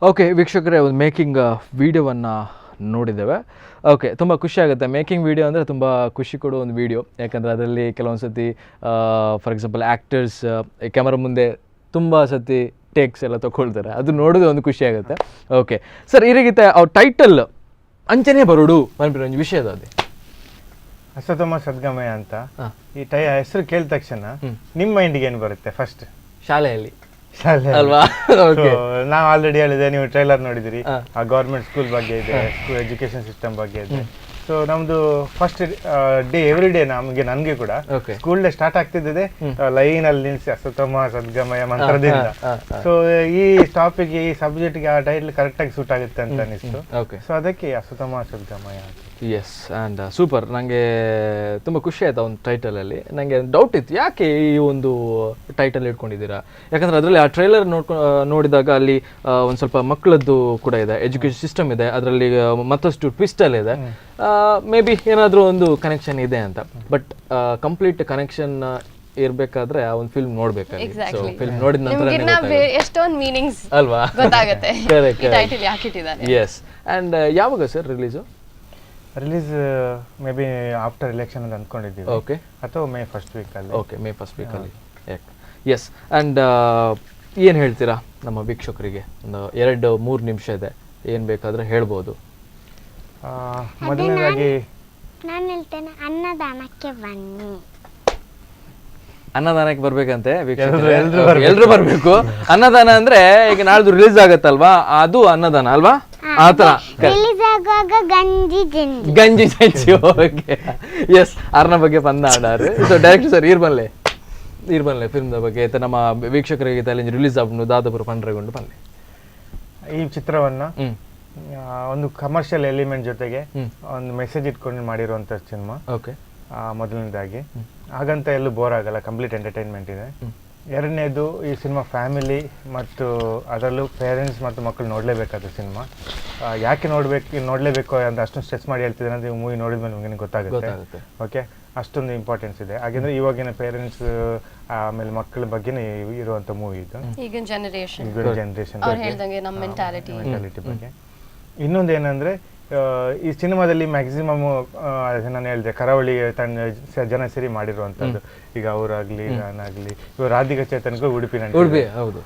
ಓಕೆ ವೀಕ್ಷಕರೇ ಒಂದು ಮೇಕಿಂಗ್ ವಿಡಿಯೋವನ್ನು ನೋಡಿದ್ದೇವೆ. ಓಕೆ, ತುಂಬ ಖುಷಿ ಆಗುತ್ತೆ. ಮೇಕಿಂಗ್ ವಿಡಿಯೋ ಅಂದರೆ ತುಂಬ ಖುಷಿ ಕೊಡೋ ಒಂದು ವಿಡಿಯೋ, ಯಾಕಂದರೆ ಅದರಲ್ಲಿ ಕೆಲವೊಂದು ಸತಿ ಫಾರ್ ಎಕ್ಸಾಂಪಲ್ ಆ್ಯಕ್ಟರ್ಸ್ ಕ್ಯಾಮರಾ ಮುಂದೆ ತುಂಬ ಸತಿ ಟೇಕ್ಸ್ ಎಲ್ಲ ತೊಗೊಳ್ತಾರೆ, ಅದು ನೋಡೋದು ಒಂದು ಖುಷಿ ಆಗುತ್ತೆ. ಓಕೆ ಸರ್, ಈರಿಗಿತ್ತೆ ಅವ್ರ ಟೈಟಲ್ ಅಂಚನೆ ಬರೋಡು ಮನ್ಪಿರೋ ಒಂದು ವಿಷಯದ ಅದೇ ಅಸತೋಮ ಸದ್ಗಮಯ ಅಂತ. ಈ ಹೆಸರು ಕೇಳಿದ ತಕ್ಷಣ ನಿಮ್ಮ ಮೈಂಡಿಗೆ ಏನು ಬರುತ್ತೆ ಫಸ್ಟ್? ಶಾಲೆಯಲ್ಲಿ ಅಲ್ವಾ? ನಾವು ಆಲ್ರೆಡಿ ಹೇಳಿದೆ, ನೀವು ಟ್ರೈಲರ್ ನೋಡಿದಿರಿ, ಆ ಗೌರ್ಮೆಂಟ್ ಸ್ಕೂಲ್ ಬಗ್ಗೆ ಇದೆ, ಸ್ಕೂಲ್ ಎಜುಕೇಶನ್ ಸಿಸ್ಟಮ್ ಬಗ್ಗೆ ಇದೆ. ಸೊ ನಮ್ದು ಫಸ್ಟ್ ಡೇ ಎವ್ರಿ ಡೇ ನನಗೆ ಕೂಡ ಸ್ಕೂಲ್ ಡೇ ಸ್ಟಾರ್ಟ್ ಆಗ್ತಿದ್ದೆ ಲೈನ್ ಅಲ್ಲಿ ನಿಲ್ಸಿ ಅಸತೋಮ ಸದ್ಗಮಯ ಮಂತ್ರದಿಂದ. ಸೊ ಈ ಟಾಪಿಕ್, ಈ ಸಬ್ಜೆಕ್ಟ್ಗೆ ಆ ಟೈಟಲ್ ಕರೆಕ್ಟ್ ಆಗಿ ಸೂಟ್ ಆಗುತ್ತೆ ಅಂತ ಅನಿಸ್ತು. ಸೊ ಅದಕ್ಕೆ Asatoma Sadgamaya. Yes, and super. ನನಗೆ ತುಂಬ ಖುಷಿ ಆಯ್ತು ಒಂದು ಟೈಟಲಲ್ಲಿ. ನನಗೆ ಡೌಟ್ ಇತ್ತು, ಯಾಕೆ ಈ ಒಂದು ಟೈಟಲ್ ಇಟ್ಕೊಂಡಿದ್ದೀರಾ? ಯಾಕಂದರೆ ಅದರಲ್ಲಿ ಆ ಟ್ರೈಲರ್ ನೋಡಿದಾಗ ಅಲ್ಲಿ ಒಂದು ಸ್ವಲ್ಪ ಮಕ್ಕಳದ್ದು ಕೂಡ ಇದೆ, ಎಜುಕೇಷನ್ ಸಿಸ್ಟಮ್ ಇದೆ, ಅದರಲ್ಲಿ ಮತ್ತಷ್ಟು ಟ್ವಿಸ್ಟಲ್ ಇದೆ. ಮೇ ಬಿ ಏನಾದರೂ ಒಂದು ಕನೆಕ್ಷನ್ ಇದೆ ಅಂತ. ಬಟ್ ಕಂಪ್ಲೀಟ್ ಕನೆಕ್ಷನ್ ಇರಬೇಕಾದ್ರೆ ಆ ಒಂದು ಫಿಲ್ಮ್ ನೋಡ್ಬೇಕಾಗಿ. ಸೊ ಫಿಲ್ಮ್ ನೋಡಿದ ನಂತರ ಎಷ್ಟೊಂದು ಮೀನಿಂಗ್ಸ್ ಅಲ್ವಾ ಗೊತ್ತಾಗುತ್ತೆ. ಎಸ್. ಆ್ಯಂಡ್ ಯಾವಾಗ sir release? Release may be after election ಅಂತ ಅಂದ್ಕೊಂಡಿದ್ದೀವಿ. ಓಕೆ, ಅಥವಾ ಮೇ ಫಸ್ಟ್ ವೀಕಲ್ಲಿ. ಓಕೆ, ಮೇ ಫಸ್ಟ್ ವೀಕಲ್ಲಿ. ಎಸ್. ಆ್ಯಂಡ್ ಏನು ಹೇಳ್ತೀರಾ ನಮ್ಮ ವೀಕ್ಷಕರಿಗೆ? ಒಂದು 2-3 ನಿಮಿಷ ಇದೆ, ಏನು ಬೇಕಾದರೆ ಹೇಳ್ಬೋದು. ಮೊದಲನೇದಾಗಿ ನಾನು ಹೇಳ್ತೇನೆ, ಅನ್ನದಾನಕ್ಕೆ ಬನ್ನಿ. ಅನ್ನದಾನಕ್ಕೆ ಬರ್ಬೇಕಂತೆ ಎಲ್ರು ಬರ್ಬೇಕು. ಅನ್ನದಾನ ಅಂದ್ರೆ ಈಗ ನಾಳ್ದು ರಿಲೀಸ್ ಆಗತ್ತಲ್ವಾ, ಅದು ಅನ್ನದಾನ ಅಲ್ವಾ? ಆತರ ರಿಲೀಸ್ ಆಗುವಾಗ ಗಂಜಿ ಜಂಜಿ. Okay, yes. ಅರ್ನ ಬಗ್ಗೆ ಪಂದ ಆಡಾರು. ಸೊ ಡೈರೆಕ್ಟರ್ ಸರ್ ಈರ್ಬನ್ಲೆ ಫಿಲ್ಮ್ದ ಬಗ್ಗೆ ನಮ್ಮ ವೀಕ್ಷಕರಿಗೆ ತಲೆ ರಿಲೀಸ್ ಆಗ್ಬಿಟ್ಟು ದಾದಾಪುರ ಪಂಡ್ರೆಗೊಂಡು ಬನ್ನಿ. ಈ ಚಿತ್ರವನ್ನ ಒಂದು ಕಮರ್ಷಿಯಲ್ ಎಲಿಮೆಂಟ್ ಜೊತೆಗೆ ಒಂದು ಮೆಸೇಜ್ ಇಟ್ಕೊಂಡು ಮಾಡಿರುವಂತ ಸಿನಿಮಾ. ಓಕೆ, ಮೊದಲನೇದಾಗಿ ಹಾಗಂತ ಎಲ್ಲೂ ಬೋರ್ ಆಗಲ್ಲ, ಕಂಪ್ಲೀಟ್ ಎಂಟರ್ಟೈನ್ಮೆಂಟ್ ಇದೆ. ಎರಡನೇದು, ಈ ಸಿನಿಮಾ ಫ್ಯಾಮಿಲಿ ಮತ್ತು ಅದರಲ್ಲೂ ಪೇರೆಂಟ್ಸ್ ಮತ್ತು ಮಕ್ಕಳು ನೋಡಲೇಬೇಕಾದ ಸಿನಿಮಾ. ಯಾಕೆ ನೋಡಲೇಬೇಕು ಅಂತ ಅಷ್ಟೊಂದು ಸ್ಟ್ರೆಸ್ ಮಾಡಿ ಹೇಳ್ತಿದ್ದಾರೆ ಅಂತ ಮೂವಿ ನೋಡಿದ ಮೇಲೆ ನಿಮಗೆ ಗೊತ್ತಾಗುತ್ತೆ. ಓಕೆ, ಅಷ್ಟೊಂದು ಇಂಪಾರ್ಟೆನ್ಸ್ ಇದೆ. ಹಾಗೆಂದ್ರೆ ಇವಾಗಿನ ಪೇರೆಂಟ್ಸ್ ಆಮೇಲೆ ಮಕ್ಕಳ ಬಗ್ಗೆನೇ ಇರುವಂತ ಮೂವಿ ಇದು. ಈಗಿನ ಜನರೇಷನ್ ಮೆಂಟಾಲಿಟಿ ಬಗ್ಗೆ. ಇನ್ನೊಂದು ಏನಂದ್ರೆ, ಈ ಸಿನಿಮಾದಲ್ಲಿ ಮ್ಯಾಕ್ಸಿಮಮ್ ನಾನು ಹೇಳಿದೆ ಕರಾವಳಿ ಜನ ಸೇರಿ ಮಾಡಿರುವಂತದ್ದು. ಈಗ ಅವರಾಗ್ಲಿ, ನಾನಾಗ್ಲಿ, ಇವರು ರಾಧಿಕಾ ಚೇತನ್ಗೂ ಉಡುಪಿನಲ್ಲಿ.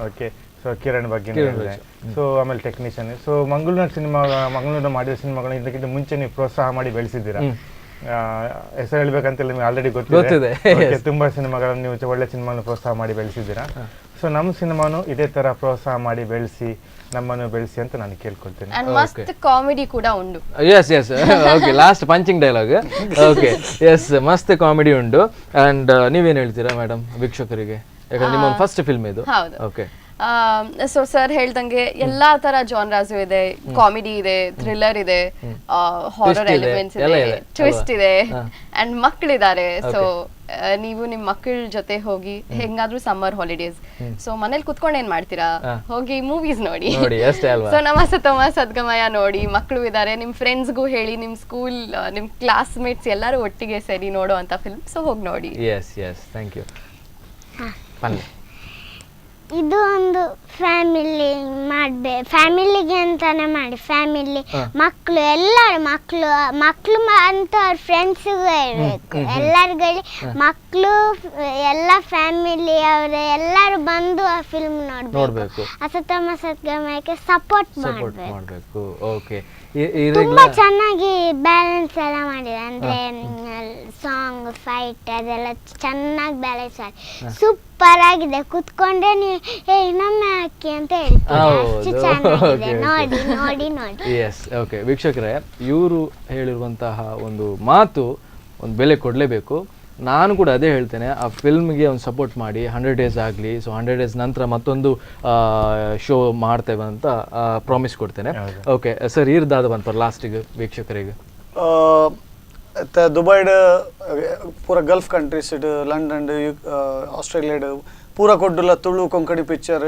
ಓಕೆ, ಸೊ ಕಿರಣ್ ಬಗ್ಗೆ ಹೇಳಿದೆ. ಸೊ ಆಮೇಲೆ ಟೆಕ್ನಿಷಿಯನ್. ಸೊ ಮಂಗಳೂರಿನ ಮಾಡಿದ ಸಿನಿಮಾಗಳನ್ನ ಇದಕ್ಕಿಂತ ಮುಂಚೆ ನೀವು ಪ್ರೋತ್ಸಾಹ ಮಾಡಿ ಬೆಳೆಸಿದ್ದೀರಾ. ಹೆಸರು ಹೇಳ್ಬೇಕಂತ ನಿಮ್ಗೆ ಆಲ್ರೆಡಿ ಗೊತ್ತಿದೆ. ತುಂಬಾ ಸಿನಿಮಾಗಳನ್ನು ನೀವು ಒಳ್ಳೆ ಸಿನಿಮಾನ ಪ್ರೋತ್ಸಾಹ ಮಾಡಿ ಬೆಳೆಸಿದ್ದೀರಾ. ಸೊ ನಮ್ಮ ಸಿನಿಮಾನು ಇದೇ ತರ ಪ್ರೋತ್ಸಾಹ ಮಾಡಿ ಬೆಳೆಸಿ ನಮ್ಮನ್ನು ಬೆಳೆಸಿ ಅಂತ ನಾನು ಕೇಳ್ಕೊಳ್ತೇನೆ. ಮಸ್ತ್ ಕಾಮಿಡಿ ಕೂಡ ಉಂಟು. Yes yes. Okay, last punching dialogue. Okay, yes, ಮಸ್ತ್ ಕಾಮಿಡಿ ಉಂಟು. ಅಂಡ್ ನೀವೇನು ಹೇಳ್ತೀರಾ ಮೇಡಮ್ ವೀಕ್ಷಕರಿಗೆ? ಯಾಕಂದ್ರೆ ನಿಮ್ಮ ಫಸ್ಟ್ ಫಿಲ್ಮ್ ಇದು. ಓಕೆ, ಸೊ ಸರ್ ಹೇಳ್ದಂಗೆ ಎಲ್ಲಾ ತರ ಜಾನ್ರಾಸು ಇದೆ. ಕಾಮಿಡಿ ಇದೆ, ಥ್ರಿಲ್ಲರ್ ಇದೆ, ಹಾರರ್ ಎಲಿಮೆಂಟ್ಸ್ ಇದೆ, ಟ್ವಿಸ್ಟ್ ಇದೆ, ಅಂಡ್ ಮಕ್ಕಳಿದ್ದಾರೆ. ಸೊ ನೀವು ನಿಮ್ ಮಕ್ಕಳ ಜೊತೆ ಹೋಗಿ ಹೆಂಗಾದ್ರೂ ಸಮ್ಮರ್ ಹಾಲಿಡೇಸ್, ಸೊ ಮನೇಲಿ ಕುತ್ಕೊಂಡು ಏನ್ ಮಾಡ್ತೀರಾ, ಹೋಗಿ ಮೂವೀಸ್ ನೋಡಿ. ಸೊ ನಮ್ಮ ಅಸತೋಮ ಸದ್ಗಮಯ ನೋಡಿ, ಮಕ್ಕಳು ಇದ್ದಾರೆ, ನಿಮ್ ಫ್ರೆಂಡ್ಸ್ಗೂ ಹೇಳಿ, ನಿಮ್ ಸ್ಕೂಲ್ ನಿಮ್ ಕ್ಲಾಸ್ಮೇಟ್ಸ್ ಎಲ್ಲರೂ ಒಟ್ಟಿಗೆ ಸೇರಿ ನೋಡೋ ಅಂತ ಫಿಲ್ಮ್. ಸೊ ಹೋಗಿ ನೋಡಿ. Yes yes, thank you. ಇದು ಒಂದು ಫ್ಯಾಮಿಲಿಗೆ ಅಂತಾನೆ ಮಾಡಿ, ಫ್ಯಾಮಿಲಿ ಮಕ್ಕಳು ಎಲ್ಲರೂ ಮಕ್ಕಳು ಅಂತ ಅವ್ರ ಫ್ರೆಂಡ್ಸಿಗೂ ಹೇಳ್ಬೇಕು. ಎಲ್ಲರಿಗೂ ಮಕ್ಕಳು ಎಲ್ಲ ಫ್ಯಾಮಿಲಿ ಅವರು ಎಲ್ಲರೂ ಬಂದು ಆ ಫಿಲ್ಮ್ ನೋಡ್ಬೇಕು. ಅಸತೋಮ ಸದ್ಗಮಯಕ್ಕೆ ಸಪೋರ್ಟ್ ಮಾಡಬೇಕು. ಓಕೆ, ತುಂಬಾ ಚೆನ್ನಾಗಿ ಬ್ಯಾಲೆನ್ಸ್ ಎಲ್ಲ ಮಾಡಿದೆ. ಅಂದ್ರೆ ಸಾಂಗ್, ಫೈಟ್ ಅದೆಲ್ಲ ಚೆನ್ನಾಗಿ ಬ್ಯಾಲೆನ್ಸ್ ಮಾಡಿ ಸೂಪರ್ ಆಗಿದೆ. ಕುತ್ಕೊಂಡ್ರೆ ನೀವು ಇನ್ನೊಮ್ಮೆ ಹಾಕಿ ಅಂತ ಹೇಳ್ತೀವಿ. ನೋಡಿ ನೋಡಿ ನೋಡಿ. ಎಸ್, ಓಕೆ ವೀಕ್ಷಕರೇ, ಇವರು ಹೇಳಿರುವಂತಹ ಒಂದು ಮಾತು ಒಂದು ಬೆಲೆ ಕೊಡಲೇಬೇಕು. ನಾನು ಕೂಡ ಅದೇ ಹೇಳ್ತೇನೆ, ಆ ಫಿಲ್ಮ್ಗೆ ಒಂದು ಸಪೋರ್ಟ್ ಮಾಡಿ. 100 days ಆಗಲಿ, ಸೊ 100 days ನಂತರ ಮತ್ತೊಂದು ಶೋ ಮಾಡ್ತೇವೆ ಅಂತ ಪ್ರಾಮಿಸ್ ಕೊಡ್ತೇನೆ. ಓಕೆ ಸರ್, ಈರ್ದಾದ ಬಂದ್ಪರ್ ಲಾಸ್ಟಿಗೆ ವೀಕ್ಷಕರಿಗೆ दुबई पूरा गल्फ कंट्रीस लंडन ऑस्ट्रेलिया पूरा ಕೊಡ್ಡುಲ್ಲ Tulu Konkani picture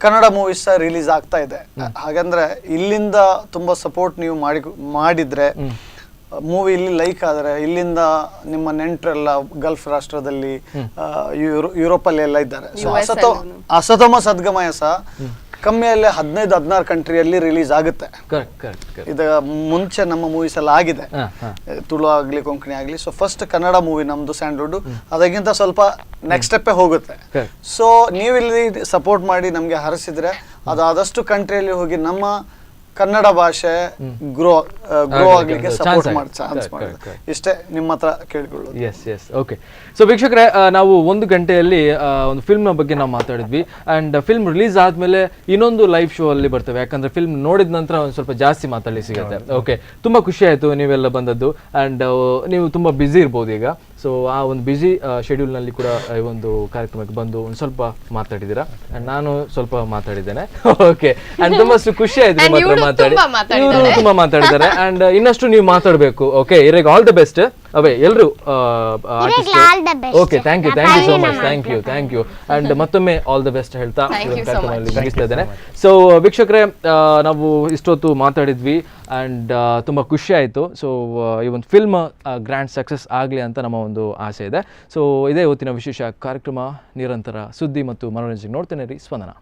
Kannada movies release ಆಗ್ತಾ ಇದೆ. ಹಾಗಂದ್ರೆ ಇಲ್ಲಿಂದ ತುಂಬಾ ಸಪೋರ್ಟ್ ನೀವು ಮಾಡಿದ್ರೆ ಮೂವಿ ಇಲ್ಲಿ ಲೈಕ್ ಆದರೆ ಇಲ್ಲಿಂದ ನಿಮ್ಮ ನೆಂಟರೆಲ್ಲ ಗಲ್ಫ್ ರಾಷ್ಟ್ರದಲ್ಲಿ ಯುರೋಪಲ್ಲಿ ಎಲ್ಲ ಇದ್ದಾರೆ. ಅಸತೋಮ ಸದ್ಗಮಯ ಸಹ ಕಮ್ಮಿಯಲ್ಲಿ 15-16 ಕಂಟ್ರಿಯಲ್ಲಿ ರಿಲೀಸ್ ಆಗುತ್ತೆ. ಇದು ಮುಂಚೆ ನಮ್ಮ ಮೂವೀಸ್ ಎಲ್ಲ ಆಗಿದೆ, ತುಳು ಆಗಲಿ ಕೊಂಕಣಿ ಆಗಲಿ. ಸೊ ಫಸ್ಟ್ ಕನ್ನಡ ಮೂವಿ ನಮ್ದು ಸ್ಯಾಂಡ್ಲ್ವುಡ್, ಅದಕ್ಕಿಂತ ಸ್ವಲ್ಪ ನೆಕ್ಸ್ಟ್ ಸ್ಟೆಪ್ಪೇ ಹೋಗುತ್ತೆ. ಸೊ ನೀವು ಇಲ್ಲಿ ಸಪೋರ್ಟ್ ಮಾಡಿ ನಮಗೆ ಹರಿಸಿದ್ರೆ ಅದು ಆದಷ್ಟು ಕಂಟ್ರಿಯಲ್ಲಿ ಹೋಗಿ ನಮ್ಮ ಕನ್ನಡ ಭಾಷೆ ಗ್ರೋ ಆಗ್ಲಿಕ್ಕೆ ಸಪೋರ್ಟ್ ಮಾಡಿ ಚಾನ್ಸ್ ಮಾಡಿದೆ. ಇಷ್ಟೇ ನಿಮ್ಮ ಹತ್ರ ಕೇಳಿಕೊಳ್ಳೋದು. Yes okay. ಸೊ ವೀಕ್ಷಕರೇ, ನಾವು 1 ಗಂಟೆಯಲ್ಲಿ ಒಂದು ಫಿಲ್ಮ್ನ ಬಗ್ಗೆ ನಾವು ಮಾತಾಡಿದ್ವಿ. ಆ್ಯಂಡ್ ಫಿಲ್ಮ್ ರಿಲೀಸ್ ಆದಮೇಲೆ ಇನ್ನೊಂದು ಲೈವ್ ಶೋ ಅಲ್ಲಿ ಬರ್ತೇವೆ, ಯಾಕಂದರೆ ಫಿಲ್ಮ್ ನೋಡಿದ ನಂತರ ಒಂದು ಸ್ವಲ್ಪ ಜಾಸ್ತಿ ಮಾತಾಡಲಿ ಸಿಗುತ್ತೆ. ಓಕೆ, ತುಂಬ ಖುಷಿ ಆಯಿತು ನೀವೆಲ್ಲ ಬಂದದ್ದು. ಆ್ಯಂಡ್ ನೀವು ತುಂಬ ಬ್ಯುಸಿ ಇರ್ಬೋದು ಈಗ. ಸೊ ಆ ಒಂದು ಬ್ಯುಸಿ ಶೆಡ್ಯೂಲ್ನಲ್ಲಿ ಕೂಡ ಈ ಒಂದು ಕಾರ್ಯಕ್ರಮಕ್ಕೆ ಬಂದು ಒಂದು ಸ್ವಲ್ಪ ಮಾತಾಡಿದ್ದೀರಾ, ಆ್ಯಂಡ್ ನಾನು ಸ್ವಲ್ಪ ಮಾತಾಡಿದ್ದೇನೆ. ಓಕೆ, ಆ್ಯಂಡ್ ತುಂಬಷ್ಟು ಖುಷಿ ಆಯಿತು ನಿಮ್ಮ ಹತ್ರ ಮಾತಾಡಿ. ಇವರು ತುಂಬ ಮಾತಾಡಿದ್ದಾರೆ, ಆ್ಯಂಡ್ ಇನ್ನಷ್ಟು ನೀವು ಮಾತಾಡಬೇಕು. ಓಕೆ, ಇವ್ರಿಗೆ ಆಲ್ ದ ಬೆಸ್ಟ್. ಅವೇ ಎಲ್ಲರೂ okay, thank you so much. Thank you and ಮತ್ತೊಮ್ಮೆ ಆಲ್ ದ ಬೆಸ್ಟ್ ಹೇಳ್ತಾ ಕಾರ್ಯಕ್ರಮದಲ್ಲಿ ಮುಗಿಸ್ತಾ ಇದ್ದೇನೆ. ಸೊ ವೀಕ್ಷಕರೇ, ನಾವು ಇಷ್ಟೊತ್ತು ಮಾತಾಡಿದ್ವಿ ಆ್ಯಂಡ್ ತುಂಬ ಖುಷಿ ಆಯಿತು. ಸೊ ಈ ಒಂದು ಫಿಲ್ಮ್ ಗ್ರ್ಯಾಂಡ್ ಸಕ್ಸಸ್ ಆಗಲಿ ಅಂತ ನಮ್ಮ ಒಂದು ಆಸೆ ಇದೆ. ಸೊ ಇದೇ ಇವತ್ತಿನ ವಿಶೇಷ ಕಾರ್ಯಕ್ರಮ. ನಿರಂತರ ಸುದ್ದಿ ಮತ್ತು ಮನೋರಂಜನೆ ನೋಡ್ತೇನೆ ರೀ ಸ್ಪಂದನ.